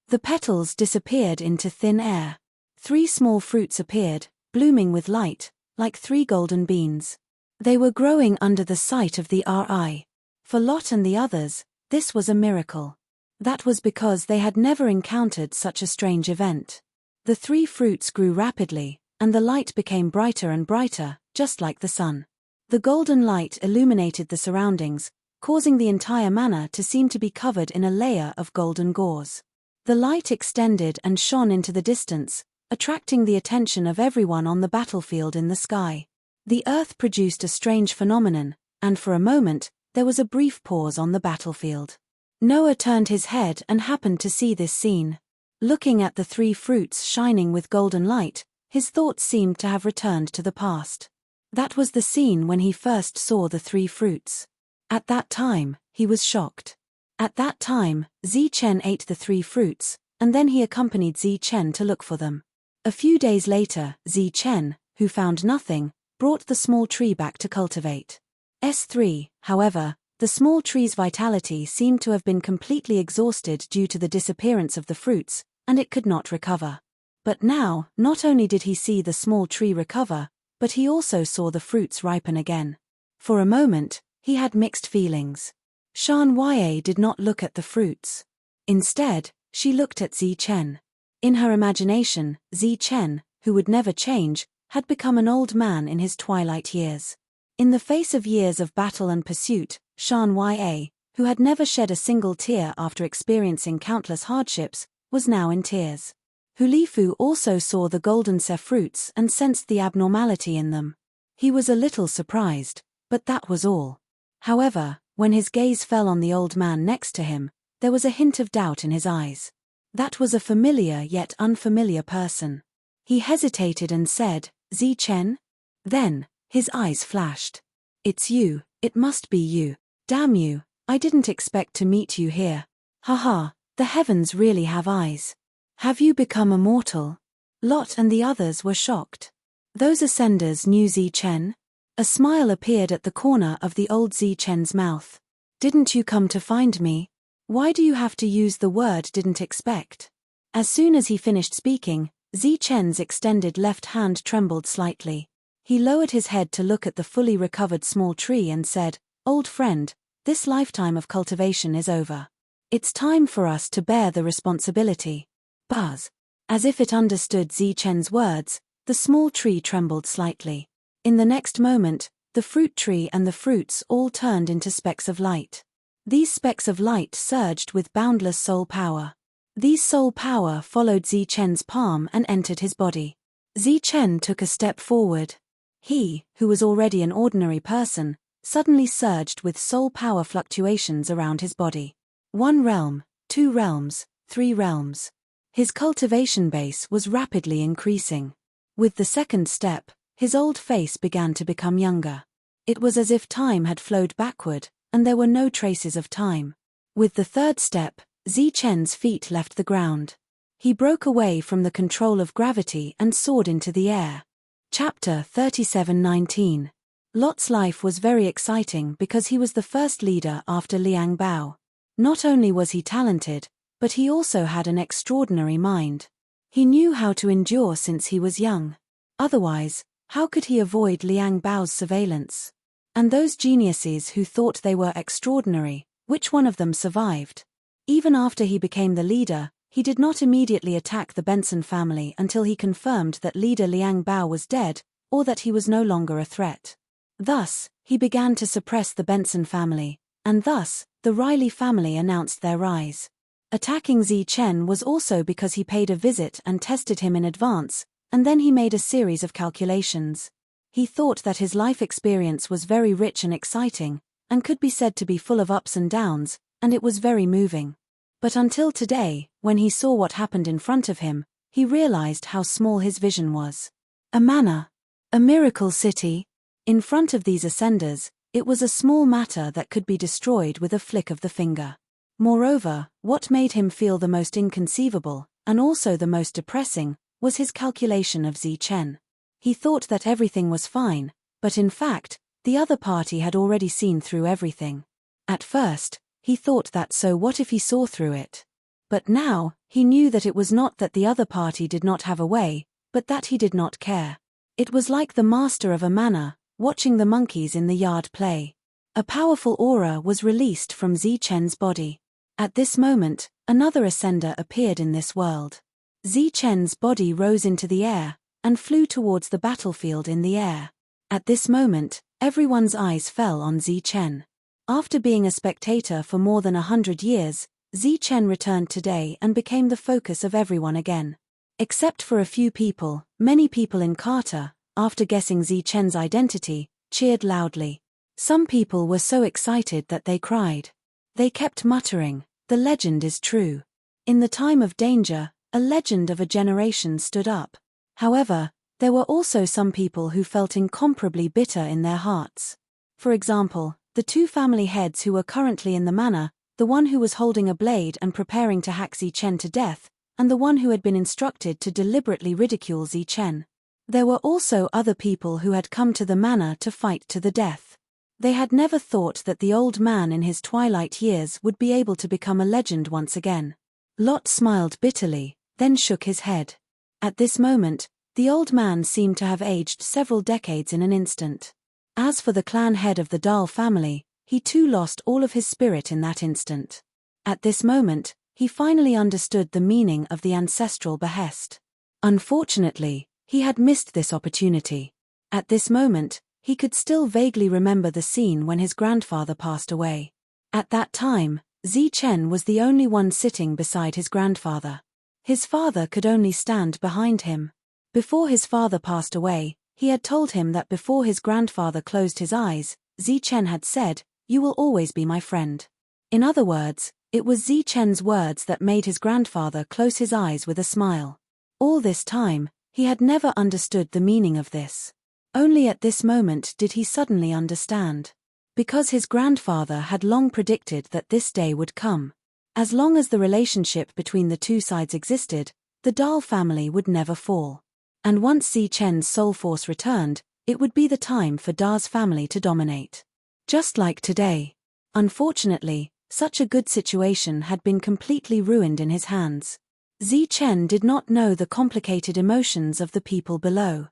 The petals disappeared into thin air. 3 small fruits appeared, blooming with light, like 3 golden beans. They were growing under the sight of the Ri. For Lot and the others, this was a miracle. That was because they had never encountered such a strange event. The 3 fruits grew rapidly, and the light became brighter and brighter, just like the sun. The golden light illuminated the surroundings, causing the entire manna to seem to be covered in a layer of golden gauze. The light extended and shone into the distance, attracting the attention of everyone on the battlefield in the sky. The earth produced a strange phenomenon, and for a moment, there was a brief pause on the battlefield. Noah turned his head and happened to see this scene. Looking at the 3 fruits shining with golden light, his thoughts seemed to have returned to the past. That was the scene when he first saw the 3 fruits. At that time, he was shocked. At that time, Zichen ate the 3 fruits, and then he accompanied Zichen to look for them. A few days later, Zichen, who found nothing, brought the small tree back to cultivate. S3, however, the small tree's vitality seemed to have been completely exhausted due to the disappearance of the fruits, and it could not recover. But now, not only did he see the small tree recover, but he also saw the fruits ripen again. For a moment, he had mixed feelings. Shan Ya did not look at the fruits. Instead, she looked at Zichen. In her imagination, Zichen, who would never change, had become an old man in his twilight years. In the face of years of battle and pursuit, Shan Ya, who had never shed a single tear after experiencing countless hardships, was now in tears. Hulifu also saw the golden fruits and sensed the abnormality in them. He was a little surprised, but that was all. However, when his gaze fell on the old man next to him, there was a hint of doubt in his eyes. That was a familiar yet unfamiliar person. He hesitated and said, "Zichen?" Then, his eyes flashed. "It's you, it must be you. Damn you, I didn't expect to meet you here. Haha, the heavens really have eyes. Have you become immortal?" Lot and the others were shocked. Those ascenders knew Zichen? A smile appeared at the corner of the old Zichen's mouth. "Didn't you come to find me? Why do you have to use the word didn't expect?" As soon as he finished speaking, Zichen's extended left hand trembled slightly. He lowered his head to look at the fully recovered small tree and said, "Old friend, this lifetime of cultivation is over. It's time for us to bear the responsibility." Buzz. As if it understood Zichen's words, the small tree trembled slightly. In the next moment, the fruit tree and the fruits all turned into specks of light. These specks of light surged with boundless soul power. These soul power followed Zichen's palm and entered his body. Zichen took a step forward. He, who was already an ordinary person, suddenly surged with soul power fluctuations around his body. 1 realm, 2 realms, 3 realms. His cultivation base was rapidly increasing. With the second step, his old face began to become younger. It was as if time had flowed backward, and there were no traces of time. With the third step, Zichen's feet left the ground. He broke away from the control of gravity and soared into the air. Chapter 37:19. Lot's life was very exciting because he was the first leader after Liang Bao. Not only was he talented, but he also had an extraordinary mind. He knew how to endure since he was young. Otherwise, how could he avoid Liang Bao's surveillance? And those geniuses who thought they were extraordinary, which one of them survived? Even after he became the leader, he did not immediately attack the Benson family until he confirmed that leader Liang Bao was dead, or that he was no longer a threat. Thus, he began to suppress the Benson family, and thus, the Riley family announced their rise. Attacking Zichen was also because he paid a visit and tested him in advance, and then he made a series of calculations. He thought that his life experience was very rich and exciting, and could be said to be full of ups and downs, and it was very moving. But until today, when he saw what happened in front of him, he realized how small his vision was. A manor. A miracle city. In front of these ascenders, it was a small matter that could be destroyed with a flick of the finger. Moreover, what made him feel the most inconceivable, and also the most depressing, was his calculation of Zichen. He thought that everything was fine, but in fact, the other party had already seen through everything. At first, he thought that so what if he saw through it? But now, he knew that it was not that the other party did not have a way, but that he did not care. It was like the master of a manor, watching the monkeys in the yard play. A powerful aura was released from Zichen's body. At this moment, another ascender appeared in this world. Zichen's body rose into the air, and flew towards the battlefield in the air. At this moment, everyone's eyes fell on Zichen. After being a spectator for more than 100 years, Zichen returned today and became the focus of everyone again. Except for a few people, many people in Carter, after guessing Zichen's identity, cheered loudly. Some people were so excited that they cried. They kept muttering, "The legend is true." In the time of danger, a legend of a generation stood up. However, there were also some people who felt incomparably bitter in their hearts. For example, the 2 family heads who were currently in the manor, the one who was holding a blade and preparing to hack Zichen to death, and the one who had been instructed to deliberately ridicule Zichen. There were also other people who had come to the manor to fight to the death. They had never thought that the old man in his twilight years would be able to become a legend once again. Lot smiled bitterly, then shook his head. At this moment, the old man seemed to have aged several decades in an instant. As for the clan head of the Dahl family, he too lost all of his spirit in that instant. At this moment, he finally understood the meaning of the ancestral behest. Unfortunately, he had missed this opportunity. At this moment, he could still vaguely remember the scene when his grandfather passed away. At that time, Zichen was the only one sitting beside his grandfather. His father could only stand behind him. Before his father passed away, he had told him that before his grandfather closed his eyes, Zichen had said, "You will always be my friend." In other words, it was Zichen's words that made his grandfather close his eyes with a smile. All this time, he had never understood the meaning of this. Only at this moment did he suddenly understand. Because his grandfather had long predicted that this day would come. As long as the relationship between the two sides existed, the Dahl family would never fall. And once Zichen's soul force returned, it would be the time for Da's family to dominate. Just like today. Unfortunately, such a good situation had been completely ruined in his hands. Zichen did not know the complicated emotions of the people below.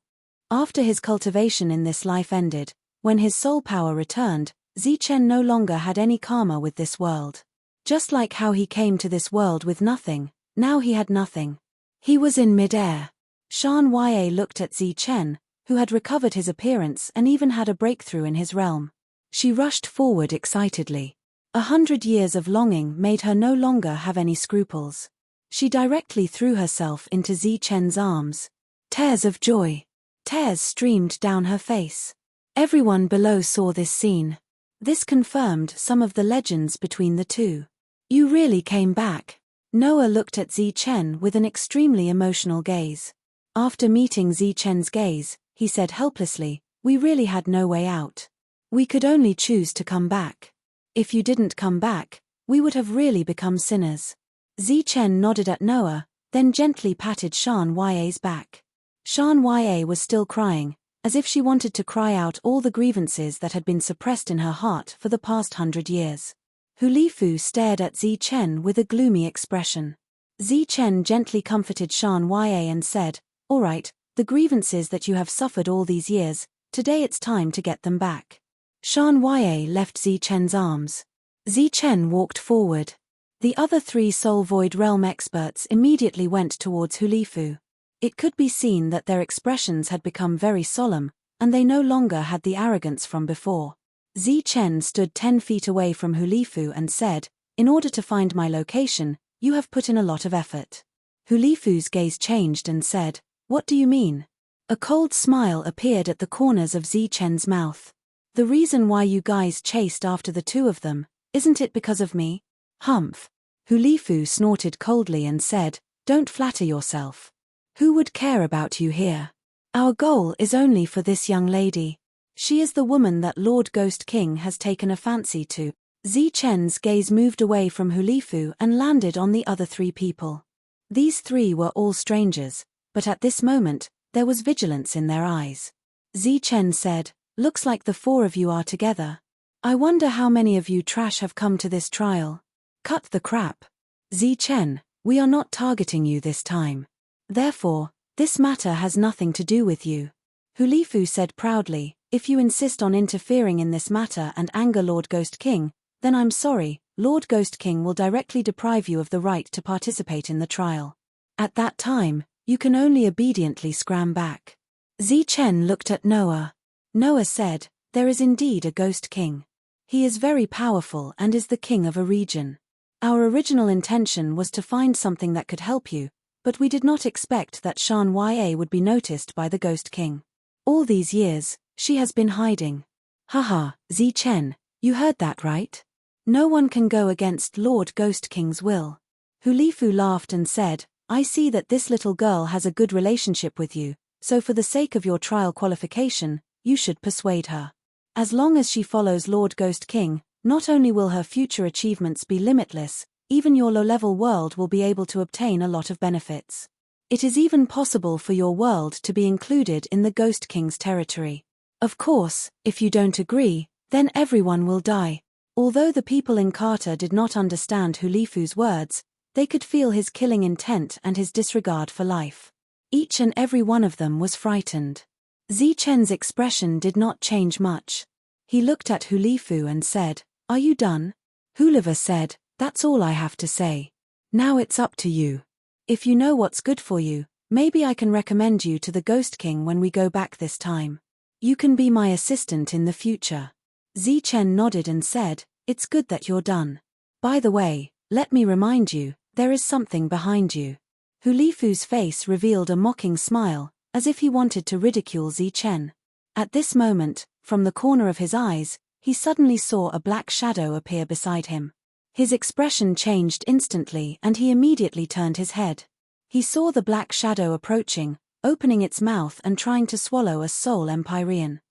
After his cultivation in this life ended, when his soul power returned, Zichen no longer had any karma with this world. Just like how he came to this world with nothing, now he had nothing. He was in mid-air. Shan Ye looked at Zichen, who had recovered his appearance and even had a breakthrough in his realm. She rushed forward excitedly. 100 years of longing made her no longer have any scruples. She directly threw herself into Zichen's arms. Tears of joy. Tears streamed down her face. Everyone below saw this scene. This confirmed some of the legends between the two. "You really came back." Noah looked at Zichen with an extremely emotional gaze. After meeting Zichen's gaze, he said helplessly, "We really had no way out. We could only choose to come back. If you didn't come back, we would have really become sinners." Zichen nodded at Noah, then gently patted Shan Ye's back. Shan Ye was still crying, as if she wanted to cry out all the grievances that had been suppressed in her heart for the past 100 years. Hulifu stared at Zichen with a gloomy expression. Zichen gently comforted Shan Ye and said, "All right, the grievances that you have suffered all these years, today it's time to get them back." Shan Ye left Zichen's arms. Zichen walked forward. The other 3 Soul Void Realm experts immediately went towards Hulifu. It could be seen that their expressions had become very solemn, and they no longer had the arrogance from before. Zichen stood 10 feet away from Hulifu and said, "In order to find my location, you have put in a lot of effort." Hulifu's gaze changed and said, "What do you mean?" A cold smile appeared at the corners of Zichen's mouth. "The reason why you guys chased after the 2 of them, isn't it because of me?" "Humph." Hulifu snorted coldly and said, "Don't flatter yourself. Who would care about you here? Our goal is only for this young lady. She is the woman that Lord Ghost King has taken a fancy to." Zichen's gaze moved away from Hulifu and landed on the other 3 people. These 3 were all strangers, but at this moment, there was vigilance in their eyes. Zichen said, "Looks like the 4 of you are together. I wonder how many of you trash have come to this trial." "Cut the crap. Zichen, we are not targeting you this time. Therefore, this matter has nothing to do with you." Hulifu said proudly, "If you insist on interfering in this matter and anger Lord Ghost King, then I'm sorry, Lord Ghost King will directly deprive you of the right to participate in the trial. At that time, you can only obediently scram back." Zichen looked at Noah. Noah said, "There is indeed a Ghost King. He is very powerful and is the king of a region. Our original intention was to find something that could help you, but we did not expect that Shan Ye would be noticed by the Ghost King. All these years, she has been hiding." "Haha, Zichen, you heard that right? No one can go against Lord Ghost King's will." Hulifu laughed and said, "I see that this little girl has a good relationship with you, so for the sake of your trial qualification, you should persuade her. As long as she follows Lord Ghost King, not only will her future achievements be limitless, even your low-level world will be able to obtain a lot of benefits. It is even possible for your world to be included in the Ghost King's territory. Of course, if you don't agree, then everyone will die." Although the people in Carter did not understand Hulifu's words, they could feel his killing intent and his disregard for life. Each and every one of them was frightened. Zichen's expression did not change much. He looked at Hulifu and said, "Are you done?" Huliva said, "That's all I have to say. Now it's up to you. If you know what's good for you, maybe I can recommend you to the Ghost King when we go back this time. You can be my assistant in the future." Zichen nodded and said, It's good that you're done. By the way, let me remind you, there is something behind you. Hu Lifu's face revealed a mocking smile, as if he wanted to ridicule Zichen. At this moment, from the corner of his eyes, he suddenly saw a black shadow appear beside him. His expression changed instantly and he immediately turned his head. He saw the black shadow approaching, opening its mouth and trying to swallow a soul Empyrean.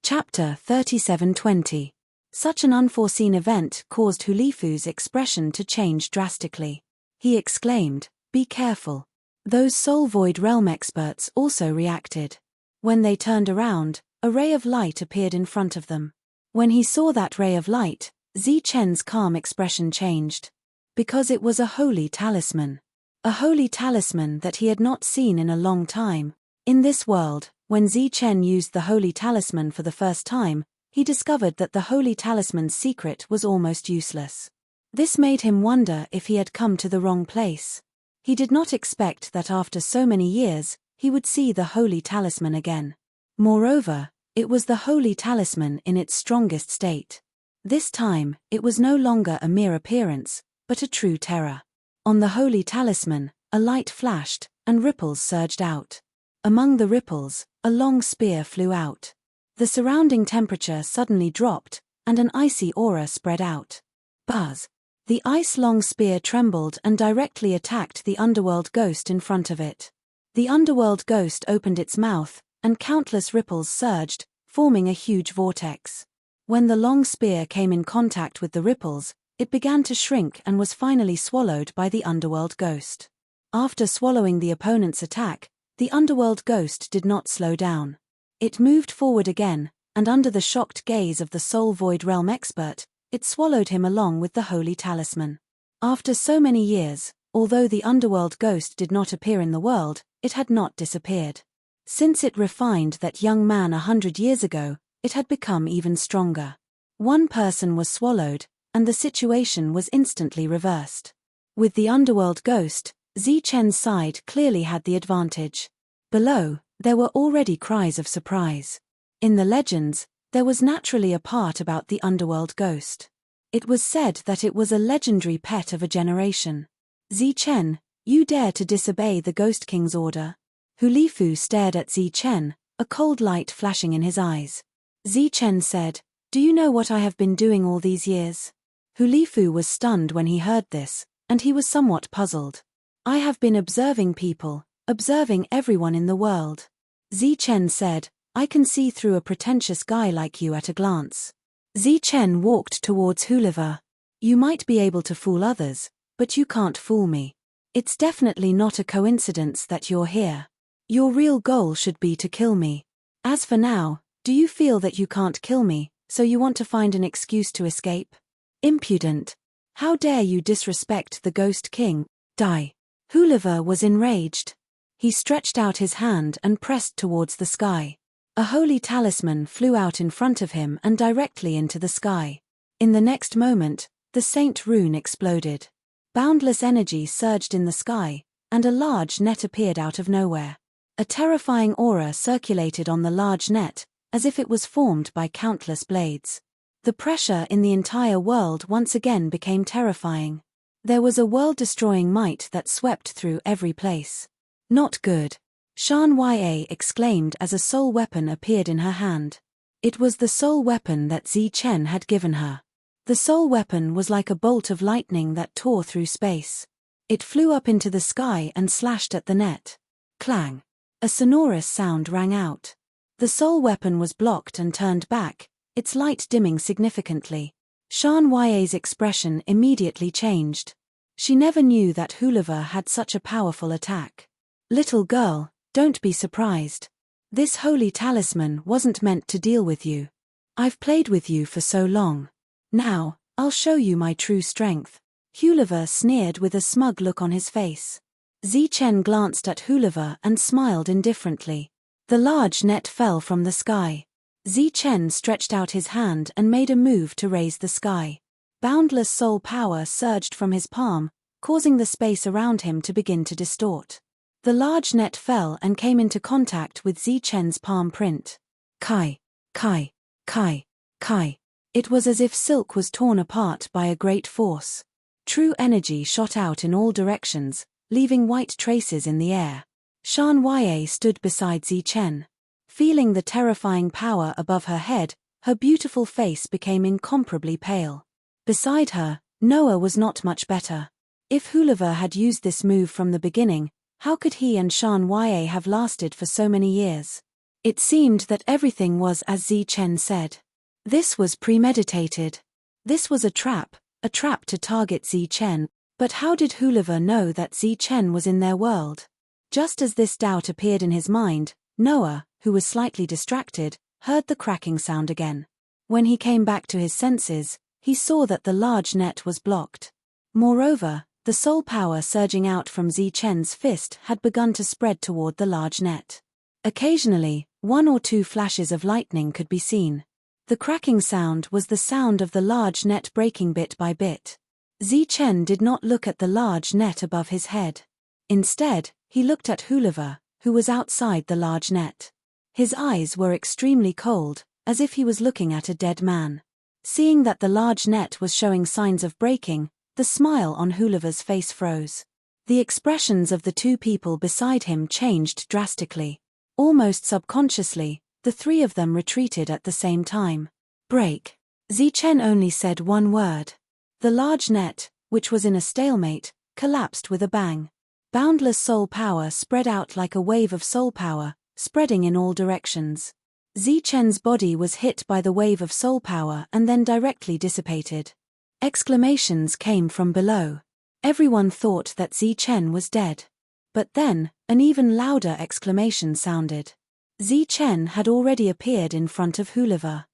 Chapter 37:20. Such an unforeseen event caused Hu Lifu's expression to change drastically. He exclaimed, "Be careful." Those soul void realm experts also reacted. When they turned around, a ray of light appeared in front of them. When he saw that ray of light, Zichen's calm expression changed. Because it was a holy talisman. A holy talisman that he had not seen in a long time. In this world, when Zichen used the holy talisman for the first time, he discovered that the holy talisman's secret was almost useless. This made him wonder if he had come to the wrong place. He did not expect that after so many years, he would see the holy talisman again. Moreover, it was the holy talisman in its strongest state. This time, it was no longer a mere appearance, but a true terror. On the holy talisman, a light flashed, and ripples surged out. Among the ripples, a long spear flew out. The surrounding temperature suddenly dropped, and an icy aura spread out. Buzz! The ice-long spear trembled and directly attacked the underworld ghost in front of it. The underworld ghost opened its mouth, and countless ripples surged, forming a huge vortex. When the long spear came in contact with the ripples, it began to shrink and was finally swallowed by the underworld ghost. After swallowing the opponent's attack, the underworld ghost did not slow down. It moved forward again, and under the shocked gaze of the soul void realm expert, it swallowed him along with the holy talisman. After so many years, although the underworld ghost did not appear in the world, it had not disappeared. Since it refined that young man 100 years ago, it had become even stronger. One person was swallowed, and the situation was instantly reversed. With the underworld ghost, Zichen's side clearly had the advantage. Below, there were already cries of surprise. In the legends, there was naturally a part about the underworld ghost. It was said that it was a legendary pet of a generation. Zichen, you dare to disobey the Ghost King's order? Hu Lifu stared at Zichen, a cold light flashing in his eyes. Zichen said, "Do you know what I have been doing all these years?" Hu Lifu was stunned when he heard this, and he was somewhat puzzled. "I have been observing people, observing everyone in the world." Zichen said, "I can see through a pretentious guy like you at a glance." Zichen walked towards Hu Lifu. "You might be able to fool others, but you can't fool me. It's definitely not a coincidence that you're here. Your real goal should be to kill me. As for now, do you feel that you can't kill me, so you want to find an excuse to escape? Impudent! How dare you disrespect the Ghost King? Die!" Hu Lifu was enraged. He stretched out his hand and pressed towards the sky. A holy talisman flew out in front of him and directly into the sky. In the next moment, the Saint rune exploded. Boundless energy surged in the sky, and a large net appeared out of nowhere. A terrifying aura circulated on the large net, as if it was formed by countless blades. The pressure in the entire world once again became terrifying. There was a world-destroying might that swept through every place. "Not good," Shan Ya exclaimed as a soul weapon appeared in her hand. It was the soul weapon that Zichen had given her. The soul weapon was like a bolt of lightning that tore through space. It flew up into the sky and slashed at the net. Clang! A sonorous sound rang out. The soul weapon was blocked and turned back, its light dimming significantly. Shan Ya's expression immediately changed. She never knew that Hu Lifu had such a powerful attack. "Little girl, don't be surprised. This holy talisman wasn't meant to deal with you. I've played with you for so long. Now, I'll show you my true strength." Hu Lifu sneered with a smug look on his face. Zichen glanced at Hu Lifu and smiled indifferently. The large net fell from the sky. Zichen stretched out his hand and made a move to raise the sky. Boundless soul power surged from his palm, causing the space around him to begin to distort. The large net fell and came into contact with Zichen's palm print. Kai, Kai, Kai, Kai. It was as if silk was torn apart by a great force. True energy shot out in all directions, leaving white traces in the air. Shan Ye stood beside Zichen. Feeling the terrifying power above her head, her beautiful face became incomparably pale. Beside her, Noah was not much better. If Hulava had used this move from the beginning, how could he and Shan Ye have lasted for so many years? It seemed that everything was as Zichen said. This was premeditated. This was a trap to target Zichen, but how did Hulava know that Zichen was in their world? Just as this doubt appeared in his mind, Noah, who was slightly distracted, heard the cracking sound again. When he came back to his senses, he saw that the large net was blocked. Moreover, the soul power surging out from Zichen's fist had begun to spread toward the large net. Occasionally, 1 or 2 flashes of lightning could be seen. The cracking sound was the sound of the large net breaking bit by bit. Zichen did not look at the large net above his head. Instead, he looked at Hulava, who was outside the large net. His eyes were extremely cold, as if he was looking at a dead man. Seeing that the large net was showing signs of breaking, the smile on Hulava's face froze. The expressions of the 2 people beside him changed drastically. Almost subconsciously, the 3 of them retreated at the same time. Break. Zichen only said one word. The large net, which was in a stalemate, collapsed with a bang. Boundless soul power spread out like a wave of soul power, spreading in all directions. Zichen's body was hit by the wave of soul power and then directly dissipated. Exclamations came from below. Everyone thought that Zichen was dead. But then, an even louder exclamation sounded. Zichen had already appeared in front of Hulava.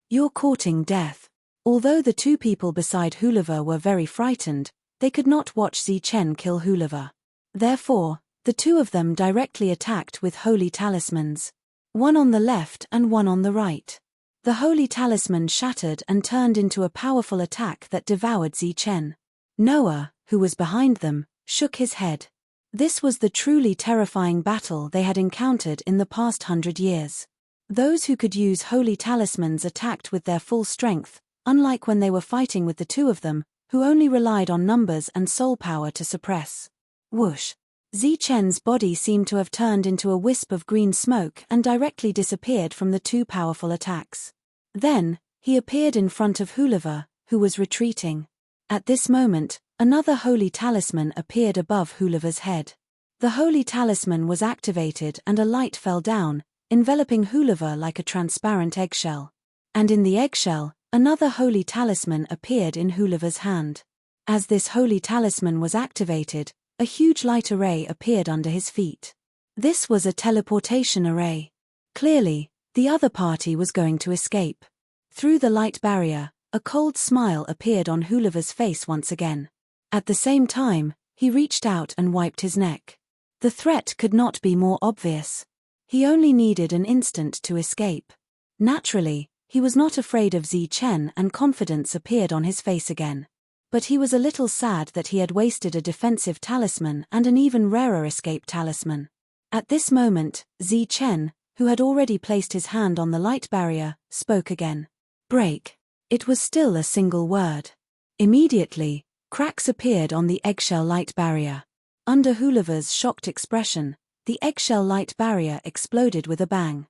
"You're courting death." Although the 2 people beside Hulava were very frightened, they could not watch Zichen kill Hulava. Therefore, the 2 of them directly attacked with holy talismans. One on the left and one on the right. The holy talisman shattered and turned into a powerful attack that devoured Zichen. Noah, who was behind them, shook his head. This was the truly terrifying battle they had encountered in the past 100 years. Those who could use holy talismans attacked with their full strength, unlike when they were fighting with the 2 of them, who only relied on numbers and soul power to suppress. Whoosh! Zichen's body seemed to have turned into a wisp of green smoke and directly disappeared from the 2 powerful attacks. Then, he appeared in front of Hulava, who was retreating. At this moment, another holy talisman appeared above Hulava's head. The holy talisman was activated and a light fell down, enveloping Hulava like a transparent eggshell. And in the eggshell, another holy talisman appeared in Hulava's hand. As this holy talisman was activated, a huge light array appeared under his feet. This was a teleportation array. Clearly, the other party was going to escape. Through the light barrier, a cold smile appeared on Hulava's face once again. At the same time, he reached out and wiped his neck. The threat could not be more obvious. He only needed an instant to escape. Naturally, he was not afraid of Zichen and confidence appeared on his face again. But he was a little sad that he had wasted a defensive talisman and an even rarer escape talisman. At this moment, Zichen, who had already placed his hand on the light barrier, spoke again. "Break." It was still a single word. Immediately, cracks appeared on the eggshell light barrier. Under Hulava's shocked expression, the eggshell light barrier exploded with a bang.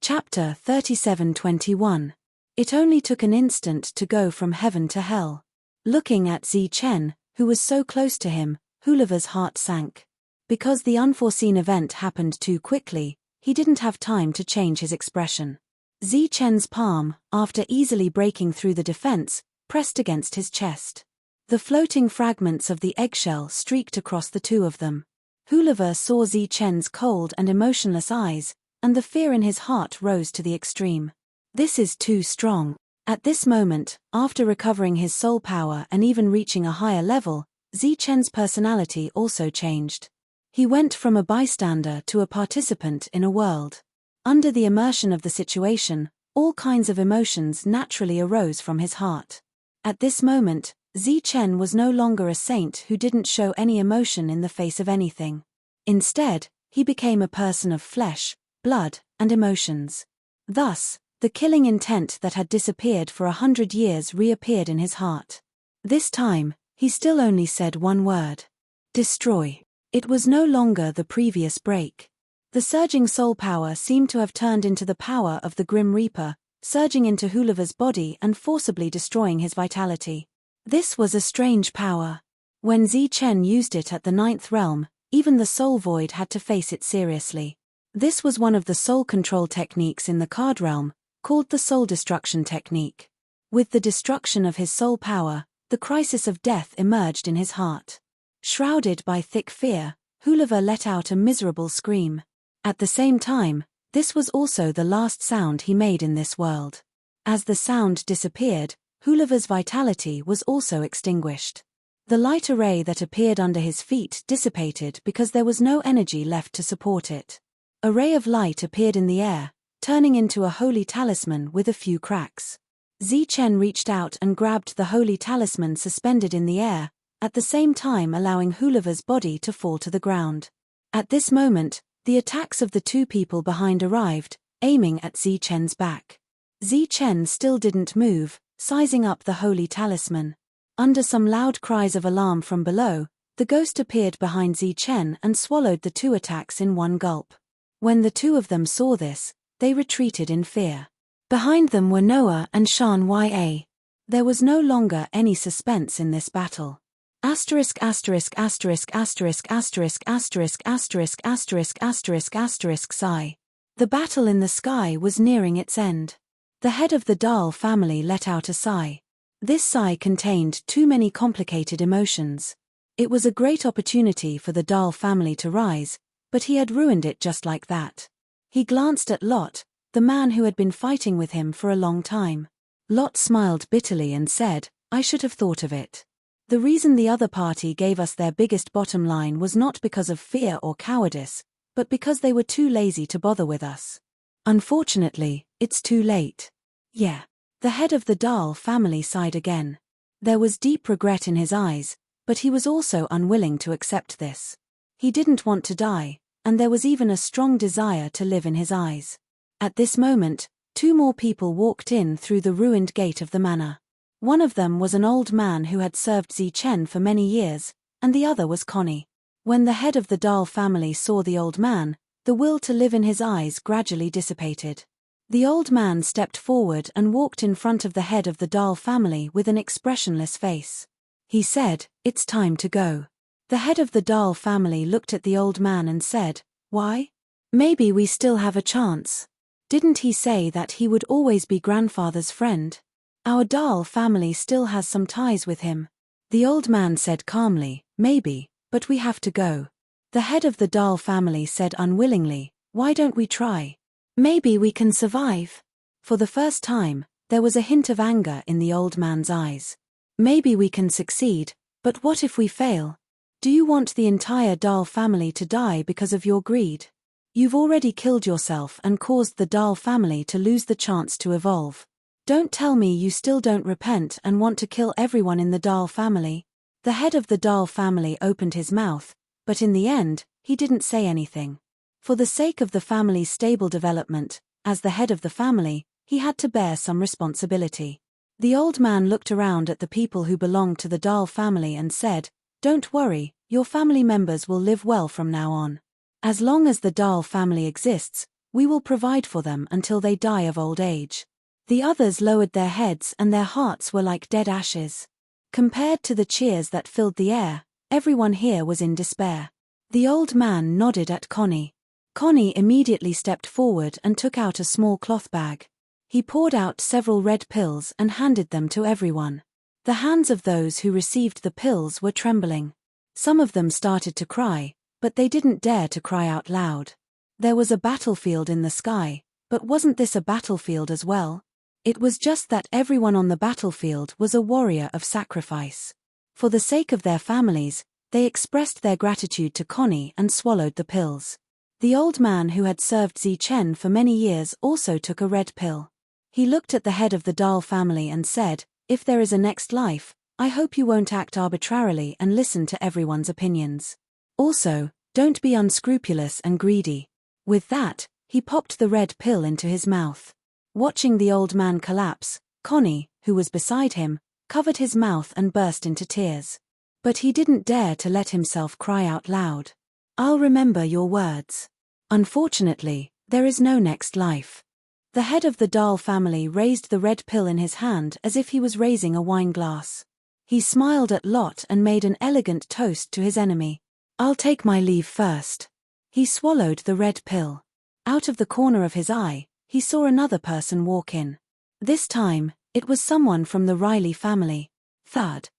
Chapter 37:21. It only took an instant to go from heaven to hell. Looking at Zichen, who was so close to him, Hulava's heart sank. Because the unforeseen event happened too quickly, he didn't have time to change his expression. Zichen's palm, after easily breaking through the defense, pressed against his chest. The floating fragments of the eggshell streaked across the 2 of them. Hulava saw Zichen's cold and emotionless eyes, and the fear in his heart rose to the extreme. This is too strong. At this moment, after recovering his soul power and even reaching a higher level, Zichen's personality also changed. He went from a bystander to a participant in a world. Under the immersion of the situation, all kinds of emotions naturally arose from his heart. At this moment, Zichen was no longer a saint who didn't show any emotion in the face of anything. Instead, he became a person of flesh, blood, and emotions. Thus, The killing intent that had disappeared for 100 years reappeared in his heart. This time, he still only said one word. Destroy. It was no longer the previous break. The surging soul power seemed to have turned into the power of the Grim Reaper, surging into Hulaver's body and forcibly destroying his vitality. This was a strange power. When Zi-Chen used it at the 9th realm, even the soul void had to face it seriously. This was one of the soul control techniques in the card realm, called the soul destruction technique. With the destruction of his soul power, the crisis of death emerged in his heart. Shrouded by thick fear, Hulaver let out a miserable scream. At the same time, this was also the last sound he made in this world. As the sound disappeared, Hulaver's vitality was also extinguished. The light array that appeared under his feet dissipated because there was no energy left to support it. A ray of light appeared in the air, turning into a holy talisman with a few cracks. Zi-Chen reached out and grabbed the holy talisman suspended in the air, at the same time allowing Hulaver's body to fall to the ground. At this moment, the attacks of the two people behind arrived, aiming at Zi-Chen's back. Zi-Chen still didn't move, sizing up the holy talisman. Under some loud cries of alarm from below, the ghost appeared behind Zi-Chen and swallowed the two attacks in one gulp. When the two of them saw this, they retreated in fear. Behind them were Noah and Shan Ya. There was no longer any suspense in this battle. Asterisk asterisk asterisk asterisk asterisk asterisk asterisk asterisk asterisk asterisk sigh. The battle in the sky was nearing its end. The head of the Dahl family let out a sigh. This sigh contained too many complicated emotions. It was a great opportunity for the Dahl family to rise, but he had ruined it just like that. He glanced at Lot, the man who had been fighting with him for a long time. Lot smiled bitterly and said, "I should have thought of it. The reason the other party gave us their biggest bottom line was not because of fear or cowardice, but because they were too lazy to bother with us. Unfortunately, it's too late." Yeah. The head of the Dahl family sighed again. There was deep regret in his eyes, but he was also unwilling to accept this. He didn't want to die, and there was even a strong desire to live in his eyes. At this moment, two more people walked in through the ruined gate of the manor. One of them was an old man who had served Zi-Chen for many years, and the other was Connie. When the head of the Dahl family saw the old man, the will to live in his eyes gradually dissipated. The old man stepped forward and walked in front of the head of the Dahl family with an expressionless face. He said, "It's time to go." The head of the Dahl family looked at the old man and said, "Why? Maybe we still have a chance. Didn't he say that he would always be grandfather's friend? Our Dahl family still has some ties with him." The old man said calmly, "Maybe, but we have to go." The head of the Dahl family said unwillingly, "Why don't we try? Maybe we can survive." For the first time, there was a hint of anger in the old man's eyes. "Maybe we can succeed, but what if we fail? Do you want the entire Dahl family to die because of your greed? You've already killed yourself and caused the Dahl family to lose the chance to evolve. Don't tell me you still don't repent and want to kill everyone in the Dahl family." The head of the Dahl family opened his mouth, but in the end, he didn't say anything. For the sake of the family's stable development, as the head of the family, he had to bear some responsibility. The old man looked around at the people who belonged to the Dahl family and said, "Don't worry, your family members will live well from now on. As long as the Dahl family exists, we will provide for them until they die of old age." The others lowered their heads and their hearts were like dead ashes. Compared to the cheers that filled the air, everyone here was in despair. The old man nodded at Connie. Connie immediately stepped forward and took out a small cloth bag. He poured out several red pills and handed them to everyone. The hands of those who received the pills were trembling. Some of them started to cry, but they didn't dare to cry out loud. There was a battlefield in the sky, but wasn't this a battlefield as well? It was just that everyone on the battlefield was a warrior of sacrifice. For the sake of their families, they expressed their gratitude to Connie and swallowed the pills. The old man who had served Zi-Chen for many years also took a red pill. He looked at the head of the Dahl family and said, "If there is a next life, I hope you won't act arbitrarily and listen to everyone's opinions. Also, don't be unscrupulous and greedy." With that, he popped the red pill into his mouth. Watching the old man collapse, Connie, who was beside him, covered his mouth and burst into tears. But he didn't dare to let himself cry out loud. "I'll remember your words. Unfortunately, there is no next life." The head of the Dahl family raised the red pill in his hand as if he was raising a wine glass. He smiled at Lot and made an elegant toast to his enemy. "I'll take my leave first." He swallowed the red pill. Out of the corner of his eye, he saw another person walk in. This time, it was someone from the Riley family. Thud.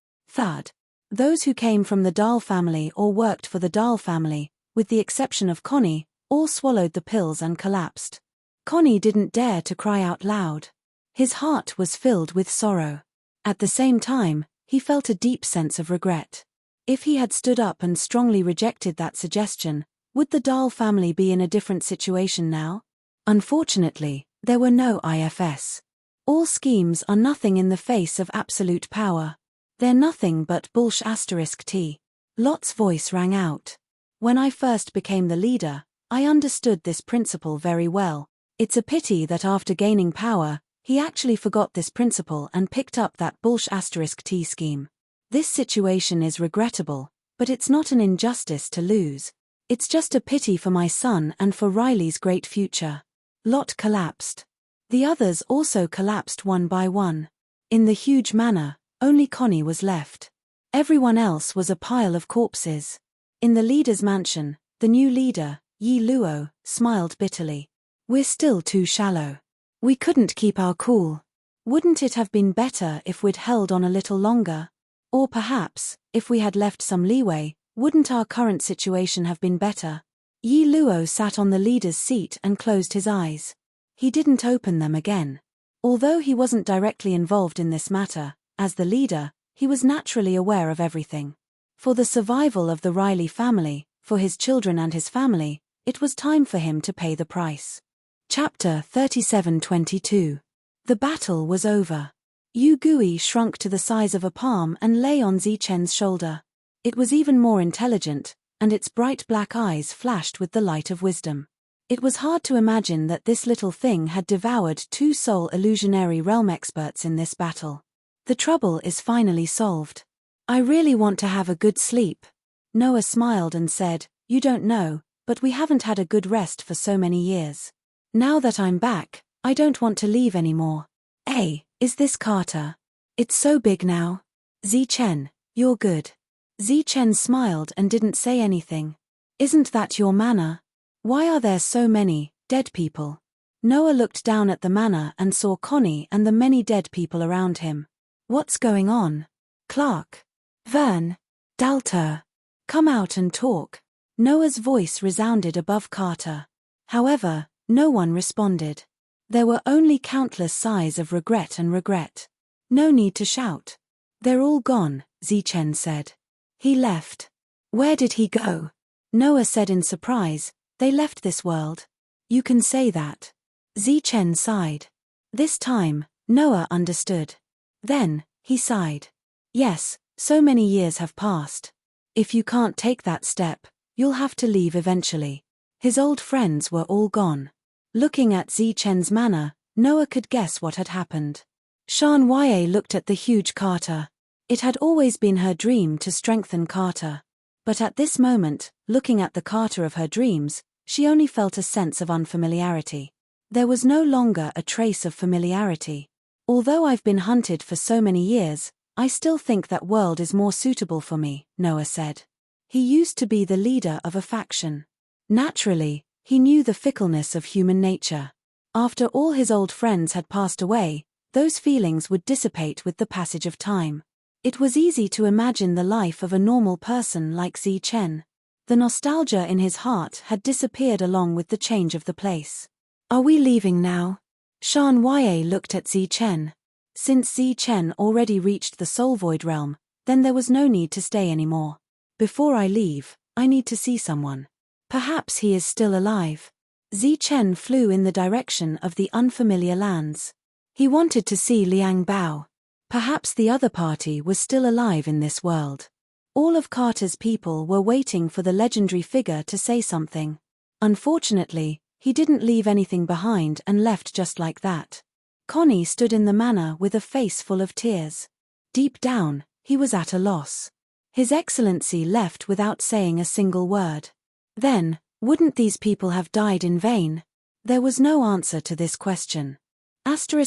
Those who came from the Dahl family or worked for the Dahl family, with the exception of Connie, all swallowed the pills and collapsed. Connie didn't dare to cry out loud. His heart was filled with sorrow. At the same time, he felt a deep sense of regret. If he had stood up and strongly rejected that suggestion, would the Dahl family be in a different situation now? Unfortunately, there were no IFS. All schemes are nothing in the face of absolute power. They're nothing but bullsh*t. Lot's voice rang out. "When I first became the leader, I understood this principle very well. It's a pity that after gaining power, he actually forgot this principle and picked up that bullsh*t scheme. This situation is regrettable, but it's not an injustice to lose. It's just a pity for my son and for Riley's great future." Lot collapsed. The others also collapsed one by one. In the huge manor, only Connie was left. Everyone else was a pile of corpses. In the leader's mansion, the new leader, Yi Luo, smiled bitterly. "We're still too shallow. We couldn't keep our cool. Wouldn't it have been better if we'd held on a little longer? Or perhaps, if we had left some leeway, wouldn't our current situation have been better?" Yi Luo sat on the leader's seat and closed his eyes. He didn't open them again. Although he wasn't directly involved in this matter, as the leader, he was naturally aware of everything. For the survival of the Riley family, for his children and his family, it was time for him to pay the price. Chapter 37:22. The battle was over. Yu Gui shrunk to the size of a palm and lay on Zichen's shoulder. It was even more intelligent, and its bright black eyes flashed with the light of wisdom. It was hard to imagine that this little thing had devoured two soul illusionary realm experts in this battle. The trouble is finally solved. "I really want to have a good sleep." Noah smiled and said, "You don't know, but we haven't had a good rest for so many years. Now that I'm back, I don't want to leave anymore." "Hey, is this Carter? It's so big now." "Zichen, you're good." Zichen smiled and didn't say anything. "Isn't that your manor? Why are there so many dead people?" Noah looked down at the manor and saw Connie and the many dead people around him. "What's going on? Clark, Vern, Dalter, come out and talk." Noah's voice resounded above Carter. However, no one responded. There were only countless sighs of regret and regret. "No need to shout. They're all gone," Zichen said. "He left." "Where did he go?" Noah said in surprise. "They left this world." "You can say that." Zichen sighed. This time, Noah understood. Then, he sighed. "Yes, so many years have passed. If you can't take that step, you'll have to leave eventually." His old friends were all gone. Looking at Zichen's manor, Noah could guess what had happened. Shan Wei looked at the huge Carter. It had always been her dream to strengthen Carter. But at this moment, looking at the Carter of her dreams, she only felt a sense of unfamiliarity. There was no longer a trace of familiarity. "Although I've been hunted for so many years, I still think that world is more suitable for me," Noah said. He used to be the leader of a faction. Naturally, he knew the fickleness of human nature. After all his old friends had passed away, those feelings would dissipate with the passage of time. It was easy to imagine the life of a normal person like Zichen. The nostalgia in his heart had disappeared along with the change of the place. "Are we leaving now?" Shan Wei looked at Zichen. Since Zichen already reached the Soul Void realm, then there was no need to stay anymore. "Before I leave, I need to see someone. Perhaps he is still alive." Zichen flew in the direction of the unfamiliar lands. He wanted to see Liang Bao. Perhaps the other party was still alive in this world. All of Carter's people were waiting for the legendary figure to say something. Unfortunately, he didn't leave anything behind and left just like that. Connie stood in the manor with a face full of tears. Deep down, he was at a loss. His Excellency left without saying a single word. Then, wouldn't these people have died in vain? There was no answer to this question. Shan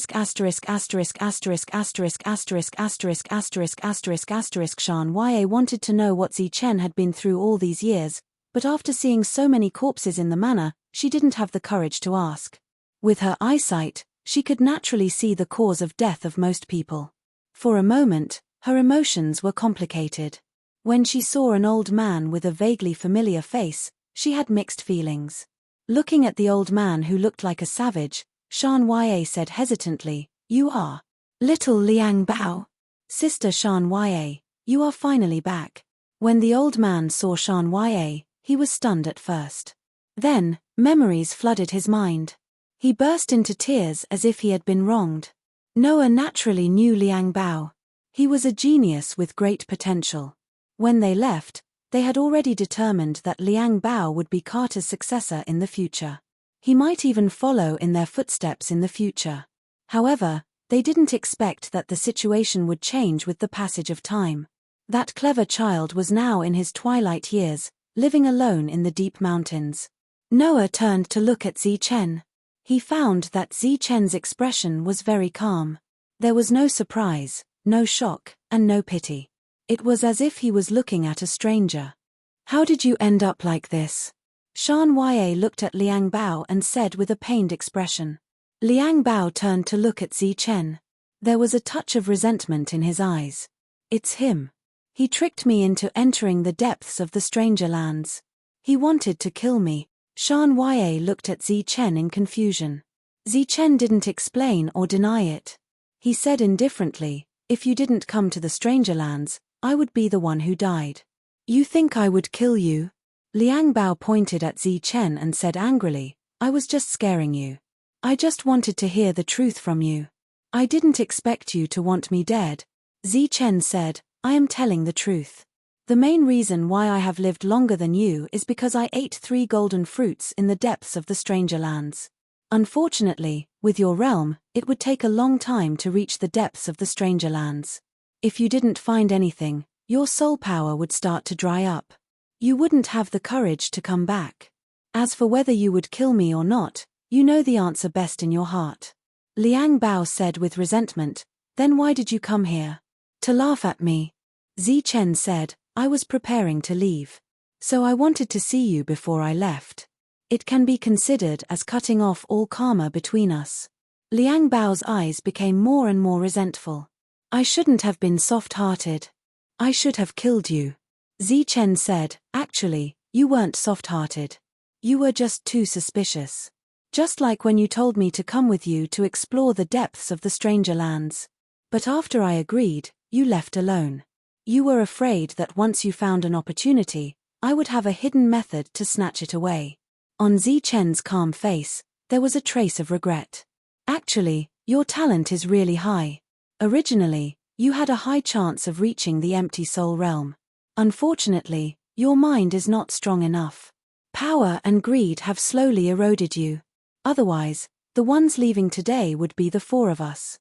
Ya wanted to know what Zichen had been through all these years, but after seeing so many corpses in the manor, she didn't have the courage to ask. With her eyesight, she could naturally see the cause of death of most people. For a moment, her emotions were complicated. When she saw an old man with a vaguely familiar face, she had mixed feelings. Looking at the old man who looked like a savage, Shan Ya said hesitantly, "You are little Liang Bao. Sister Shan Ya, you are finally back." When the old man saw Shan Ya, he was stunned at first. Then, memories flooded his mind. He burst into tears as if he had been wronged. Noah naturally knew Liang Bao. He was a genius with great potential. When they left, they had already determined that Liang Bao would be Carter's successor in the future. He might even follow in their footsteps in the future. However, they didn't expect that the situation would change with the passage of time. That clever child was now in his twilight years, living alone in the deep mountains. Noah turned to look at Zichen. He found that Zichen's expression was very calm. There was no surprise, no shock, and no pity. It was as if he was looking at a stranger. "How did you end up like this?" Shan Ya looked at Liang Bao and said with a pained expression. Liang Bao turned to look at Zichen. There was a touch of resentment in his eyes. "It's him. He tricked me into entering the depths of the stranger lands. He wanted to kill me." Shan Ya looked at Zichen in confusion. Zichen didn't explain or deny it. He said indifferently, "If you didn't come to the stranger lands, I would be the one who died." "You think I would kill you?" Liang Bao pointed at Zichen and said angrily, "I was just scaring you. I just wanted to hear the truth from you. I didn't expect you to want me dead." Zichen said, "I am telling the truth. The main reason why I have lived longer than you is because I ate 3 golden fruits in the depths of the stranger lands. Unfortunately, with your realm, it would take a long time to reach the depths of the stranger lands. If you didn't find anything, your soul power would start to dry up. You wouldn't have the courage to come back. As for whether you would kill me or not, you know the answer best in your heart." Liang Bao said with resentment, "Then why did you come here? To laugh at me?" Zichen said, "I was preparing to leave. So I wanted to see you before I left. It can be considered as cutting off all karma between us." Liang Bao's eyes became more and more resentful. "I shouldn't have been soft-hearted. I should have killed you." Zichen said, "Actually, you weren't soft-hearted. You were just too suspicious. Just like when you told me to come with you to explore the depths of the stranger lands. But after I agreed, you left alone. You were afraid that once you found an opportunity, I would have a hidden method to snatch it away." On Zichen's calm face, there was a trace of regret. "Actually, your talent is really high. Originally, you had a high chance of reaching the empty soul realm. Unfortunately, your mind is not strong enough. Power and greed have slowly eroded you. Otherwise, the ones leaving today would be the 4 of us."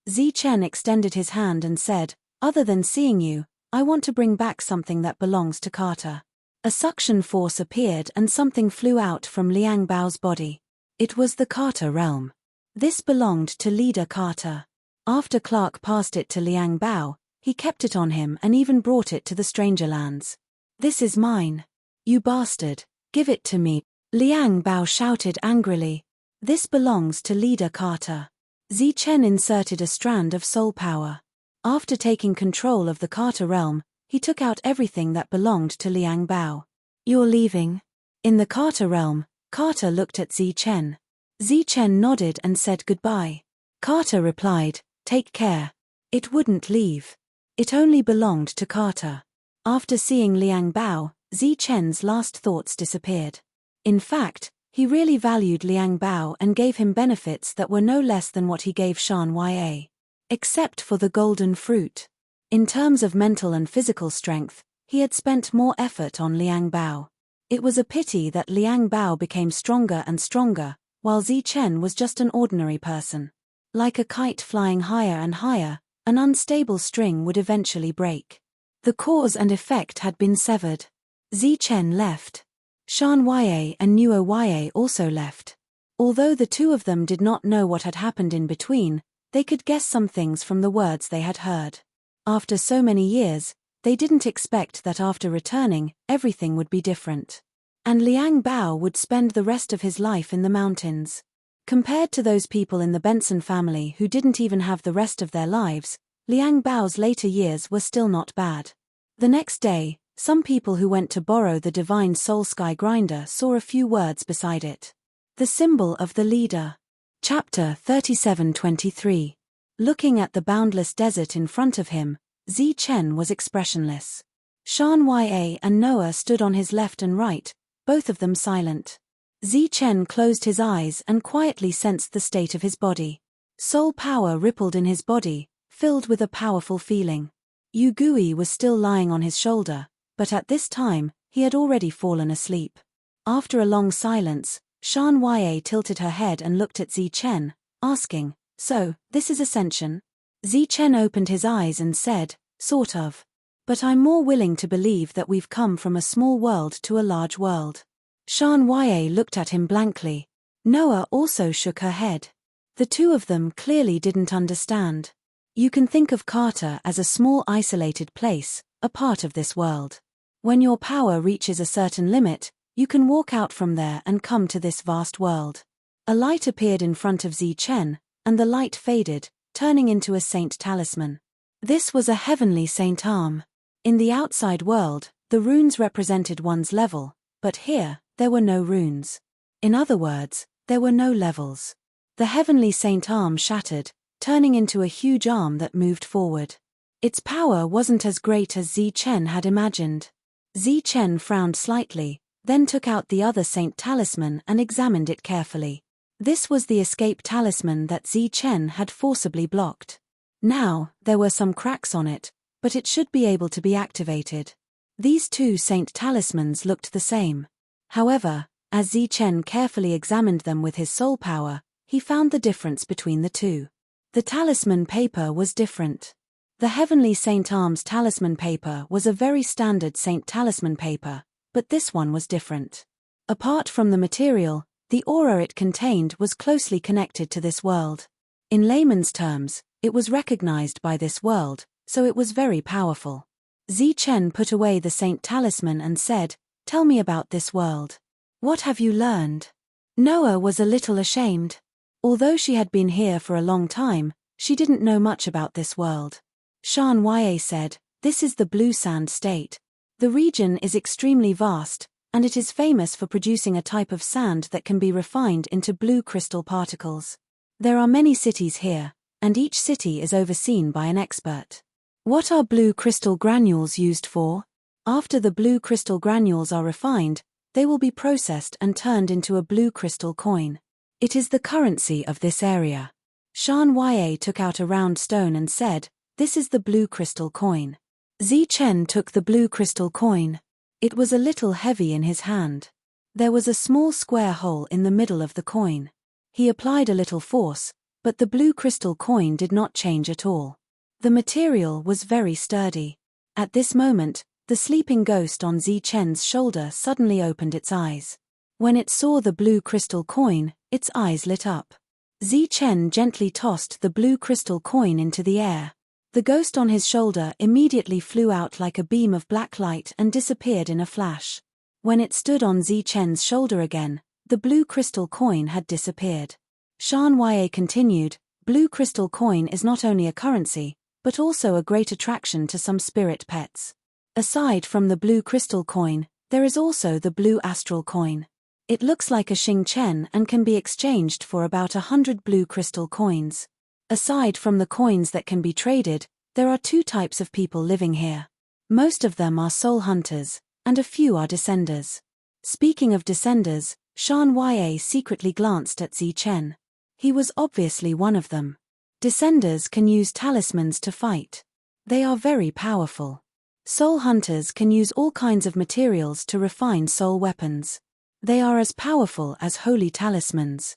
Zichen extended his hand and said, "Other than seeing you, I want to bring back something that belongs to Carter." A suction force appeared and something flew out from Liang Bao's body. It was the Carter realm. This belonged to leader Carter. After Clark passed it to Liang Bao, he kept it on him and even brought it to the stranger lands. "This is mine. You bastard, give it to me," Liang Bao shouted angrily. "This belongs to leader Carter." Zichen inserted a strand of soul power. After taking control of the Carter realm, he took out everything that belonged to Liang Bao. "You're leaving?" In the Carter realm, Carter looked at Zichen. Zichen nodded and said goodbye. Carter replied, "Take care." It wouldn't leave. It only belonged to Carter. After seeing Liang Bao, Zichen's last thoughts disappeared. In fact, he really valued Liang Bao and gave him benefits that were no less than what he gave Shan Ya. Except for the golden fruit. In terms of mental and physical strength, he had spent more effort on Liang Bao. It was a pity that Liang Bao became stronger and stronger, while Zichen was just an ordinary person. Like a kite flying higher and higher, an unstable string would eventually break. The cause and effect had been severed. Zichen left. Shan Ye and Nuo Ye also left. Although the two of them did not know what had happened in between, they could guess some things from the words they had heard. After so many years, they didn't expect that after returning, everything would be different. And Liang Bao would spend the rest of his life in the mountains. Compared to those people in the Benson family who didn't even have the rest of their lives, Liang Bao's later years were still not bad. The next day, some people who went to borrow the divine soul sky grinder saw a few words beside it. The symbol of the leader. Chapter 37:23. Looking at the boundless desert in front of him, Zichen was expressionless. Shan Ye and Noah stood on his left and right, both of them silent. Zichen closed his eyes and quietly sensed the state of his body. Soul power rippled in his body, filled with a powerful feeling. Yu Gui was still lying on his shoulder, but at this time, he had already fallen asleep. After a long silence, Shan Ye tilted her head and looked at Zichen, asking, "So, this is ascension?" Zichen opened his eyes and said, "Sort of. But I'm more willing to believe that we've come from a small world to a large world." Shan Ye looked at him blankly. Noah also shook her head. The two of them clearly didn't understand. You can think of Carter as a small isolated place, a part of this world. When your power reaches a certain limit, you can walk out from there and come to this vast world. A light appeared in front of Zichen, and the light faded, turning into a saint talisman. This was a heavenly saint arm. In the outside world, the runes represented one's level, but here, there were no runes. In other words, there were no levels. The heavenly saint arm shattered, turning into a huge arm that moved forward. Its power wasn't as great as Zichen had imagined. Zichen frowned slightly, then took out the other saint talisman and examined it carefully. This was the escape talisman that Zichen had forcibly blocked. Now, there were some cracks on it, but it should be able to be activated. These two saint talismans looked the same. However, as Zichen carefully examined them with his soul power, he found the difference between the two. The talisman paper was different. The Heavenly Saint Arm's talisman paper was a very standard saint talisman paper, but this one was different. Apart from the material, the aura it contained was closely connected to this world. In layman's terms, it was recognized by this world, so it was very powerful. Zichen put away the saint talisman and said, "Tell me about this world. What have you learned?" Noah was a little ashamed. Although she had been here for a long time, she didn't know much about this world. Shan Ye said, "This is the Blue Sand State. The region is extremely vast, and it is famous for producing a type of sand that can be refined into blue crystal particles. There are many cities here, and each city is overseen by an expert." What are blue crystal granules used for? After the blue crystal granules are refined, they will be processed and turned into a blue crystal coin. It is the currency of this area. Shan Ye took out a round stone and said, "This is the blue crystal coin." Zichen took the blue crystal coin. It was a little heavy in his hand. There was a small square hole in the middle of the coin. He applied a little force, but the blue crystal coin did not change at all. The material was very sturdy. At this moment, the sleeping ghost on Zichen's shoulder suddenly opened its eyes. When it saw the blue crystal coin, its eyes lit up. Zichen gently tossed the blue crystal coin into the air. The ghost on his shoulder immediately flew out like a beam of black light and disappeared in a flash. When it stood on Zichen's shoulder again, the blue crystal coin had disappeared. Shan Ye continued, "Blue crystal coin is not only a currency, but also a great attraction to some spirit pets. Aside from the blue crystal coin, there is also the blue astral coin. It looks like a Xing Chen and can be exchanged for about 100 blue crystal coins. Aside from the coins that can be traded, there are two types of people living here. Most of them are soul hunters, and a few are descenders." Speaking of descenders, Shan Ye secretly glanced at Zichen. He was obviously one of them. Descenders can use talismans to fight. They are very powerful. Soul hunters can use all kinds of materials to refine soul weapons. They are as powerful as holy talismans.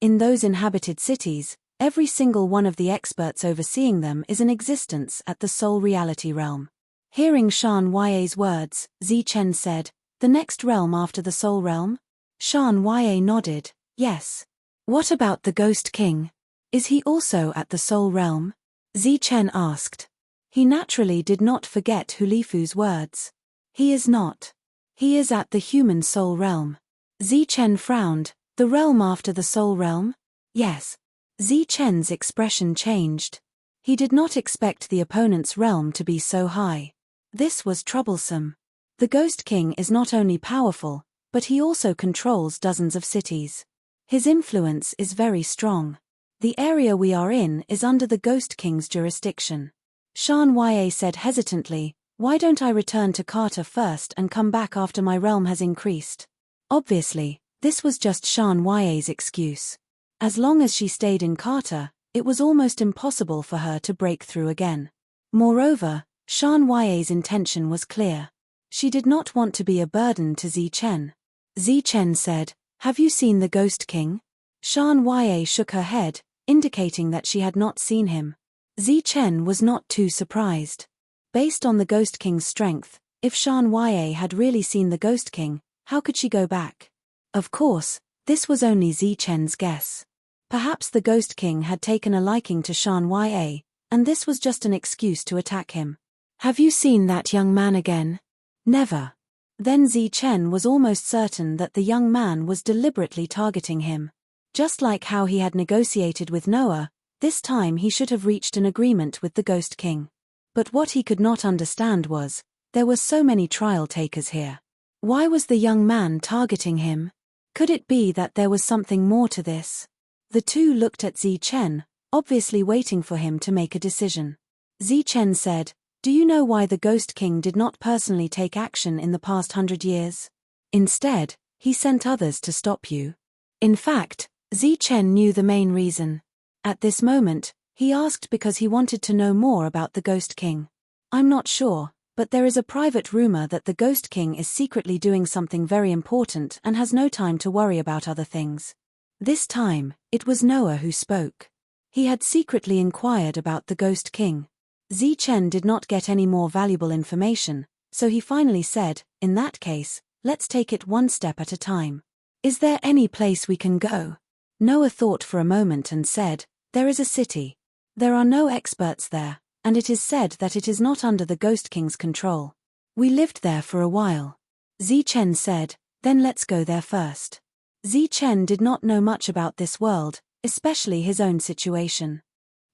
In those inhabited cities, Every single one of the experts overseeing them is in existence at the Soul Reality realm. Hearing Shan Ye's words, Zichen said, "The next realm after the Soul realm?" Shan Ye nodded, "Yes." "What about the Ghost King? Is he also at the Soul realm?" Zichen asked. He naturally did not forget Hulifu's words. "He is not. He is at the human soul realm." Zichen frowned. "The realm after the Soul realm?" "Yes." Zichen's expression changed. He did not expect the opponent's realm to be so high. This was troublesome. The Ghost King is not only powerful, but he also controls dozens of cities. His influence is very strong. The area we are in is under the Ghost King's jurisdiction. Shan Ye said hesitantly, "Why don't I return to Carter first and come back after my realm has increased?" Obviously, this was just Shan Ye's excuse. As long as she stayed in Carter, it was almost impossible for her to break through again. Moreover, Shan Ye's intention was clear. She did not want to be a burden to Zichen. Zichen said, "Have you seen the Ghost King?" Shan Ye shook her head, indicating that she had not seen him. Zichen was not too surprised. Based on the Ghost King's strength, if Shan Ye had really seen the Ghost King, how could she go back? Of course, this was only Zichen's guess. Perhaps the Ghost King had taken a liking to Shan Ye, and this was just an excuse to attack him. "Have you seen that young man again?" "Never." Then Zichen was almost certain that the young man was deliberately targeting him. Just like how he had negotiated with Noah, this time he should have reached an agreement with the Ghost King. But what he could not understand was, there were so many trial takers here. Why was the young man targeting him? Could it be that there was something more to this? The two looked at Zichen, obviously waiting for him to make a decision. Zichen said, "Do you know why the Ghost King did not personally take action in the past 100 years? Instead, he sent others to stop you." In fact, Zichen knew the main reason. At this moment, he asked because he wanted to know more about the Ghost King. "I'm not sure, but there is a private rumor that the Ghost King is secretly doing something very important and has no time to worry about other things." This time, it was Noah who spoke. He had secretly inquired about the Ghost King. Zichen did not get any more valuable information, so he finally said, "In that case, let's take it one step at a time. Is there any place we can go?" Noah thought for a moment and said, "There is a city. There are no experts there, and it is said that it is not under the Ghost King's control. We lived there for a while." Zichen said, "Then let's go there first." Zichen did not know much about this world, especially his own situation.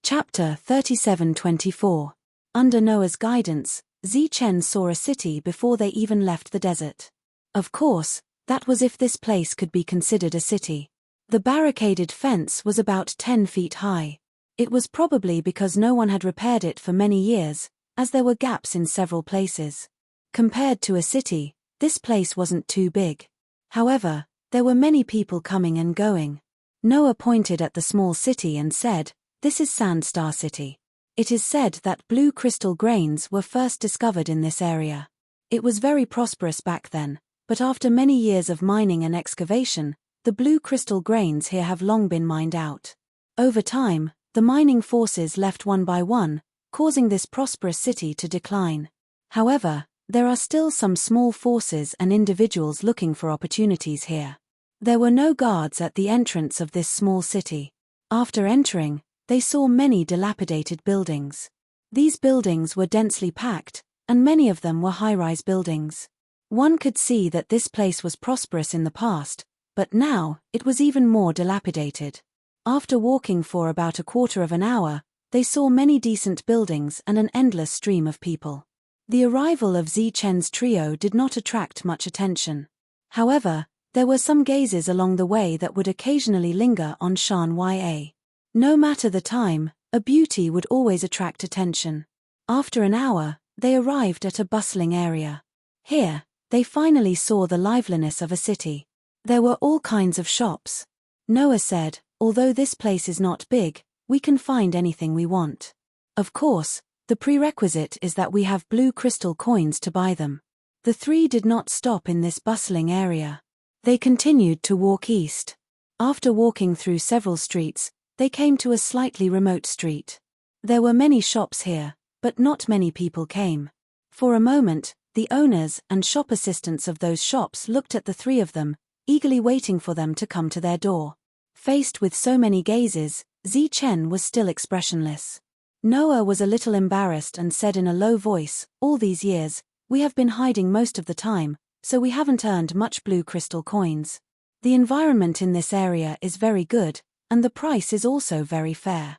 Chapter 37-24. Under Noah's guidance, Zichen saw a city before they even left the desert. Of course, that was if this place could be considered a city. The barricaded fence was about 10 feet high. It was probably because no one had repaired it for many years, as there were gaps in several places. Compared to a city, this place wasn't too big. However, there were many people coming and going. Noah pointed at the small city and said, "This is Sandstar City. It is said that blue crystal grains were first discovered in this area. It was very prosperous back then, but after many years of mining and excavation, the blue crystal grains here have long been mined out. Over time, the mining forces left one by one, causing this prosperous city to decline. However, there are still some small forces and individuals looking for opportunities here. There were no guards at the entrance of this small city. After entering, they saw many dilapidated buildings. These buildings were densely packed, and many of them were high-rise buildings. One could see that this place was prosperous in the past, but now, it was even more dilapidated. After walking for about a quarter of an hour, they saw many decent buildings and an endless stream of people. The arrival of Zichen's trio did not attract much attention. However, there were some gazes along the way that would occasionally linger on Shan Ye. No matter the time, a beauty would always attract attention. After an hour, they arrived at a bustling area. Here, they finally saw the liveliness of a city. There were all kinds of shops. Noah said, "Although this place is not big, we can find anything we want. Of course, the prerequisite is that we have blue crystal coins to buy them." The three did not stop in this bustling area. They continued to walk east. After walking through several streets, They came to a slightly remote street. There were many shops here, but not many people came. For a moment, the owners and shop assistants of those shops looked at the three of them, eagerly waiting for them to come to their door. Faced with so many gazes, Chen was still expressionless. Noah was a little embarrassed and said in a low voice, "All these years, we have been hiding most of the time, so we haven't earned much blue crystal coins. The environment in this area is very good, and the price is also very fair."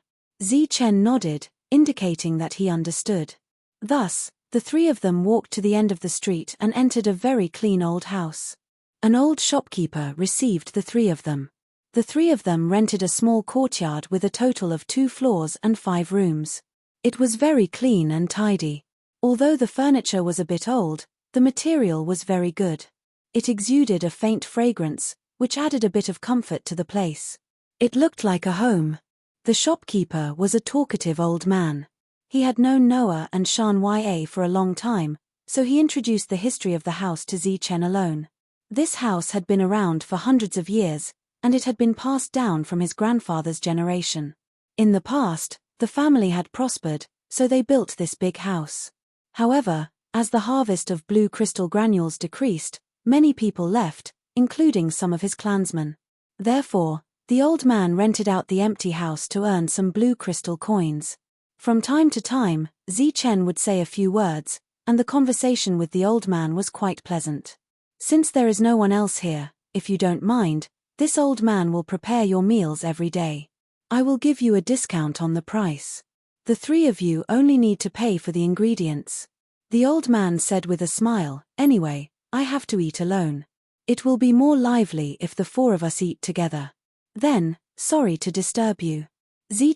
Chen nodded, indicating that he understood. Thus, the three of them walked to the end of the street and entered a very clean old house. An old shopkeeper received the three of them. The three of them rented a small courtyard with a total of 2 floors and 5 rooms. It was very clean and tidy. Although the furniture was a bit old, the material was very good. It exuded a faint fragrance, which added a bit of comfort to the place. It looked like a home. The shopkeeper was a talkative old man. He had known Noah and Shan Ya for a long time, so he introduced the history of the house to Chen alone. This house had been around for hundreds of years, and it had been passed down from his grandfather's generation. In the past, the family had prospered, so they built this big house. However, as the harvest of blue crystal granules decreased, many people left, including some of his clansmen. Therefore, the old man rented out the empty house to earn some blue crystal coins. From time to time, Chen would say a few words, and the conversation with the old man was quite pleasant. "Since there is no one else here, if you don't mind, this old man will prepare your meals every day. I will give you a discount on the price. The three of you only need to pay for the ingredients." The old man said with a smile, "Anyway, I have to eat alone. It will be more lively if the 4 of us eat together." "Then, sorry to disturb you."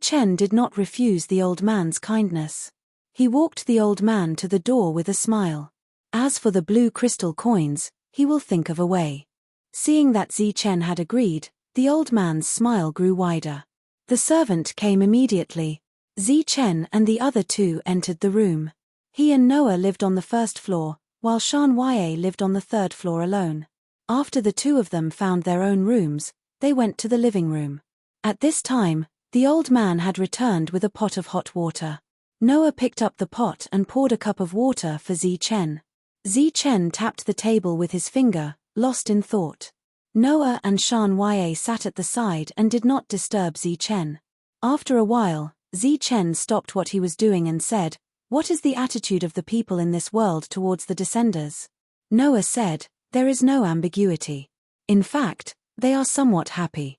Chen did not refuse the old man's kindness. He walked the old man to the door with a smile. "As for the blue crystal coins, he will think of a way." Seeing that Chen had agreed, the old man's smile grew wider. The servant came immediately. Chen and the other 2 entered the room. He and Noah lived on the 1st floor, while Shan Ya lived on the 3rd floor alone. After the 2 of them found their own rooms, they went to the living room. At this time, the old man had returned with a pot of hot water. Noah picked up the pot and poured a cup of water for Chen. Chen tapped the table with his finger, lost in thought. Noah and Shan Ya sat at the side and did not disturb Chen. After a while, Chen stopped what he was doing and said, "What is the attitude of the people in this world towards the descenders?" Noah said, "There is no ambiguity. In fact, they are somewhat happy."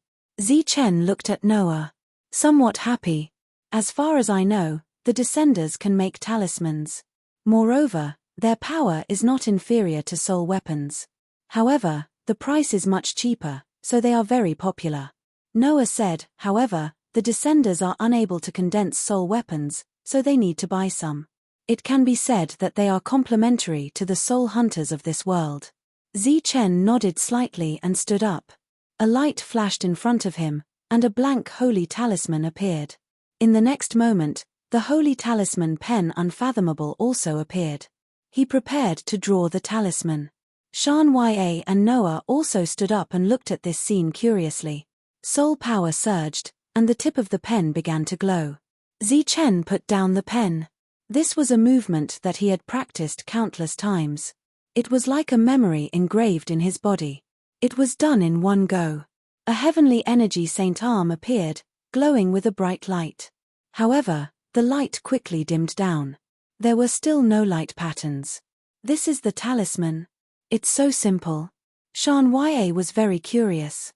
Chen looked at Noah. "Somewhat happy? As far as I know, the descenders can make talismans. Moreover, their power is not inferior to soul weapons. However, the price is much cheaper, so they are very popular." Noah said, "However, the descenders are unable to condense soul weapons, so they need to buy some. It can be said that they are complementary to the soul hunters of this world." Chen nodded slightly and stood up. A light flashed in front of him, and a blank holy talisman appeared. In the next moment, the holy talisman pen Unfathomable also appeared. He prepared to draw the talisman. Shan Ya and Noah also stood up and looked at this scene curiously. Soul power surged, and the tip of the pen began to glow. Chen put down the pen. This was a movement that he had practiced countless times. It was like a memory engraved in his body. It was done in one go. A heavenly energy saint arm appeared, glowing with a bright light. However, the light quickly dimmed down. There were still no light patterns. "This is the talisman. It's so simple." Shan Ya was very curious.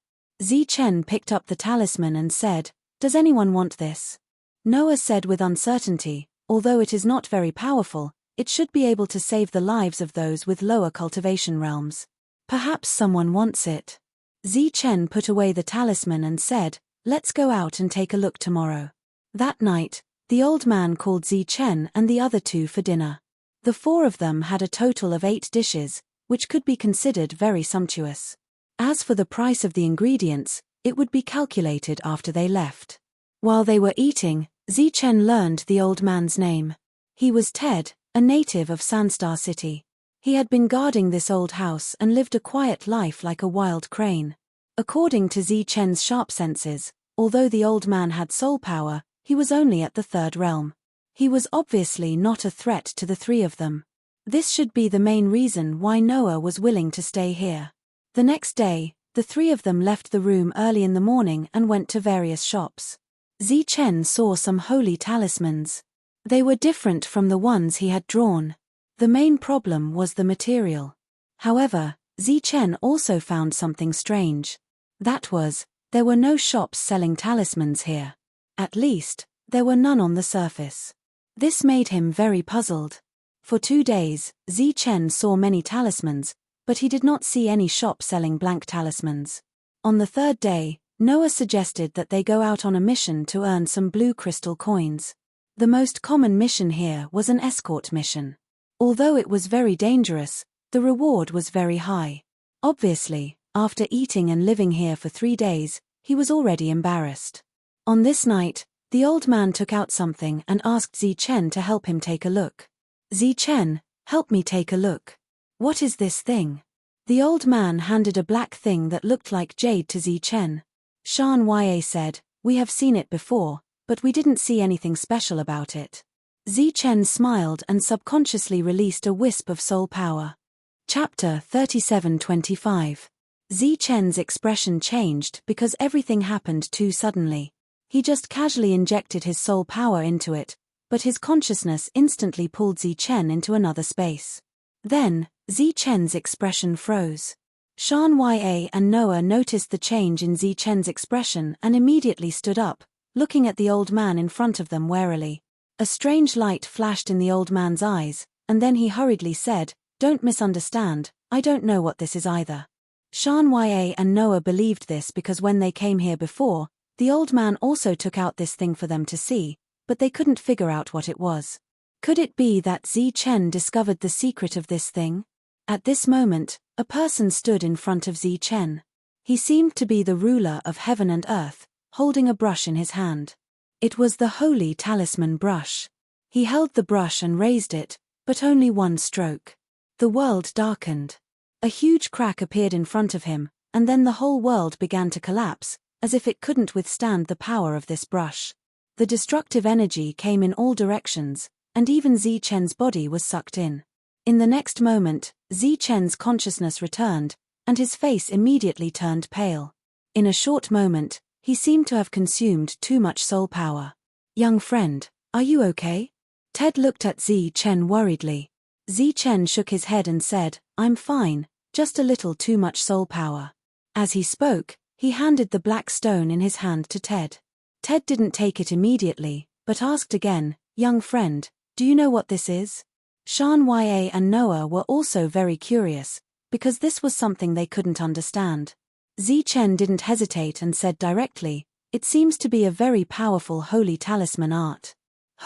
Chen picked up the talisman and said, "Does anyone want this?" Noah said with uncertainty, "Although it is not very powerful, it should be able to save the lives of those with lower cultivation realms. Perhaps someone wants it." Chen put away the talisman and said, "Let's go out and take a look tomorrow." That night, the old man called Chen and the other 2 for dinner. The 4 of them had a total of 8 dishes, which could be considered very sumptuous. As for the price of the ingredients, it would be calculated after they left. While they were eating, Chen learned the old man's name. He was Ted, a native of Sandstar City. He had been guarding this old house and lived a quiet life like a wild crane. According to Chen's sharp senses, Although the old man had soul power, he was only at the third realm. He was obviously not a threat to the three of them. This should be the main reason why Noah was willing to stay here. The next day, the three of them left the room early in the morning and went to various shops. Zichen saw some holy talismans. They were different from the ones he had drawn. The main problem was the material. However, Zichen also found something strange. That was, there were no shops selling talismans here. At least, there were none on the surface. This made him very puzzled. For 2 days, Zichen saw many talismans, but he did not see any shop selling blank talismans. On the third day, Noah suggested that they go out on a mission to earn some blue crystal coins. The most common mission here was an escort mission. Although it was very dangerous, the reward was very high. Obviously, after eating and living here for 3 days, he was already embarrassed. On this night, the old man took out something and asked Zichen to help him take a look. Zichen, help me take a look. What is this thing? The old man handed a black thing that looked like jade to Zichen. Shan Ya said, we have seen it before, but we didn't see anything special about it. Zichen smiled and subconsciously released a wisp of soul power. Chapter 37:25. Zichen's expression changed because everything happened too suddenly. He just casually injected his soul power into it, but his consciousness instantly pulled Zichen into another space. Then, Zichen's expression froze. Shan Ya and Noah noticed the change in Zichen's expression and immediately stood up, looking at the old man in front of them warily. A strange light flashed in the old man's eyes, and then he hurriedly said, "Don't misunderstand, I don't know what this is either." Shan Ya and Noah believed this because when they came here before, the old man also took out this thing for them to see, but they couldn't figure out what it was. Could it be that Zichen discovered the secret of this thing? At this moment, a person stood in front of Zichen. He seemed to be the ruler of heaven and earth, holding a brush in his hand. It was the holy talisman brush. He held the brush and raised it, but only one stroke. The world darkened. A huge crack appeared in front of him, and then the whole world began to collapse, as if it couldn't withstand the power of this brush. The destructive energy came in all directions, and even Zichen's body was sucked in. In the next moment, Zichen's consciousness returned, and his face immediately turned pale. In a short moment, he seemed to have consumed too much soul power. "Young friend, are you okay?" Ted looked at Zichen worriedly. Zichen shook his head and said, "I'm fine, just a little too much soul power." As he spoke, he handed the black stone in his hand to Ted. Ted didn't take it immediately, but asked again, "Young friend, do you know what this is?" Shan Ya and Noah were also very curious, because this was something they couldn't understand. Zichen didn't hesitate and said directly, "It seems to be a very powerful holy talisman art."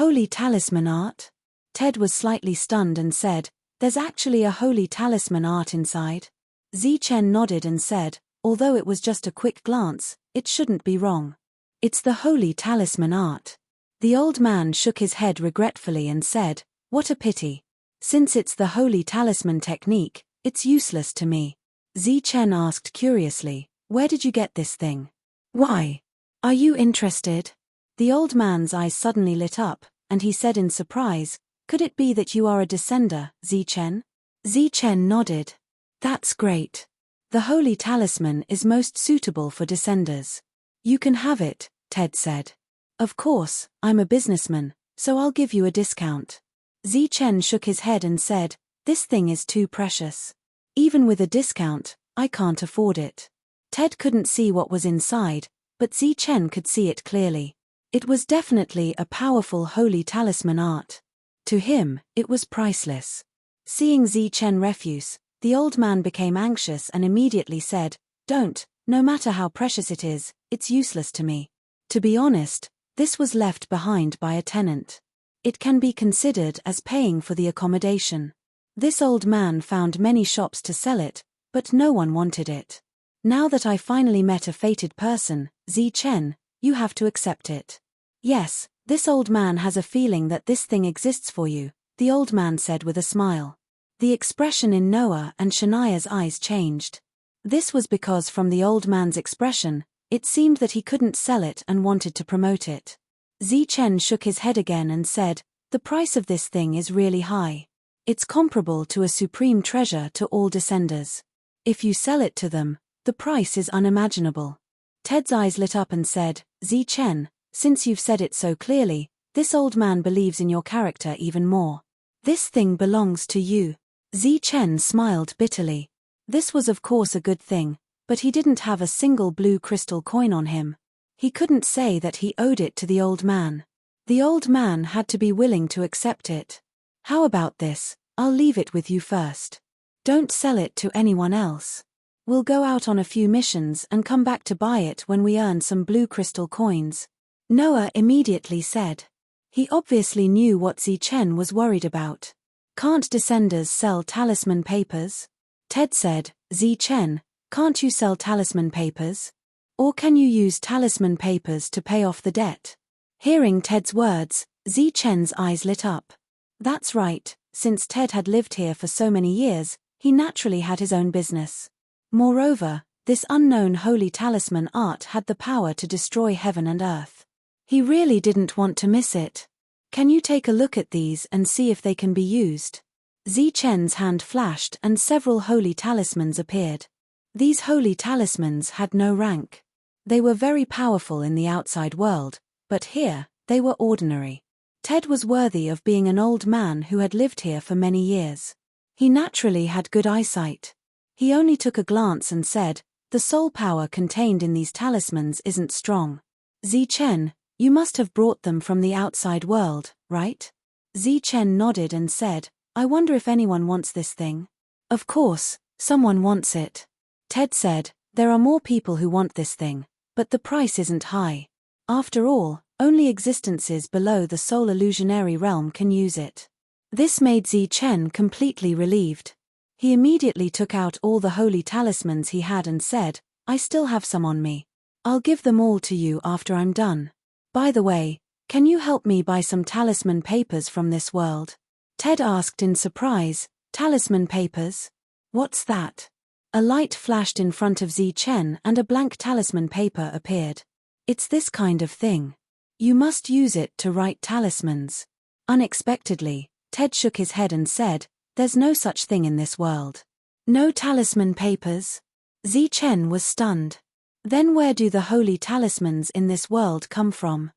"Holy talisman art?" Ted was slightly stunned and said, "There's actually a holy talisman art inside?" Zichen nodded and said, although it was just a quick glance, "It shouldn't be wrong. It's the holy talisman art." The old man shook his head regretfully and said, "What a pity. Since it's the holy talisman technique, it's useless to me." Zichen asked curiously, "Where did you get this thing? Why? Are you interested?" The old man's eyes suddenly lit up, and he said in surprise, "Could it be that you are a descender, Zichen?" Zichen nodded. "That's great. The holy talisman is most suitable for descenders. You can have it," Ted said. "Of course, I'm a businessman, so I'll give you a discount." Zichen shook his head and said, "This thing is too precious. Even with a discount, I can't afford it." Ted couldn't see what was inside, but Zichen could see it clearly. It was definitely a powerful holy talisman art. To him, it was priceless. Seeing Zichen refuse, the old man became anxious and immediately said, "Don't, no matter how precious it is, it's useless to me. To be honest, this was left behind by a tenant. It can be considered as paying for the accommodation." This old man found many shops to sell it, but no one wanted it. "Now that I finally met a fated person, Zichen, you have to accept it." "Yes, this old man has a feeling that this thing exists for you," the old man said with a smile. The expression in Noah and Shania's eyes changed. This was because from the old man's expression, It seemed that he couldn't sell it and wanted to promote it. Zichen shook his head again and said, "The price of this thing is really high. It's comparable to a supreme treasure to all descenders. If you sell it to them, the price is unimaginable." Ted's eyes lit up and said, "Zichen, since you've said it so clearly, this old man believes in your character even more. This thing belongs to you." Zichen smiled bitterly. This was of course a good thing, but he didn't have a single blue crystal coin on him. He couldn't say that he owed it to the old man. The old man had to be willing to accept it. "How about this? I'll leave it with you first. Don't sell it to anyone else. We'll go out on a few missions and come back to buy it when we earn some blue crystal coins." Noah immediately said. He obviously knew what Zichen was worried about. "Can't descenders sell talisman papers?" Ted said, "Zichen, can't you sell talisman papers? Or can you use talisman papers to pay off the debt?" Hearing Ted's words, Zichen's eyes lit up. That's right, since Ted had lived here for so many years, he naturally had his own business. Moreover, this unknown holy talisman art had the power to destroy heaven and earth. He really didn't want to miss it. "Can you take a look at these and see if they can be used?" Zichen's hand flashed and several holy talismans appeared. These holy talismans had no rank. They were very powerful in the outside world, but here, they were ordinary. Ted was worthy of being an old man who had lived here for many years. He naturally had good eyesight. He only took a glance and said, "The soul power contained in these talismans isn't strong. Zichen, you must have brought them from the outside world, right?" Zichen nodded and said, "I wonder if anyone wants this thing." "Of course, someone wants it." Ted said, "There are more people who want this thing, but the price isn't high. After all, only existences below the soul illusionary realm can use it." This made Zichen completely relieved. He immediately took out all the holy talismans he had and said, "I still have some on me. I'll give them all to you after I'm done. By the way, can you help me buy some talisman papers from this world?" Ted asked in surprise, "Talisman papers? What's that?" A light flashed in front of Zichen and a blank talisman paper appeared. "It's this kind of thing. You must use it to write talismans." Unexpectedly, Ted shook his head and said, "There's no such thing in this world." "No talisman papers?" Zichen was stunned. "Then where do the holy talismans in this world come from?"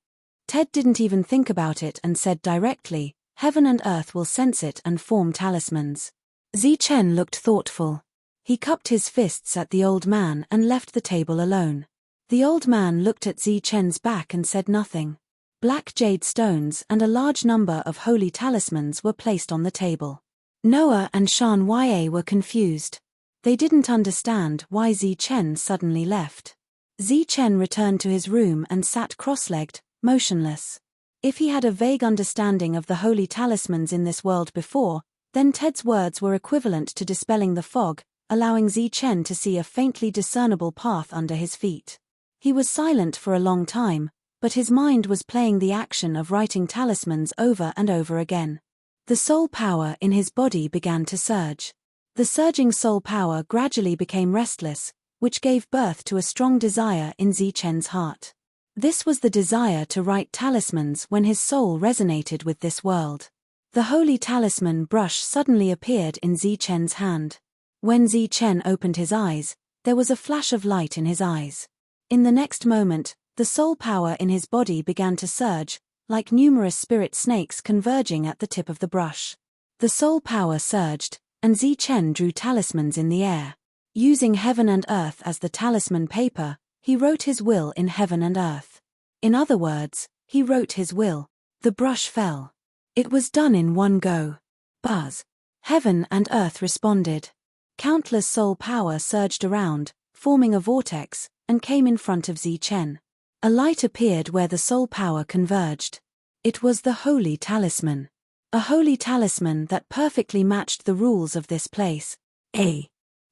Ted didn't even think about it and said directly, "Heaven and earth will sense it and form talismans." Zichen looked thoughtful. He cupped his fists at the old man and left the table alone. The old man looked at Zichen's back and said nothing. Black jade stones and a large number of holy talismans were placed on the table. Noah and Shan Ye were confused. They didn't understand why Zichen suddenly left. Zichen returned to his room and sat cross-legged, motionless. If he had a vague understanding of the holy talismans in this world before, then Ted's words were equivalent to dispelling the fog, allowing Zichen to see a faintly discernible path under his feet. He was silent for a long time, but his mind was playing the action of writing talismans over and over again. The soul power in his body began to surge. The surging soul power gradually became restless, which gave birth to a strong desire in Zichen's heart. This was the desire to write talismans when his soul resonated with this world. The holy talisman brush suddenly appeared in Zichen's hand. When Zichen opened his eyes, there was a flash of light in his eyes. In the next moment, the soul power in his body began to surge, like numerous spirit snakes converging at the tip of the brush. The soul power surged, and Zichen drew talismans in the air. Using heaven and earth as the talisman paper, he wrote his will in heaven and earth. In other words, he wrote his will. The brush fell. It was done in one go. Buzz. Heaven and earth responded. Countless soul power surged around, forming a vortex, and came in front of Zichen. A light appeared where the soul power converged. It was the holy talisman. A holy talisman that perfectly matched the rules of this place.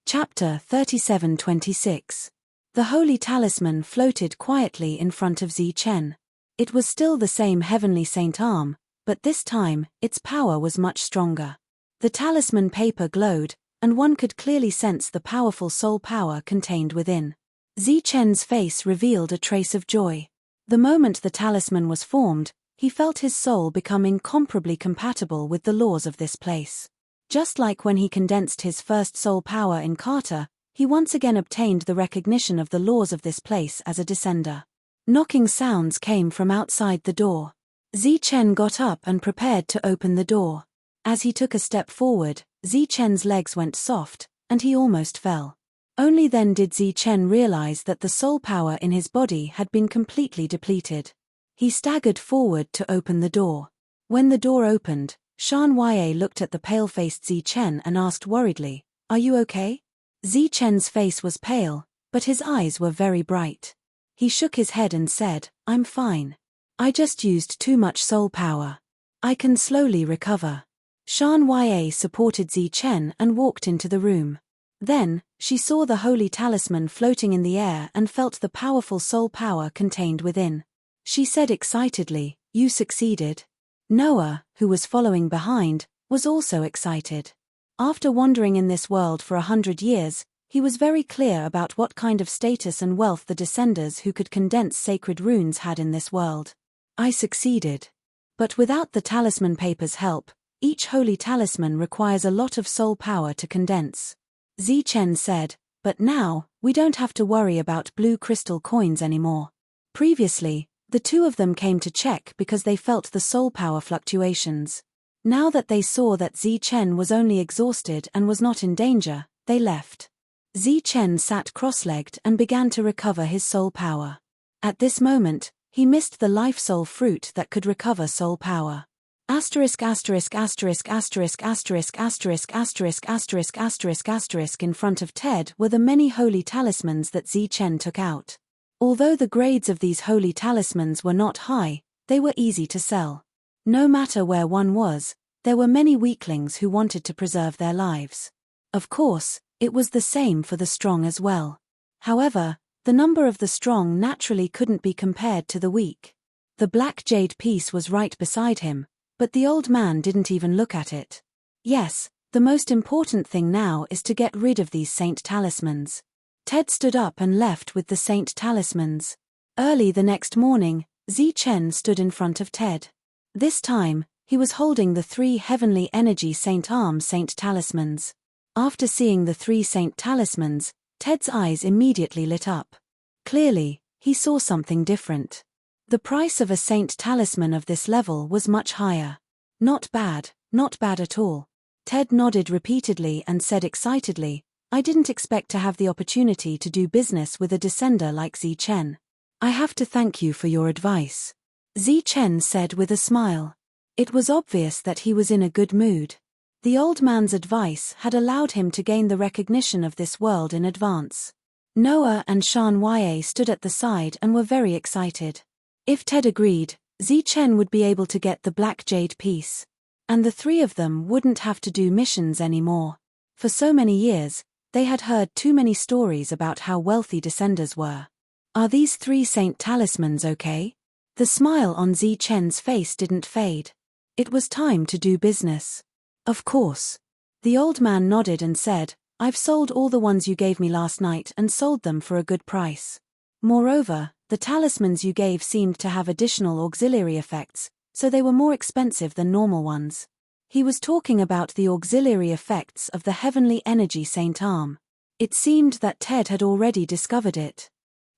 Chapter 37:26. The holy talisman floated quietly in front of Zichen. It was still the same heavenly saint arm, but this time, its power was much stronger. The talisman paper glowed, and one could clearly sense the powerful soul power contained within. Zichen's face revealed a trace of joy. The moment the talisman was formed, he felt his soul become incomparably compatible with the laws of this place. Just like when he condensed his first soul power in Carter, he once again obtained the recognition of the laws of this place as a descender. Knocking sounds came from outside the door. Zichen got up and prepared to open the door. As he took a step forward, Zichen's legs went soft, and he almost fell. Only then did Zichen realize that the soul power in his body had been completely depleted. He staggered forward to open the door. When the door opened, Shan Ye looked at the pale-faced Zichen and asked worriedly, "Are you okay?" Zichen's face was pale, but his eyes were very bright. He shook his head and said, "I'm fine. I just used too much soul power. I can slowly recover." Shan Ye supported Zichen and walked into the room. Then, she saw the holy talisman floating in the air and felt the powerful soul power contained within. She said excitedly, "You succeeded." Noah, who was following behind, was also excited. After wandering in this world for 100 years, he was very clear about what kind of status and wealth the descenders who could condense sacred runes had in this world. "I succeeded. But without the talisman paper's help, each holy talisman requires a lot of soul power to condense." Zichen said, "But now, we don't have to worry about blue crystal coins anymore. Previously, the two of them came to check because they felt the soul power fluctuations. Now that they saw that Zichen was only exhausted and was not in danger, they left." Zichen sat cross-legged and began to recover his soul power. At this moment, he missed the life soul fruit that could recover soul power. Asterisk asterisk asterisk asterisk asterisk asterisk asterisk asterisk asterisk asterisk in front of Ted were the many holy talismans that Zichen took out. Although the grades of these holy talismans were not high, they were easy to sell. No matter where one was, there were many weaklings who wanted to preserve their lives. Of course, it was the same for the strong as well. However, the number of the strong naturally couldn't be compared to the weak. The black jade piece was right beside him, but the old man didn't even look at it. "Yes, the most important thing now is to get rid of these saint talismans." Ted stood up and left with the saint talismans. Early the next morning, Zichen stood in front of Ted. This time, he was holding the 3 heavenly energy saint talismans. After seeing the 3 saint talismans, Ted's eyes immediately lit up. Clearly, he saw something different. The price of a saint talisman of this level was much higher. Not bad at all. Ted nodded repeatedly and said excitedly, "I didn't expect to have the opportunity to do business with a descender like Zichen. I have to thank you for your advice," Zichen said with a smile. It was obvious that he was in a good mood. The old man's advice had allowed him to gain the recognition of this world in advance. Noah and Shan Ye stood at the side and were very excited. If Ted agreed, Zichen would be able to get the black jade piece. And the 3 of them wouldn't have to do missions anymore. For so many years, they had heard too many stories about how wealthy descenders were. "Are these 3 saint talismans okay?" The smile on Zichen's face didn't fade. It was time to do business. "Of course." The old man nodded and said, "I've sold all the ones you gave me last night and sold them for a good price. Moreover, the talismans you gave seemed to have additional auxiliary effects, so they were more expensive than normal ones." He was talking about the auxiliary effects of the heavenly energy saint arm. It seemed that Ted had already discovered it.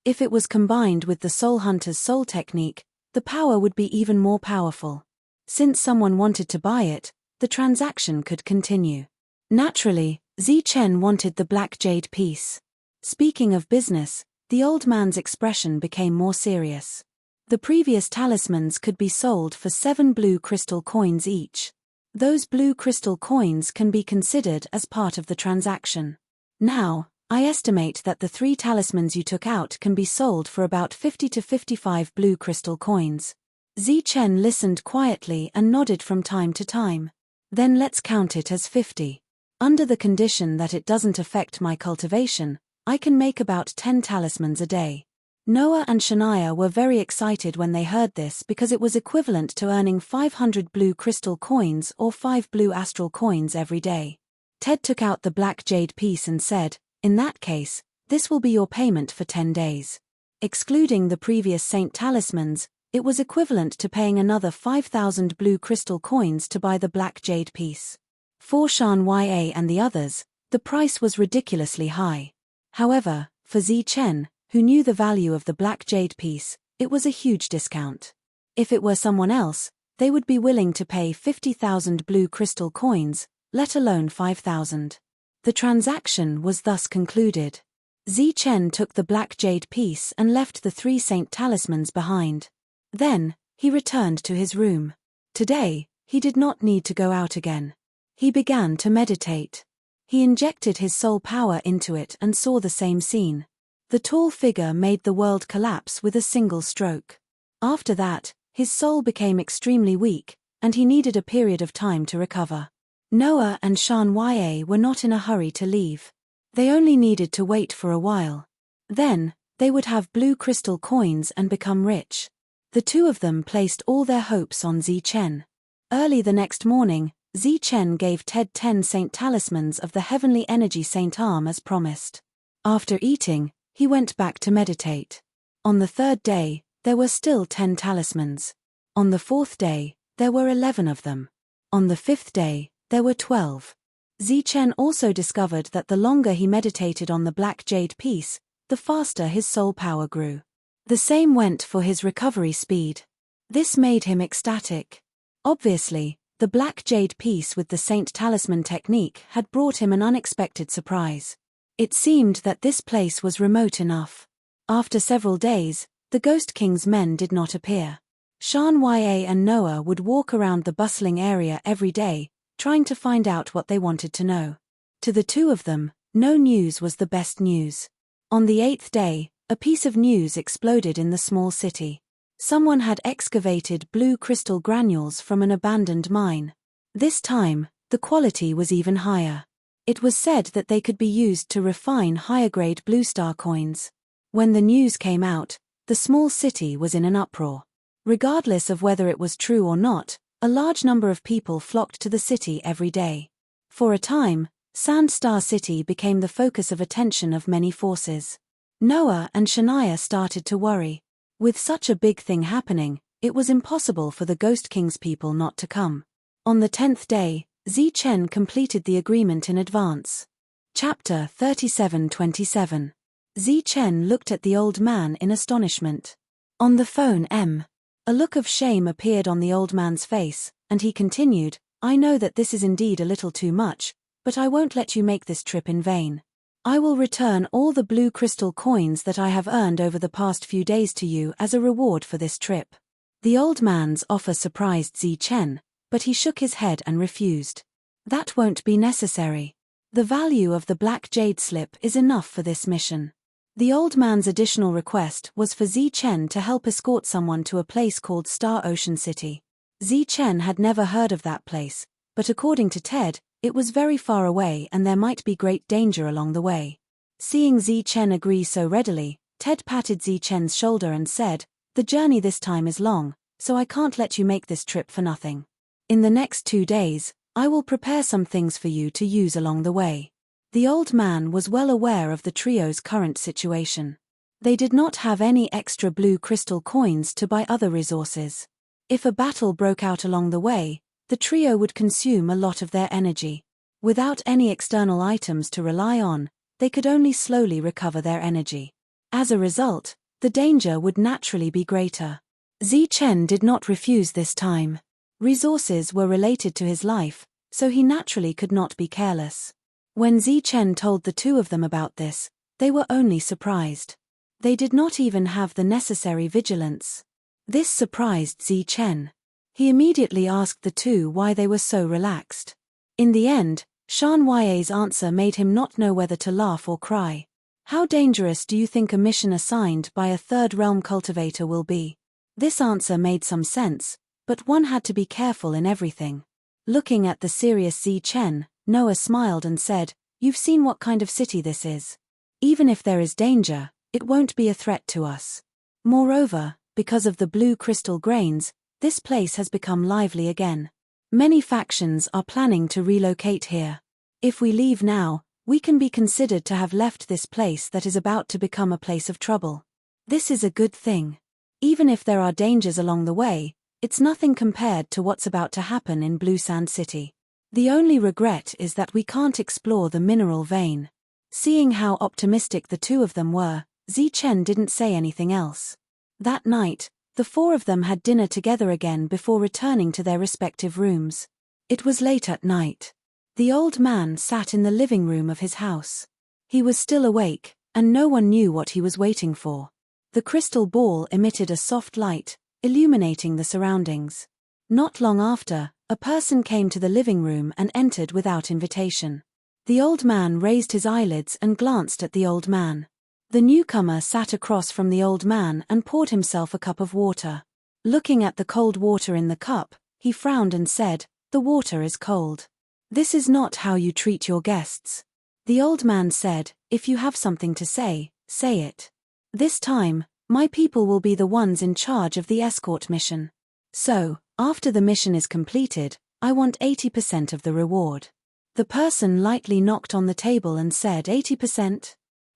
If it was combined with the soul hunter's soul technique, the power would be even more powerful. Since someone wanted to buy it, the transaction could continue. Naturally, Zichen wanted the black jade piece. Speaking of business, the old man's expression became more serious. The previous talismans could be sold for 7 blue crystal coins each. Those blue crystal coins can be considered as part of the transaction. Now, I estimate that the 3 talismans you took out can be sold for about 50 to 55 blue crystal coins. Zichen listened quietly and nodded from time to time. "Then let's count it as 50. Under the condition that it doesn't affect my cultivation, I can make about 10 talismans a day." Noah and Shania were very excited when they heard this because it was equivalent to earning 500 blue crystal coins or 5 blue astral coins every day. Ted took out the black jade piece and said, "In that case, This will be your payment for 10 days. Excluding the previous saint talismans, it was equivalent to paying another 5,000 blue crystal coins to buy the black jade piece. For Shan Ya and the others, the price was ridiculously high. However, for Zichen, who knew the value of the black jade piece, it was a huge discount. If it were someone else, they would be willing to pay 50,000 blue crystal coins, let alone 5,000. The transaction was thus concluded. Zichen took the black jade piece and left the 3 saint talismans behind. Then, he returned to his room. Today, he did not need to go out again. He began to meditate. He injected his soul power into it and saw the same scene. The tall figure made the world collapse with a single stroke. After that, his soul became extremely weak, and he needed a period of time to recover. Noah and Shan Ya were not in a hurry to leave. They only needed to wait for a while. Then, they would have blue crystal coins and become rich. The two of them placed all their hopes on Zichen. Early the next morning, Zichen gave Ted 10 saint talismans of the heavenly energy saint arm as promised. After eating, he went back to meditate. On the 3rd day, there were still 10 talismans. On the 4th day, there were 11 of them. On the 5th day, there were 12. Zichen also discovered that the longer he meditated on the black jade piece, the faster his soul power grew. The same went for his recovery speed. This made him ecstatic. Obviously, the black jade piece with the saint talisman technique had brought him an unexpected surprise. It seemed that this place was remote enough. After several days, the Ghost King's men did not appear. Shan Ya and Noah would walk around the bustling area every day, trying to find out what they wanted to know. To the two of them, no news was the best news. On the 8th day, a piece of news exploded in the small city. Someone had excavated blue crystal granules from an abandoned mine. This time, the quality was even higher. It was said that they could be used to refine higher-grade blue star coins. When the news came out, the small city was in an uproar. Regardless of whether it was true or not, a large number of people flocked to the city every day. For a time, Sand Star City became the focus of attention of many forces. Noah and Shania started to worry. With such a big thing happening, it was impossible for the Ghost King's people not to come. On the 10th day, Zichen completed the agreement in advance. Chapter 37-27. Zichen looked at the old man in astonishment. On the phone a look of shame appeared on the old man's face, and he continued, "I know that this is indeed a little too much, but I won't let you make this trip in vain. I will return all the blue crystal coins that I have earned over the past few days to you as a reward for this trip." The old man's offer surprised Zichen, but he shook his head and refused. "That won't be necessary. The value of the black jade slip is enough for this mission." The old man's additional request was for Zichen to help escort someone to a place called Star Ocean City. Zichen had never heard of that place, but according to Ted, it was very far away and there might be great danger along the way. Seeing Zichen agree so readily, Ted patted Zichen's shoulder and said, "The journey this time is long, so I can't let you make this trip for nothing. In the next 2 days, I will prepare some things for you to use along the way." The old man was well aware of the trio's current situation. They did not have any extra blue crystal coins to buy other resources. If a battle broke out along the way, the trio would consume a lot of their energy. Without any external items to rely on, they could only slowly recover their energy. As a result, the danger would naturally be greater. Zichen did not refuse this time. Resources were related to his life, so he naturally could not be careless. When Zichen told the two of them about this, they were only surprised. They did not even have the necessary vigilance. This surprised Zichen. He immediately asked the two why they were so relaxed. In the end, Shan Ya's answer made him not know whether to laugh or cry. "How dangerous do you think a mission assigned by a third realm cultivator will be?" This answer made some sense, but one had to be careful in everything. Looking at the serious Zichen, Noah smiled and said, "You've seen what kind of city this is. Even if there is danger, it won't be a threat to us. Moreover, because of the blue crystal grains, this place has become lively again. Many factions are planning to relocate here. If we leave now, We can be considered to have left this place that is about to become a place of trouble. This is a good thing. Even if there are dangers along the way, it's nothing compared to what's about to happen in Blue Sand City. The only regret is that we can't explore the mineral vein. Seeing how optimistic the two of them were, Zichen didn't say anything else. That night, the four of them had dinner together again before returning to their respective rooms. It was late at night. The old man sat in the living room of his house. He was still awake, and no one knew what he was waiting for. The crystal ball emitted a soft light, illuminating the surroundings. Not long after, a person came to the living room and entered without invitation. The old man raised his eyelids and glanced at the old man. The newcomer sat across from the old man and poured himself a cup of water. Looking at the cold water in the cup, he frowned and said, "The water is cold. This is not how you treat your guests." The old man said, "If you have something to say, say it. This time, my people will be the ones in charge of the escort mission. So, after the mission is completed, I want 80% of the reward." The person lightly knocked on the table and said, "80%?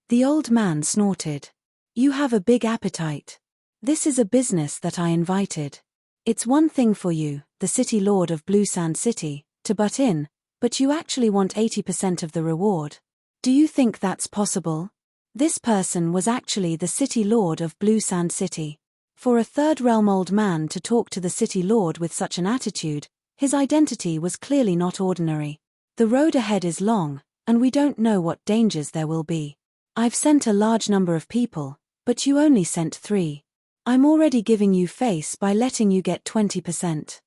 The old man snorted. "You have a big appetite. This is a business that I invited. It's one thing for you, the city lord of Blue Sand City, to butt in, but you actually want 80% of the reward. Do you think that's possible?" This person was actually the city lord of Blue Sand City. For a third realm old man to talk to the city lord with such an attitude, his identity was clearly not ordinary. The road ahead is long, and we don't know what dangers there will be. I've sent a large number of people, but you only sent 3. I'm already giving you face by letting you get 20%.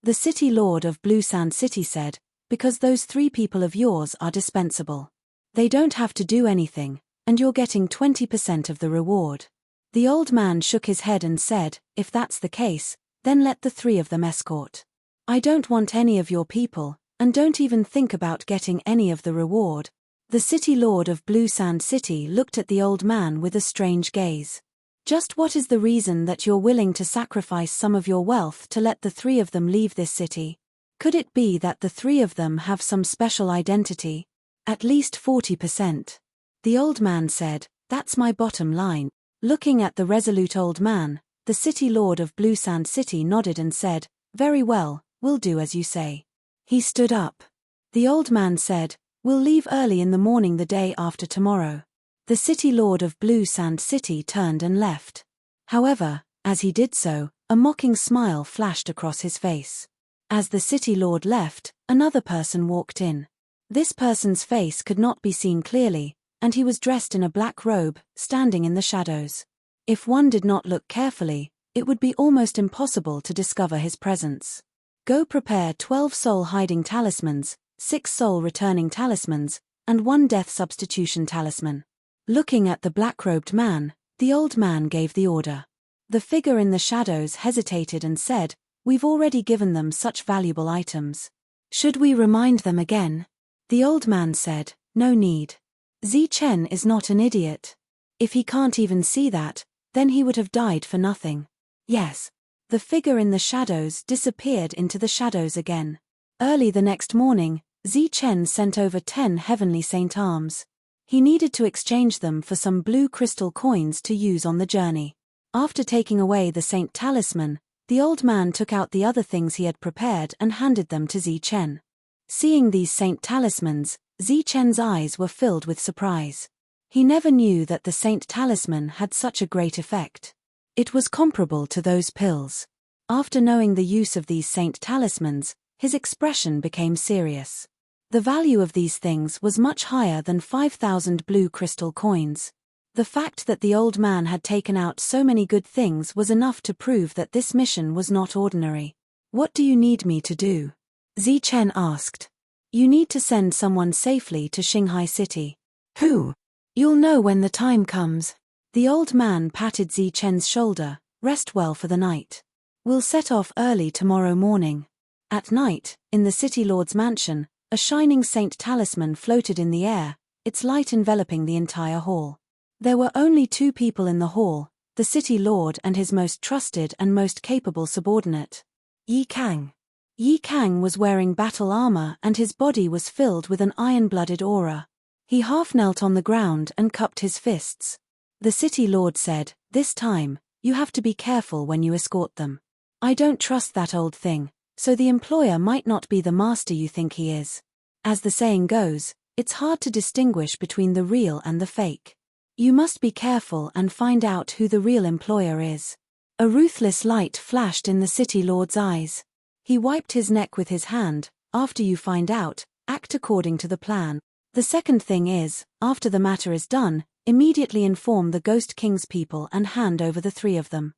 The city lord of Blue Sand City said, "Because those 3 people of yours are dispensable. They don't have to do anything, and you're getting 20% of the reward." The old man shook his head and said, "If that's the case, then let the 3 of them escort. I don't want any of your people, and don't even think about getting any of the reward." The city lord of Blue Sand City looked at the old man with a strange gaze. "Just what is the reason that you're willing to sacrifice some of your wealth to let the 3 of them leave this city? Could it be that the 3 of them have some special identity? At least 40%. The old man said, "That's my bottom line." Looking at the resolute old man, the city lord of Blue Sand City nodded and said, "Very well, we'll do as you say." He stood up. The old man said, "We'll leave early in the morning the day after tomorrow." The city lord of Blue Sand City turned and left. However, as he did so, a mocking smile flashed across his face. As the city lord left, another person walked in. This person's face could not be seen clearly, and he was dressed in a black robe, standing in the shadows. If one did not look carefully, it would be almost impossible to discover his presence. Go prepare 12 soul hiding talismans, 6 soul returning talismans, and 1 death substitution talisman. Looking at the black-robed man, the old man gave the order. The figure in the shadows hesitated and said, "We've already given them such valuable items. Should we remind them again?" The old man said, "No need. Zichen is not an idiot. If he can't even see that, then he would have died for nothing." "Yes." The figure in the shadows disappeared into the shadows again. Early the next morning, Zichen sent over 10 heavenly saint arms. He needed to exchange them for some blue crystal coins to use on the journey. After taking away the saint talisman, the old man took out the other things he had prepared and handed them to Zichen. Seeing these saint talismans, Zichen's eyes were filled with surprise. He never knew that the saint talisman had such a great effect. It was comparable to those pills. After knowing the use of these saint talismans, his expression became serious. The value of these things was much higher than 5,000 blue crystal coins. The fact that the old man had taken out so many good things was enough to prove that this mission was not ordinary. "What do you need me to do?" Zichen asked. "You need to send someone safely to Shanghai City." "Who?" "You'll know when the time comes." The old man patted Zichen's shoulder. "Rest well for the night. We'll set off early tomorrow morning." At night, in the city lord's mansion, a shining saint talisman floated in the air, its light enveloping the entire hall. There were only 2 people in the hall, the city lord and his most trusted and most capable subordinate, Yi Kang. Yi Kang was wearing battle armor and his body was filled with an iron-blooded aura. He half knelt on the ground and cupped his fists. The city lord said, "This time, you have to be careful when you escort them. I don't trust that old thing, so the employer might not be the master you think he is. As the saying goes, it's hard to distinguish between the real and the fake. You must be careful and find out who the real employer is." A ruthless light flashed in the city lord's eyes. He wiped his neck with his hand. "After you find out, act according to the plan. The second thing is, after the matter is done, immediately inform the Ghost King's people and hand over the 3 of them.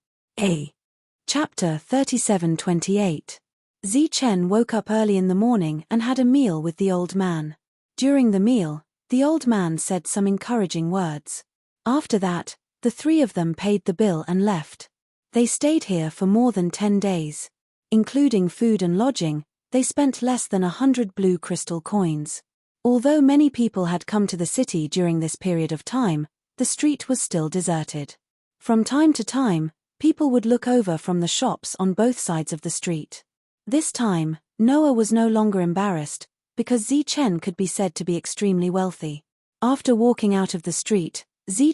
Chapter 37:28. Chen woke up early in the morning and had a meal with the old man. During the meal, the old man said some encouraging words. After that, the 3 of them paid the bill and left. They stayed here for more than 10 days. Including food and lodging, they spent less than 100 blue crystal coins. Although many people had come to the city during this period of time, the street was still deserted. From time to time, people would look over from the shops on both sides of the street. This time, Noah was no longer embarrassed, because Chen could be said to be extremely wealthy. After walking out of the street,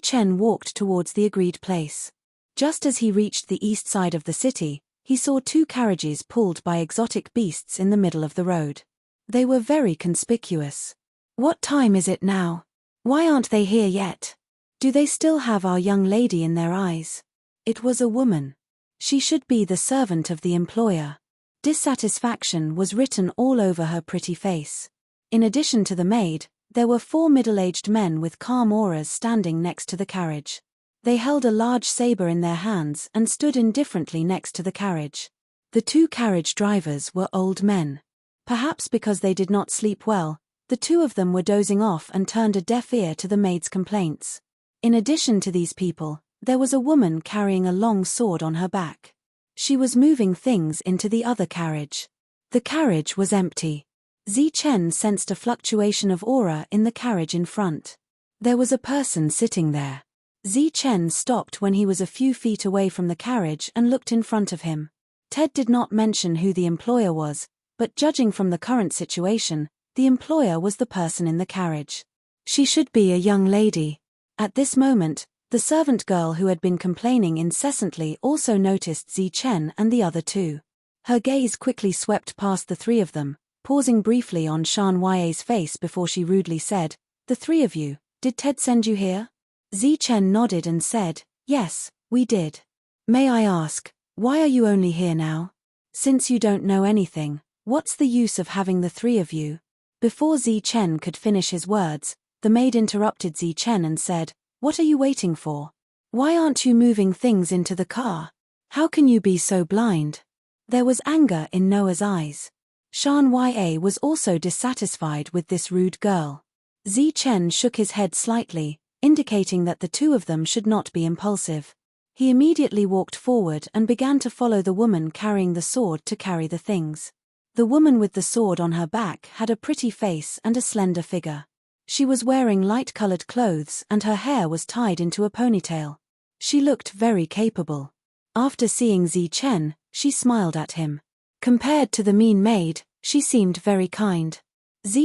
Chen walked towards the agreed place. Just as he reached the east side of the city, he saw 2 carriages pulled by exotic beasts in the middle of the road. They were very conspicuous. "What time is it now? Why aren't they here yet? Do they still have our young lady in their eyes?" It was a woman. She should be the servant of the employer. Dissatisfaction was written all over her pretty face. In addition to the maid, there were 4 middle-aged men with calm auras standing next to the carriage. They held a large saber in their hands and stood indifferently next to the carriage. The 2 carriage drivers were old men. Perhaps because they did not sleep well, the 2 of them were dozing off and turned a deaf ear to the maid's complaints. In addition to these people, there was a woman carrying a long sword on her back. She was moving things into the other carriage. The carriage was empty. Chen sensed a fluctuation of aura in the carriage in front. There was a person sitting there. Chen stopped when he was a few feet away from the carriage and looked in front of him. Ted did not mention who the employer was, but judging from the current situation, the employer was the person in the carriage. She should be a young lady. At this moment, the servant girl who had been complaining incessantly also noticed Chen and the other 2. Her gaze quickly swept past the 3 of them, pausing briefly on Shan Ye's face before she rudely said, "The 3 of you, did Ted send you here?" Chen nodded and said, "Yes, we did. May I ask, why are you only here now? Since you don't know anything, what's the use of having the 3 of you?" Before Chen could finish his words, the maid interrupted Chen and said, "What are you waiting for? Why aren't you moving things into the car? How can you be so blind?" There was anger in Noah's eyes. Shan Ya was also dissatisfied with this rude girl. Chen shook his head slightly, indicating that the 2 of them should not be impulsive. He immediately walked forward and began to follow the woman carrying the sword to carry the things. The woman with the sword on her back had a pretty face and a slender figure. She was wearing light-colored clothes and her hair was tied into a ponytail. She looked very capable. After seeing Chen, she smiled at him. Compared to the mean maid, she seemed very kind.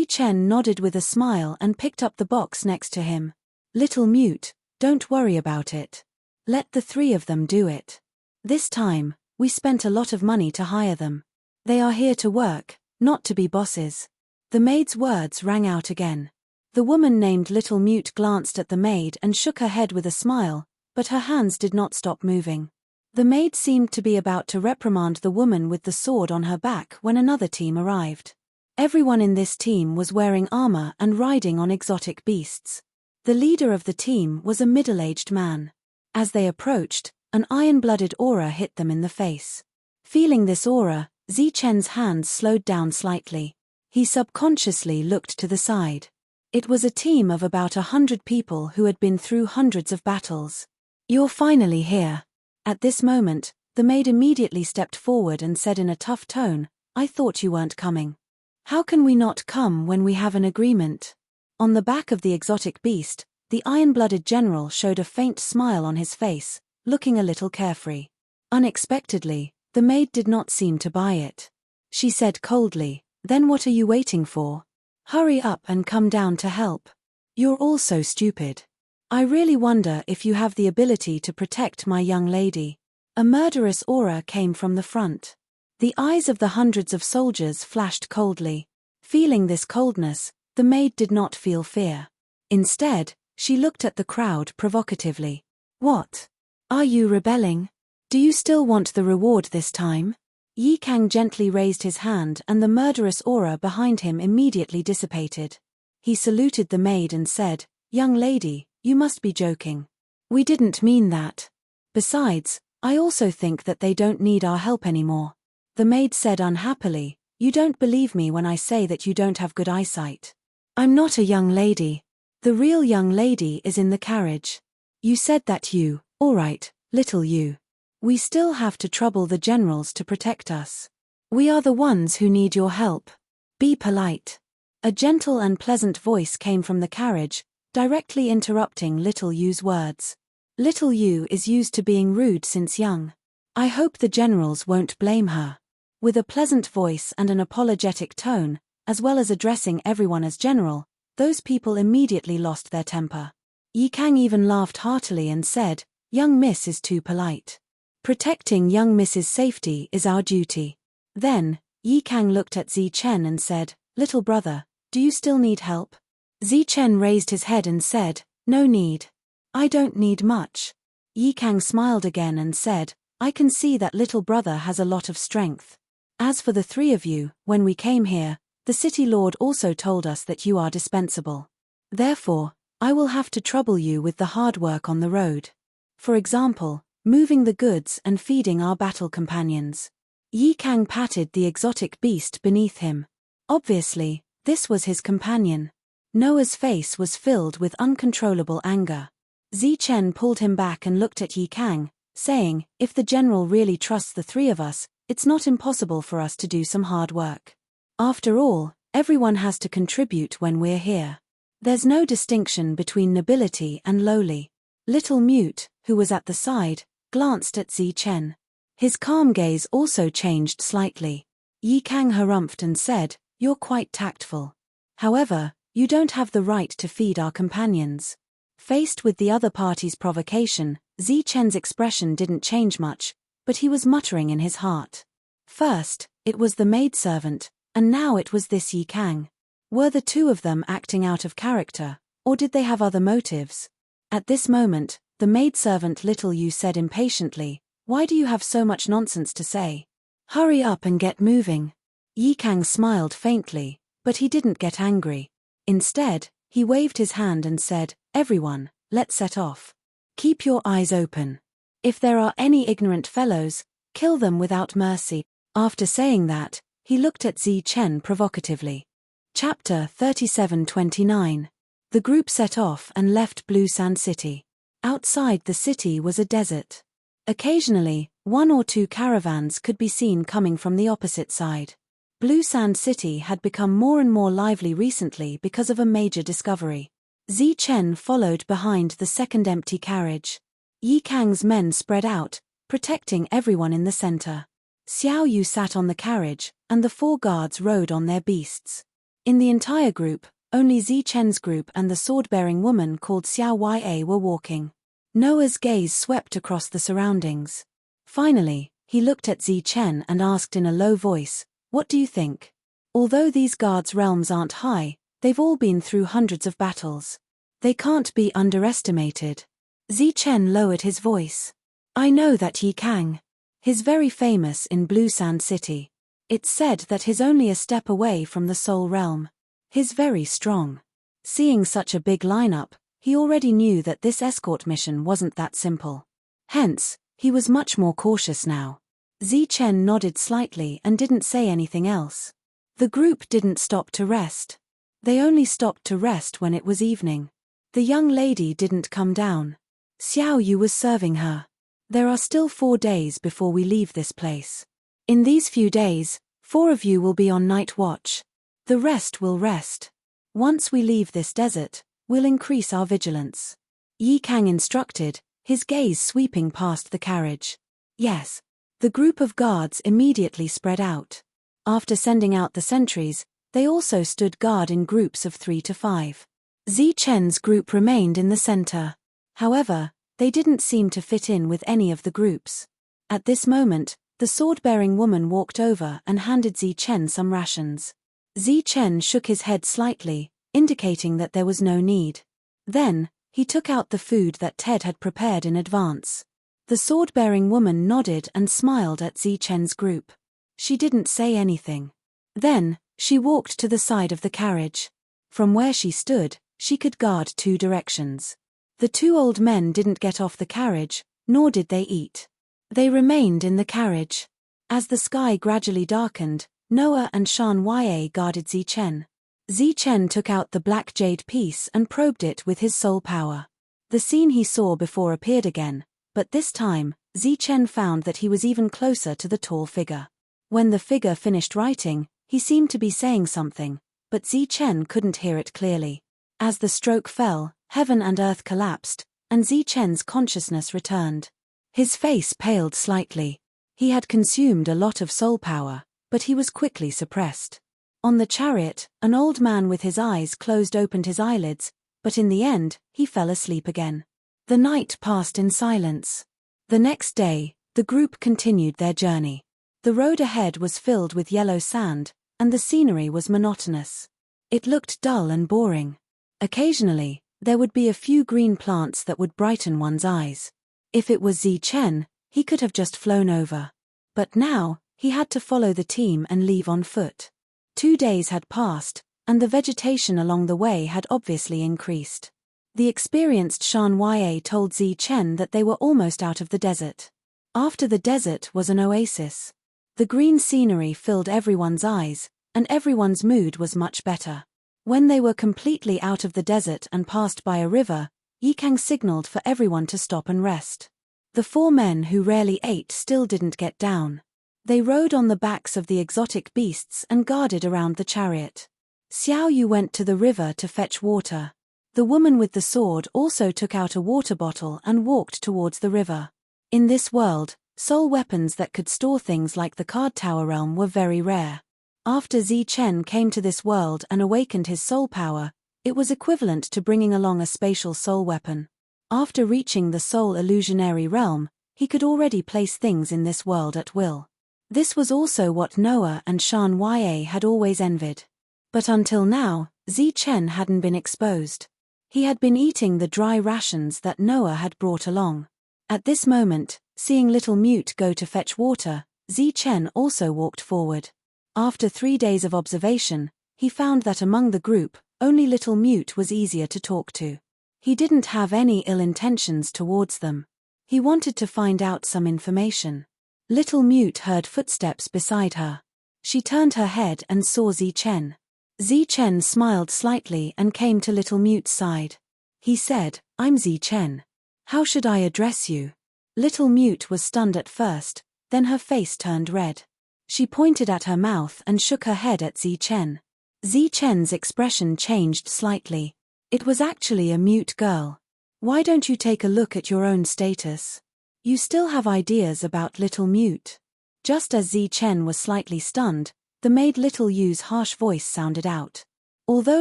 Chen nodded with a smile and picked up the box next to him. "Little mute, don't worry about it. Let the 3 of them do it. This time, we spent a lot of money to hire them. They are here to work, not to be bosses." The maid's words rang out again. The woman named Little Mute glanced at the maid and shook her head with a smile, but her hands did not stop moving. The maid seemed to be about to reprimand the woman with the sword on her back when another team arrived. Everyone in this team was wearing armor and riding on exotic beasts. The leader of the team was a middle-aged man. As they approached, an iron-blooded aura hit them in the face. Feeling this aura, Chen's hands slowed down slightly. He subconsciously looked to the side. It was a team of about 100 people who had been through hundreds of battles. "You're finally here." At this moment, the maid immediately stepped forward and said in a tough tone, "I thought you weren't coming. How can we not come when we have an agreement?" On the back of the exotic beast, the iron-blooded general showed a faint smile on his face, looking a little carefree. Unexpectedly, the maid did not seem to buy it. She said coldly, "Then what are you waiting for? Hurry up and come down to help. You're all so stupid. I really wonder if you have the ability to protect my young lady. A murderous aura came from the front. The eyes of the hundreds of soldiers flashed coldly. Feeling this coldness, the maid did not feel fear. Instead, she looked at the crowd provocatively. What? Are you rebelling? Do you still want the reward this time? Yi Kang gently raised his hand and the murderous aura behind him immediately dissipated. He saluted the maid and said, "Young lady, you must be joking. We didn't mean that. Besides, I also think that they don't need our help anymore." The maid said unhappily, "You don't believe me when I say that you don't have good eyesight. I'm not a young lady. The real young lady is in the carriage. You said that you, all right, little you. We still have to trouble the generals to protect us. We are the ones who need your help. Be polite." A gentle and pleasant voice came from the carriage, directly interrupting Little Yu's words. Little Yu is used to being rude since young. I hope the generals won't blame her. With a pleasant voice and an apologetic tone, as well as addressing everyone as general, those people immediately lost their temper. Yi Kang even laughed heartily and said, "Young miss is too polite. Protecting young miss's safety is our duty." Then, Yi Kang looked at Zi Chen and said, "Little brother, do you still need help?" Zi Chen raised his head and said, "No need. I don't need much." Yi Kang smiled again and said, "I can see that little brother has a lot of strength. As for the three of you, when we came here, the city lord also told us that you are dispensable. Therefore, I will have to trouble you with the hard work on the road. For example, moving the goods and feeding our battle companions." Yi Kang patted the exotic beast beneath him. Obviously, this was his companion. Noah's face was filled with uncontrollable anger. Zi Chen pulled him back and looked at Yi Kang, saying, "If the general really trusts the three of us, it's not impossible for us to do some hard work. After all, everyone has to contribute when we're here. There's no distinction between nobility and lowly." Little Mute, who was at the side, glanced at Zi Chen. His calm gaze also changed slightly. Yi Kang harumphed and said, "You're quite tactful. However, you don't have the right to feed our companions." Faced with the other party's provocation, Zi Chen's expression didn't change much, but he was muttering in his heart. First, it was the maidservant, and now it was this Yi Kang. Were the two of them acting out of character, or did they have other motives? At this moment, the maidservant Little Yu said impatiently, "Why do you have so much nonsense to say? Hurry up and get moving." Yi Kang smiled faintly, but he didn't get angry. Instead, he waved his hand and said, "Everyone, let's set off. Keep your eyes open. If there are any ignorant fellows, kill them without mercy." After saying that, he looked at Zi Chen provocatively. Chapter 37-29. The group set off and left Blue Sand City. Outside the city was a desert. Occasionally, one or two caravans could be seen coming from the opposite side. Blue Sand City had become more and more lively recently because of a major discovery. Zi Chen followed behind the second empty carriage. Yi Kang's men spread out, protecting everyone in the center. Xiao Yu sat on the carriage, and the four guards rode on their beasts. In the entire group, only Zi Chen's group and the sword-bearing woman called Xiao Ya were walking. Noah's gaze swept across the surroundings. Finally, he looked at Zi Chen and asked in a low voice, "What do you think? Although these guards' realms aren't high, they've all been through hundreds of battles. They can't be underestimated." Zi Chen lowered his voice. "I know that Yi Kang. He's very famous in Blue Sand City. It's said that he's only a step away from the Soul Realm. He's very strong." Seeing such a big lineup, he already knew that this escort mission wasn't that simple. Hence, he was much more cautious now. Zi Chen nodded slightly and didn't say anything else. The group didn't stop to rest. They only stopped to rest when it was evening. The young lady didn't come down. Xiao Yu was serving her. "There are still 4 days before we leave this place. In these few days, 4 of you will be on night watch. The rest will rest. Once we leave this desert, we'll increase our vigilance." Yi Kang instructed, his gaze sweeping past the carriage. "Yes." The group of guards immediately spread out. After sending out the sentries, they also stood guard in groups of 3 to 5. Zi Chen's group remained in the center. However, they didn't seem to fit in with any of the groups. At this moment, the sword-bearing woman walked over and handed Zi Chen some rations. Zi Chen shook his head slightly, indicating that there was no need. Then, he took out the food that Ted had prepared in advance. The sword-bearing woman nodded and smiled at Zi Chen's group. She didn't say anything. Then, she walked to the side of the carriage. From where she stood, she could guard 2 directions. The 2 old men didn't get off the carriage, nor did they eat. They remained in the carriage. As the sky gradually darkened, Noah and Shan Ye guarded Zi Chen. Zi Chen took out the black jade piece and probed it with his soul power. The scene he saw before appeared again, but this time, Zi Chen found that he was even closer to the tall figure. When the figure finished writing, he seemed to be saying something, but Zi Chen couldn't hear it clearly. As the stroke fell, heaven and earth collapsed, and Zi Chen's consciousness returned. His face paled slightly. He had consumed a lot of soul power, but he was quickly suppressed. On the chariot, an old man with his eyes closed opened his eyelids, but in the end, he fell asleep again. The night passed in silence. The next day, the group continued their journey. The road ahead was filled with yellow sand, and the scenery was monotonous. It looked dull and boring. Occasionally, there would be a few green plants that would brighten one's eyes. If it was Zi Chen, he could have just flown over. But now, he had to follow the team and leave on foot. 2 days had passed, and the vegetation along the way had obviously increased. The experienced Shan Ye told Zi Chen that they were almost out of the desert. After the desert was an oasis. The green scenery filled everyone's eyes, and everyone's mood was much better. When they were completely out of the desert and passed by a river, Yikang signaled for everyone to stop and rest. The 4 men who rarely ate still didn't get down. They rode on the backs of the exotic beasts and guarded around the chariot. Xiao Yu went to the river to fetch water. The woman with the sword also took out a water bottle and walked towards the river. In this world, soul weapons that could store things like the card tower realm were very rare. After Zi Chen came to this world and awakened his soul power, it was equivalent to bringing along a spatial soul weapon. After reaching the soul illusionary realm, he could already place things in this world at will. This was also what Noah and Shan Ye had always envied. But until now, Zi Chen hadn't been exposed. He had been eating the dry rations that Noah had brought along. At this moment, seeing Little Mute go to fetch water, Zi Chen also walked forward. After 3 days of observation, he found that among the group, only Little Mute was easier to talk to. He didn't have any ill intentions towards them. He wanted to find out some information. Little Mute heard footsteps beside her. She turned her head and saw Zi Chen. Zi Chen smiled slightly and came to Little Mute's side. He said, "I'm Zi Chen. How should I address you?" Little Mute was stunned at first, then her face turned red. She pointed at her mouth and shook her head at Zi Chen. Zi Chen's expression changed slightly. It was actually a mute girl. Why don't you take a look at your own status? You still have ideas about Little Mute. Just as Zi Chen was slightly stunned, the maid Little Yu's harsh voice sounded out. Although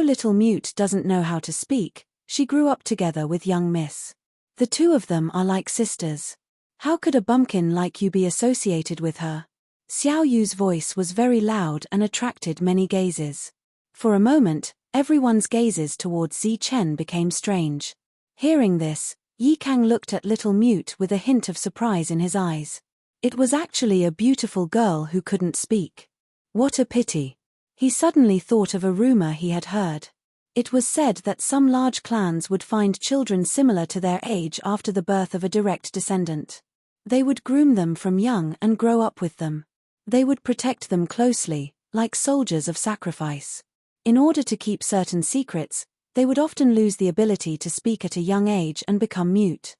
Little Mute doesn't know how to speak, she grew up together with young Miss. The 2 of them are like sisters. How could a bumpkin like you be associated with her? Xiao Yu's voice was very loud and attracted many gazes. For a moment, everyone's gazes towards Zi Chen became strange. Hearing this, Yikang looked at Little Mute with a hint of surprise in his eyes. It was actually a beautiful girl who couldn't speak. What a pity. He suddenly thought of a rumor he had heard. It was said that some large clans would find children similar to their age after the birth of a direct descendant. They would groom them from young and grow up with them. They would protect them closely, like soldiers of sacrifice. In order to keep certain secrets, they would often lose the ability to speak at a young age and become mute.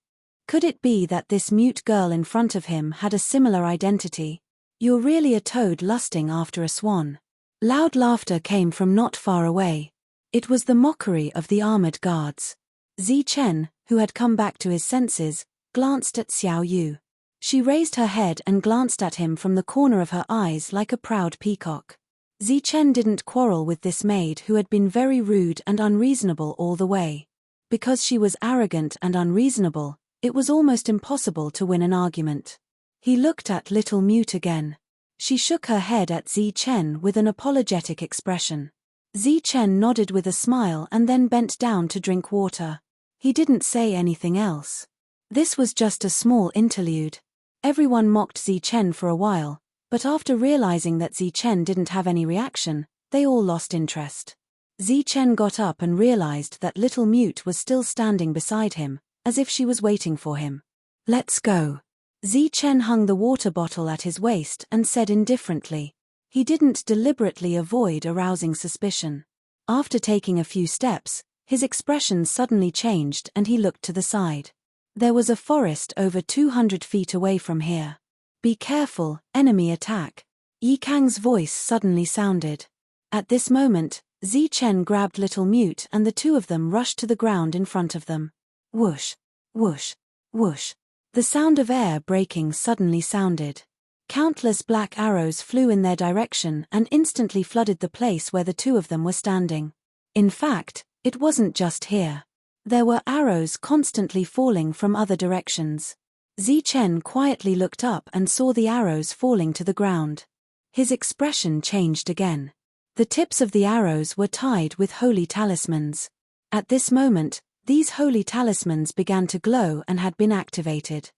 Could it be that this mute girl in front of him had a similar identity? You're really a toad lusting after a swan. Loud laughter came from not far away. It was the mockery of the armored guards. Zi Chen, who had come back to his senses, glanced at Xiao Yu. She raised her head and glanced at him from the corner of her eyes like a proud peacock. Zichen didn't quarrel with this maid who had been very rude and unreasonable all the way. Because she was arrogant and unreasonable, it was almost impossible to win an argument. He looked at Little Mute again. She shook her head at Zichen with an apologetic expression. Zichen nodded with a smile and then bent down to drink water. He didn't say anything else. This was just a small interlude. Everyone mocked Zichen for a while, but after realizing that Zichen didn't have any reaction, they all lost interest. Zichen got up and realized that Little Mute was still standing beside him, as if she was waiting for him. "Let's go." Zichen hung the water bottle at his waist and said indifferently. He didn't deliberately avoid arousing suspicion. After taking a few steps, his expression suddenly changed and he looked to the side. There was a forest over 200 feet away from here. "Be careful, enemy attack," Yi Kang's voice suddenly sounded. At this moment, Zichen grabbed Little Mute and the two of them rushed to the ground in front of them. Whoosh, whoosh, whoosh. The sound of air breaking suddenly sounded. Countless black arrows flew in their direction and instantly flooded the place where the two of them were standing. In fact, it wasn't just here. There were arrows constantly falling from other directions. Zichen quietly looked up and saw the arrows falling to the ground. His expression changed again. The tips of the arrows were tied with holy talismans. At this moment, these holy talismans began to glow and had been activated.